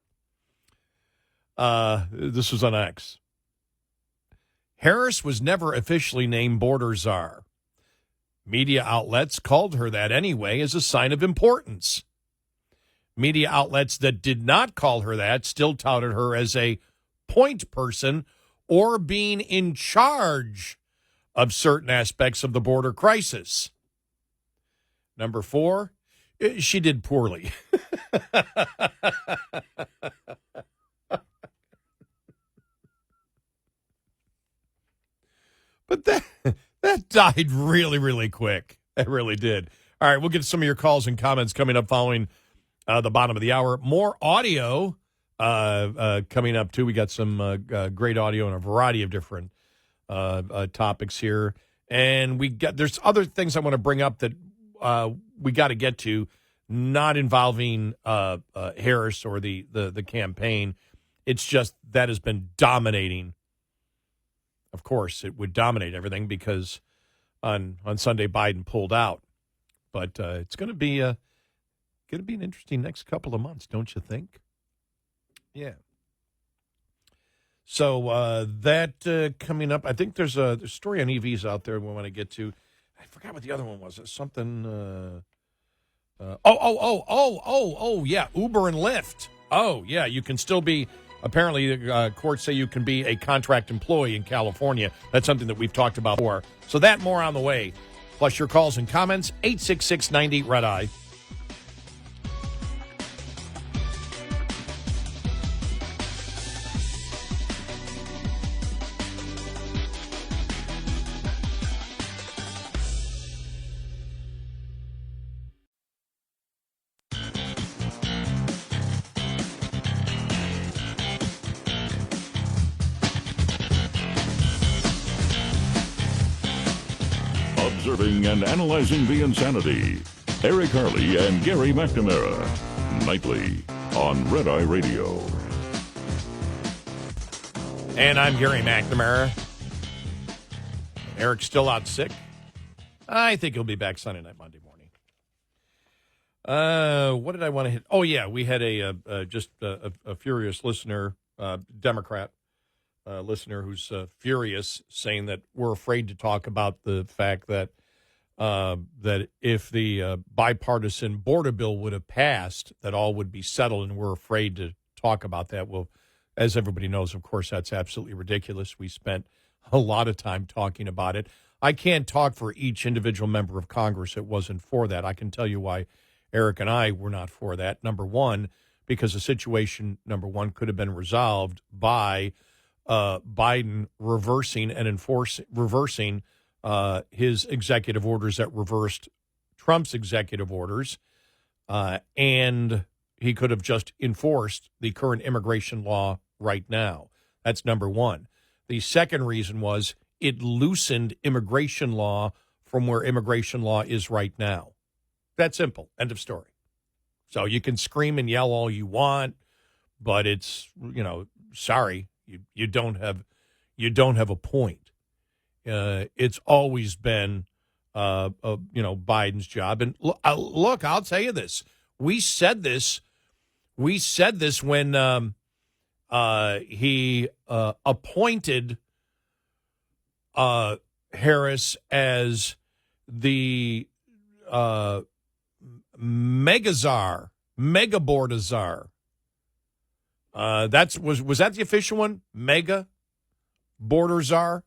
This was on X. Harris was never officially named border czar. Media outlets called her that anyway as a sign of importance. Media outlets that did not call her that still touted her as a point person or being in charge of certain aspects of the border crisis. Number 4, she did poorly. But that died really, really quick. It really did. All right, we'll get some of your calls and comments coming up following the bottom of the hour. More audio coming up, too. We got some great audio and a variety of different topics here. And there's other things I want to bring up that we got to get to, not involving Harris or the campaign. It's just that has been dominating. Of course, it would dominate everything because on Sunday Biden pulled out. But it's going to be an interesting next couple of months, don't you think? Yeah. So that coming up, I think there's a story on EVs out there we want to get to. I forgot what the other one was. It's something. Yeah, Uber and Lyft. Oh, yeah, you can still be. Apparently, courts say you can be a contract employee in California. That's something that we've talked about before. So that more on the way. Plus your calls and comments, 866-90 Red Eye. Observing and analyzing the insanity. Eric Harley and Gary McNamara. Nightly on Red Eye Radio. And I'm Gary McNamara. Eric's still out sick. I think he'll be back Sunday night, Monday morning. What did I want to hit? Oh, yeah, we had a furious listener, Democrat listener who's furious, saying that we're afraid to talk about the fact that if the bipartisan border bill would have passed, that all would be settled, and we're afraid to talk about that. Well, as everybody knows, of course, that's absolutely ridiculous. We spent a lot of time talking about it. I can't talk for each individual member of Congress. It wasn't for that. I can tell you why Eric and I were not for that. Number one, because the situation, could have been resolved by Biden reversing his executive orders that reversed Trump's executive orders, and he could have just enforced the current immigration law right now. That's number one. The second reason was it loosened immigration law from where immigration law is right now. That simple. End of story. So you can scream and yell all you want, but it's, sorry, you don't have a point. It's always been Biden's job. And look, I'll tell you this. We said this when he appointed Harris as the megazar, megabordazar. Was that the official one? Mega border czar?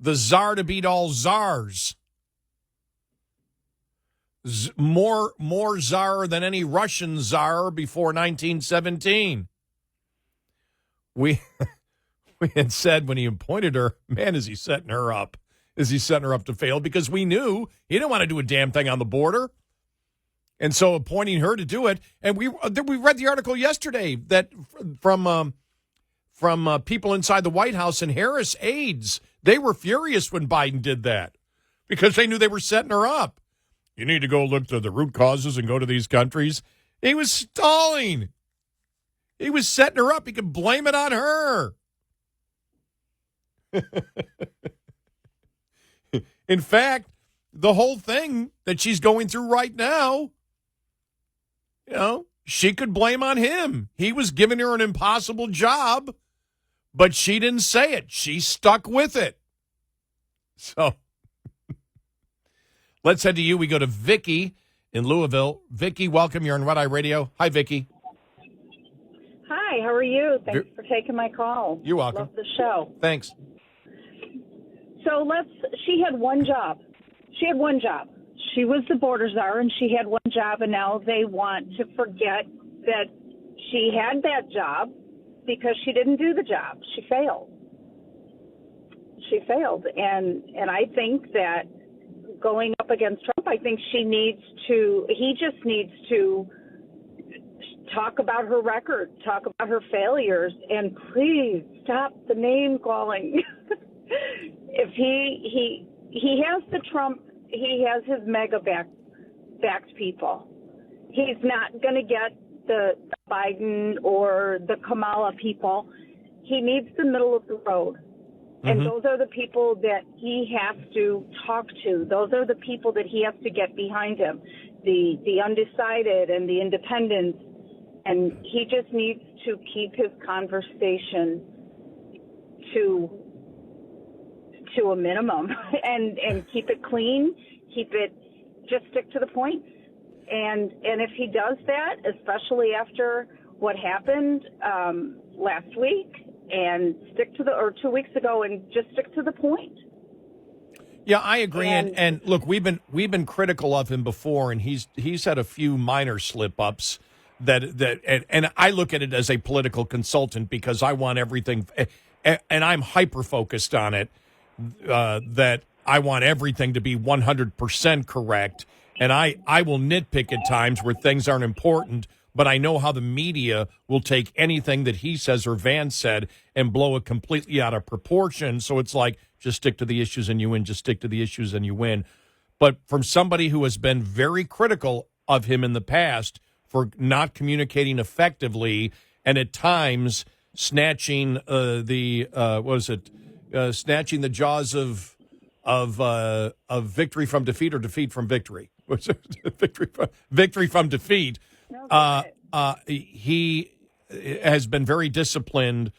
The czar to beat all czars. More czar than any Russian czar before 1917. We had said when he appointed her, man, is he setting her up? Is he setting her up to fail? Because we knew he didn't want to do a damn thing on the border. And so appointing her to do it, and we read the article yesterday that from people inside the White House and Harris aides, they were furious when Biden did that because they knew they were setting her up. You need to go look to the root causes and go to these countries. He was stalling. He was setting her up. He could blame it on her. In fact, the whole thing that she's going through right now, she could blame on him. He was giving her an impossible job, but she didn't say it. She stuck with it. So let's head to you. We go to Vicky in Louisville. Vicky, welcome. You're on Red Eye Radio. Hi, Vicky. Hi, how are you? Thanks for taking my call. You're welcome. Love the show. Thanks. So she had one job. She was the border czar, and she had one job, and now they want to forget that she had that job because she didn't do the job. She failed. And I think that going up against Trump, I think he just needs to talk about her record, talk about her failures, and please stop the name calling. If he has the Trump, he has his mega backed people. He's not going to get the Biden or the Kamala people. He needs the middle of the road. And those are the people that he has to talk to. Those are the people that he has to get behind him, the undecided and the independents. And he just needs to keep his conversation to a minimum and keep it clean, just stick to the point. And if he does that, especially after what happened last week, and or 2 weeks ago, and just stick to the point. Yeah, I agree. And look, we've been critical of him before, and he's had a few minor slip ups and I look at it as a political consultant because I want everything, and I'm hyper focused on it. That I want everything to be 100% correct, and I will nitpick at times where things aren't important, but I know how the media will take anything that he says or Van said and blow it completely out of proportion. So it's like, just stick to the issues and you win, just stick to the issues and you win. But from somebody who has been very critical of him in the past for not communicating effectively and at times snatching snatching the jaws of victory from defeat or defeat from victory. Victory from defeat. He has been very disciplined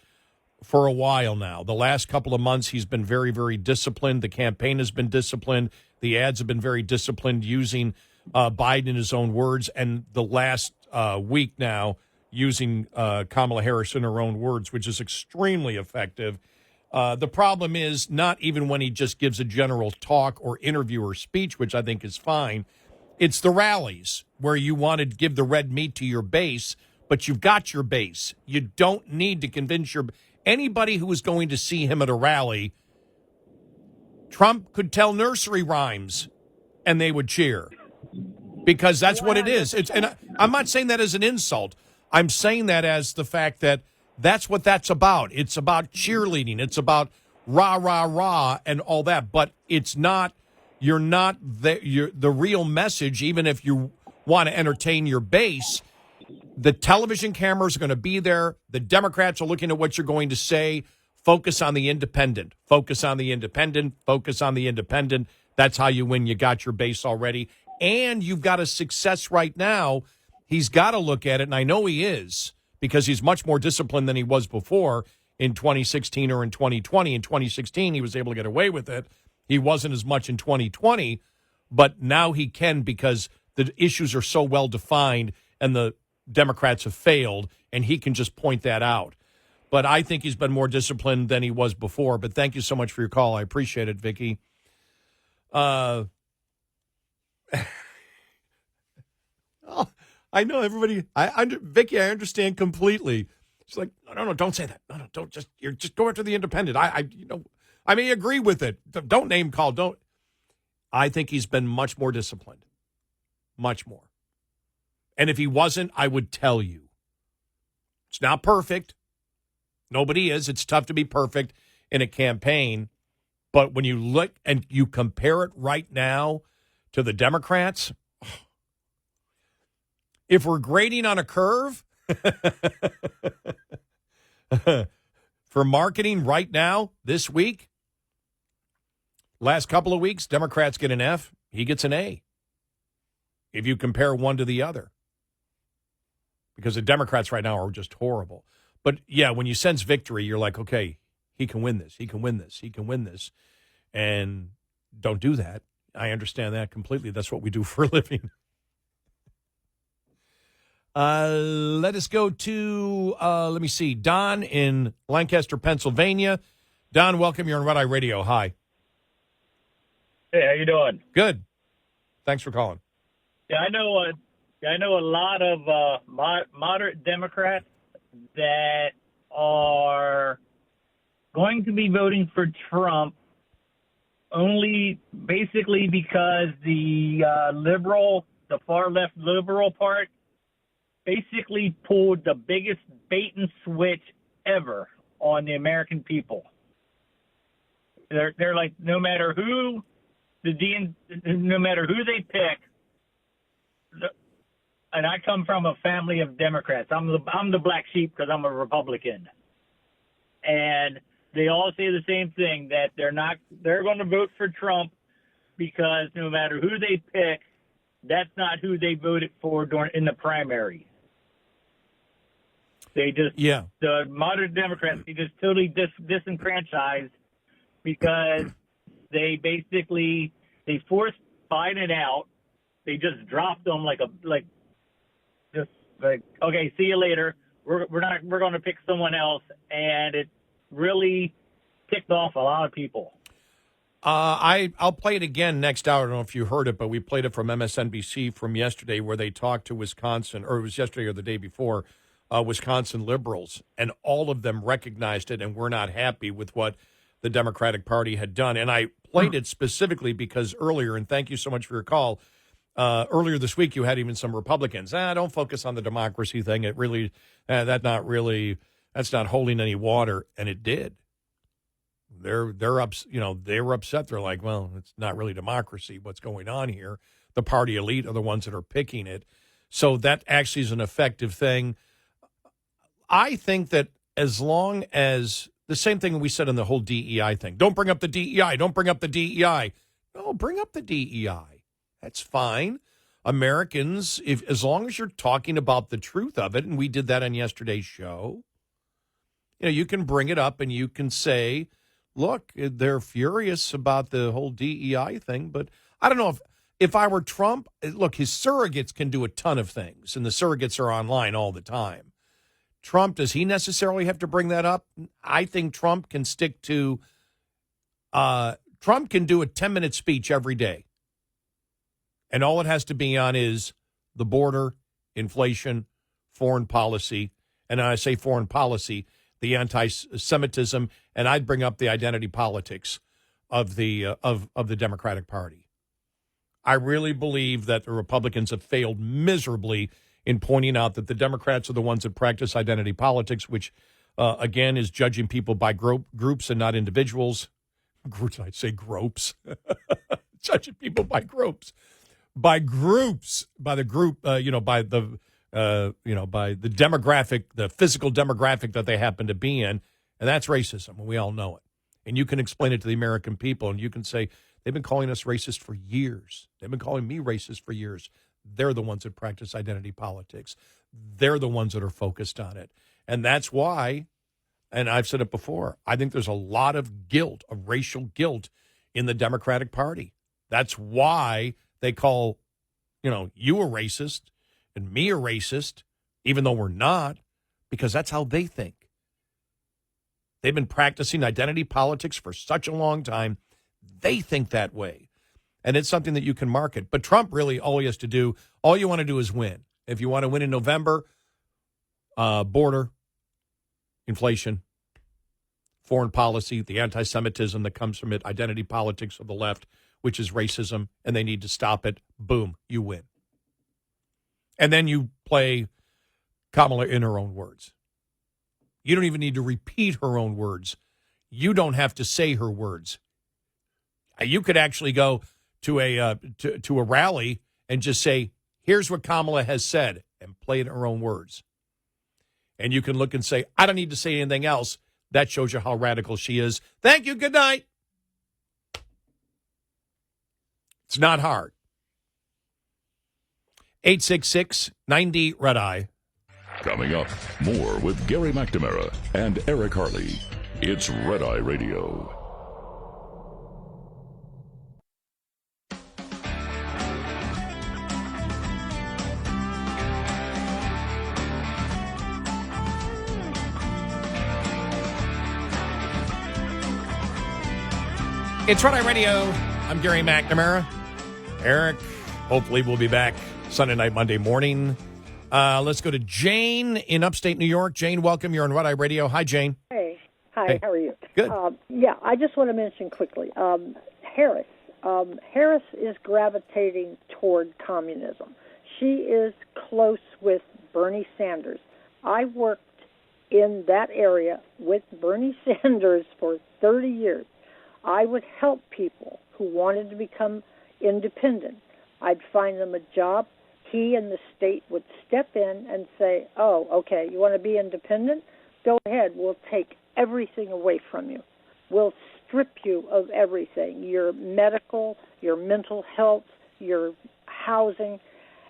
for a while now. The last couple of months, he's been very, very disciplined. The campaign has been disciplined. The ads have been very disciplined, using Biden in his own words. And the last week now, using Kamala Harris in her own words, which is extremely effective. The problem is not even when he just gives a general talk or interview or speech, which I think is fine. It's the rallies where you want to give the red meat to your base, but you've got your base. You don't need to convince anybody who was going to see him at a rally, Trump could tell nursery rhymes and they would cheer because that's what it is. I'm not saying that as an insult. I'm saying that as the fact that that's what that's about. It's about cheerleading. It's about rah, rah, rah and all that. But it's not, you're the real message, even if you want to entertain your base. The television cameras are going to be there. The Democrats are looking at what you're going to say. Focus on the independent. Focus on the independent. Focus on the independent. That's how you win. You got your base already. And you've got a success right now. He's got to look at it, and I know he is, because he's much more disciplined than he was before in 2016 or in 2020. In 2016, he was able to get away with it. He wasn't as much in 2020, but now he can because the issues are so well defined and the Democrats have failed, and he can just point that out. But I think he's been more disciplined than he was before. But thank you so much for your call. I appreciate it, Vicky. Oh, I know everybody. Vicky, I understand completely. It's like, no, don't say that. No, don't just go after the independent. I may agree with it. Don't name call. Don't. I think he's been much more disciplined, much more. And if he wasn't, I would tell you. It's not perfect. Nobody is. It's tough to be perfect in a campaign. But when you look and you compare it right now to the Democrats, if we're grading on a curve for marketing right now, this week, last couple of weeks, Democrats get an F, he gets an A. If you compare one to the other. Because the Democrats right now are just horrible. But, yeah, when you sense victory, you're like, okay, he can win this. He can win this. He can win this. And don't do that. I understand that completely. That's what we do for a living. Let us go to, let me see, Don in Lancaster, Pennsylvania. Don, welcome. You're on Red Eye Radio. Hi. Hey, how you doing? Good. Thanks for calling. Yeah, I know a lot of moderate Democrats that are going to be voting for Trump only basically because the far left liberal part basically pulled the biggest bait and switch ever on the American people. They're like, no matter who they pick, and I come from a family of Democrats. I'm the black sheep because I'm a Republican, and they all say the same thing, that they're going to vote for Trump because no matter who they pick, that's not who they voted for in the primary. They just the moderate Democrats, they just totally disenfranchised because they forced Biden out. They just dropped them like okay, see you later. We're going to pick someone else, and it really ticked off a lot of people. I'll play it again next hour. I don't know if you heard it, but we played it from MSNBC from yesterday, where they talked to Wisconsin, or it was yesterday or the day before, Wisconsin liberals, and all of them recognized it and were not happy with what the Democratic Party had done. And I played it specifically because earlier, and thank you so much for your call, earlier this week you had even some Republicans, don't focus on the democracy thing. It really, that's not holding any water, and it did. They're they were upset. They're like, well, it's not really democracy. What's going on here? The party elite are the ones that are picking it. So that actually is an effective thing. I think that as long as the same thing we said in the whole DEI thing, don't bring up the DEI. Don't bring up the DEI. No, bring up the DEI. That's fine. Americans, as long as you're talking about the truth of it, and we did that on yesterday's show, you can bring it up and you can say, look, they're furious about the whole DEI thing, but I don't know if I were Trump, look, his surrogates can do a ton of things, and the surrogates are online all the time. Trump, does he necessarily have to bring that up? I think Trump can stick to, Trump can do a 10-minute speech every day. And all it has to be on is the border, inflation, foreign policy. And when I say foreign policy, the anti-Semitism, and I'd bring up the identity politics of the Democratic Party. I really believe that the Republicans have failed miserably in pointing out that the Democrats are the ones that practice identity politics, which, again, is judging people by groups and not individuals. I'd say gropes. Judging people by groups. By groups. By the group, by the demographic, the physical demographic that they happen to be in. And that's racism, and we all know it. And you can explain it to the American people, and you can say, they've been calling us racist for years. They've been calling me racist for years. They're the ones that practice identity politics. They're the ones that are focused on it. And that's why, and I've said it before, I think there's a lot of guilt, of racial guilt in the Democratic Party. That's why they call, you a racist and me a racist, even though we're not, because that's how they think. They've been practicing identity politics for such a long time. They think that way. And it's something that you can market. But Trump really, all you want to do is win. If you want to win in November, border, inflation, foreign policy, the anti-Semitism that comes from it, identity politics of the left, which is racism, and they need to stop it. Boom, you win. And then you play Kamala in her own words. You don't even need to repeat her own words. You don't have to say her words. You could actually go to a rally and just say, here's what Kamala has said, and play it in her own words. And you can look and say, I don't need to say anything else. That shows you how radical she is. Thank you. Good night. It's not hard. 866-90-RED-EYE. Coming up, more with Gary McNamara and Eric Harley. It's Red Eye Radio. It's Red Eye Radio. I'm Gary McNamara. Eric, hopefully we'll be back Sunday night, Monday morning. Let's go to Jane in upstate New York. Jane, welcome. You're on Red Eye Radio. Hi, Jane. Hey. Hi, hey. How are you? Good. I just want to mention quickly, Harris. Harris is gravitating toward communism. She is close with Bernie Sanders. I worked in that area with Bernie Sanders for 30 years. I would help people who wanted to become independent. I'd find them a job. He and the state would step in and say, oh, okay, you want to be independent? Go ahead. We'll take everything away from you. We'll strip you of everything, your medical, your mental health, your housing.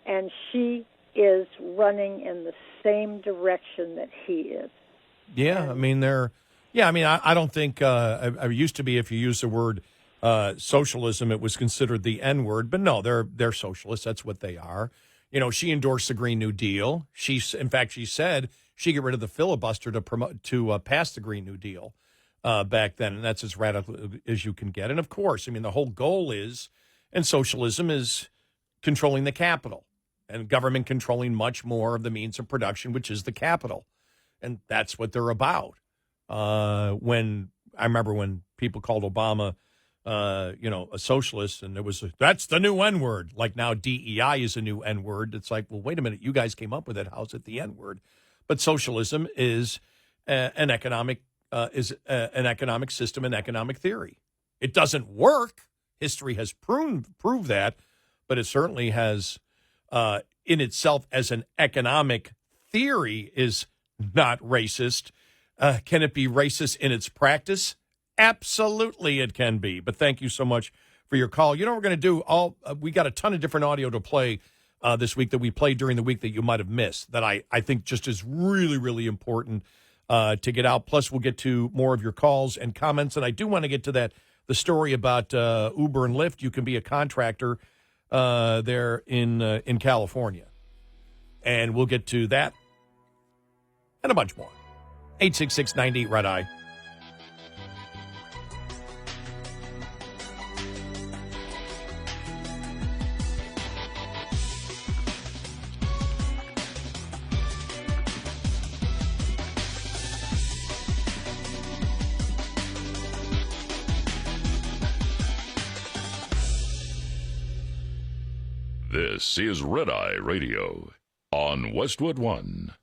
And she is running in the same direction that he is. Yeah, I don't think, I used to be, if you use the word socialism, it was considered the N-word, but no, they're socialists. That's what they are. She endorsed the Green New Deal. She said she get rid of the filibuster to pass the Green New Deal back then, and that's as radical as you can get. And of course, the whole goal is, and socialism is controlling the capital, and government controlling much more of the means of production, which is the capital, and that's what they're about. When I remember when people called Obama, a socialist, and that's the new N-word. Like now DEI is a new N-word. It's like, well, wait a minute. You guys came up with it. How's it the N-word? But socialism is an economic system, an economic theory. It doesn't work. History has proved that, but it certainly has in itself as an economic theory is not racist. Can it be racist in its practice? Absolutely it can be. But thank you so much for your call. You know what we're going to do? We got a ton of different audio to play this week that we played during the week that you might have missed that I think just is really, really important to get out. Plus, we'll get to more of your calls and comments. And I do want to get to the story about Uber and Lyft. You can be a contractor there in California. And we'll get to that and a bunch more. 866-90 Red Eye. This is Red Eye Radio on Westwood One.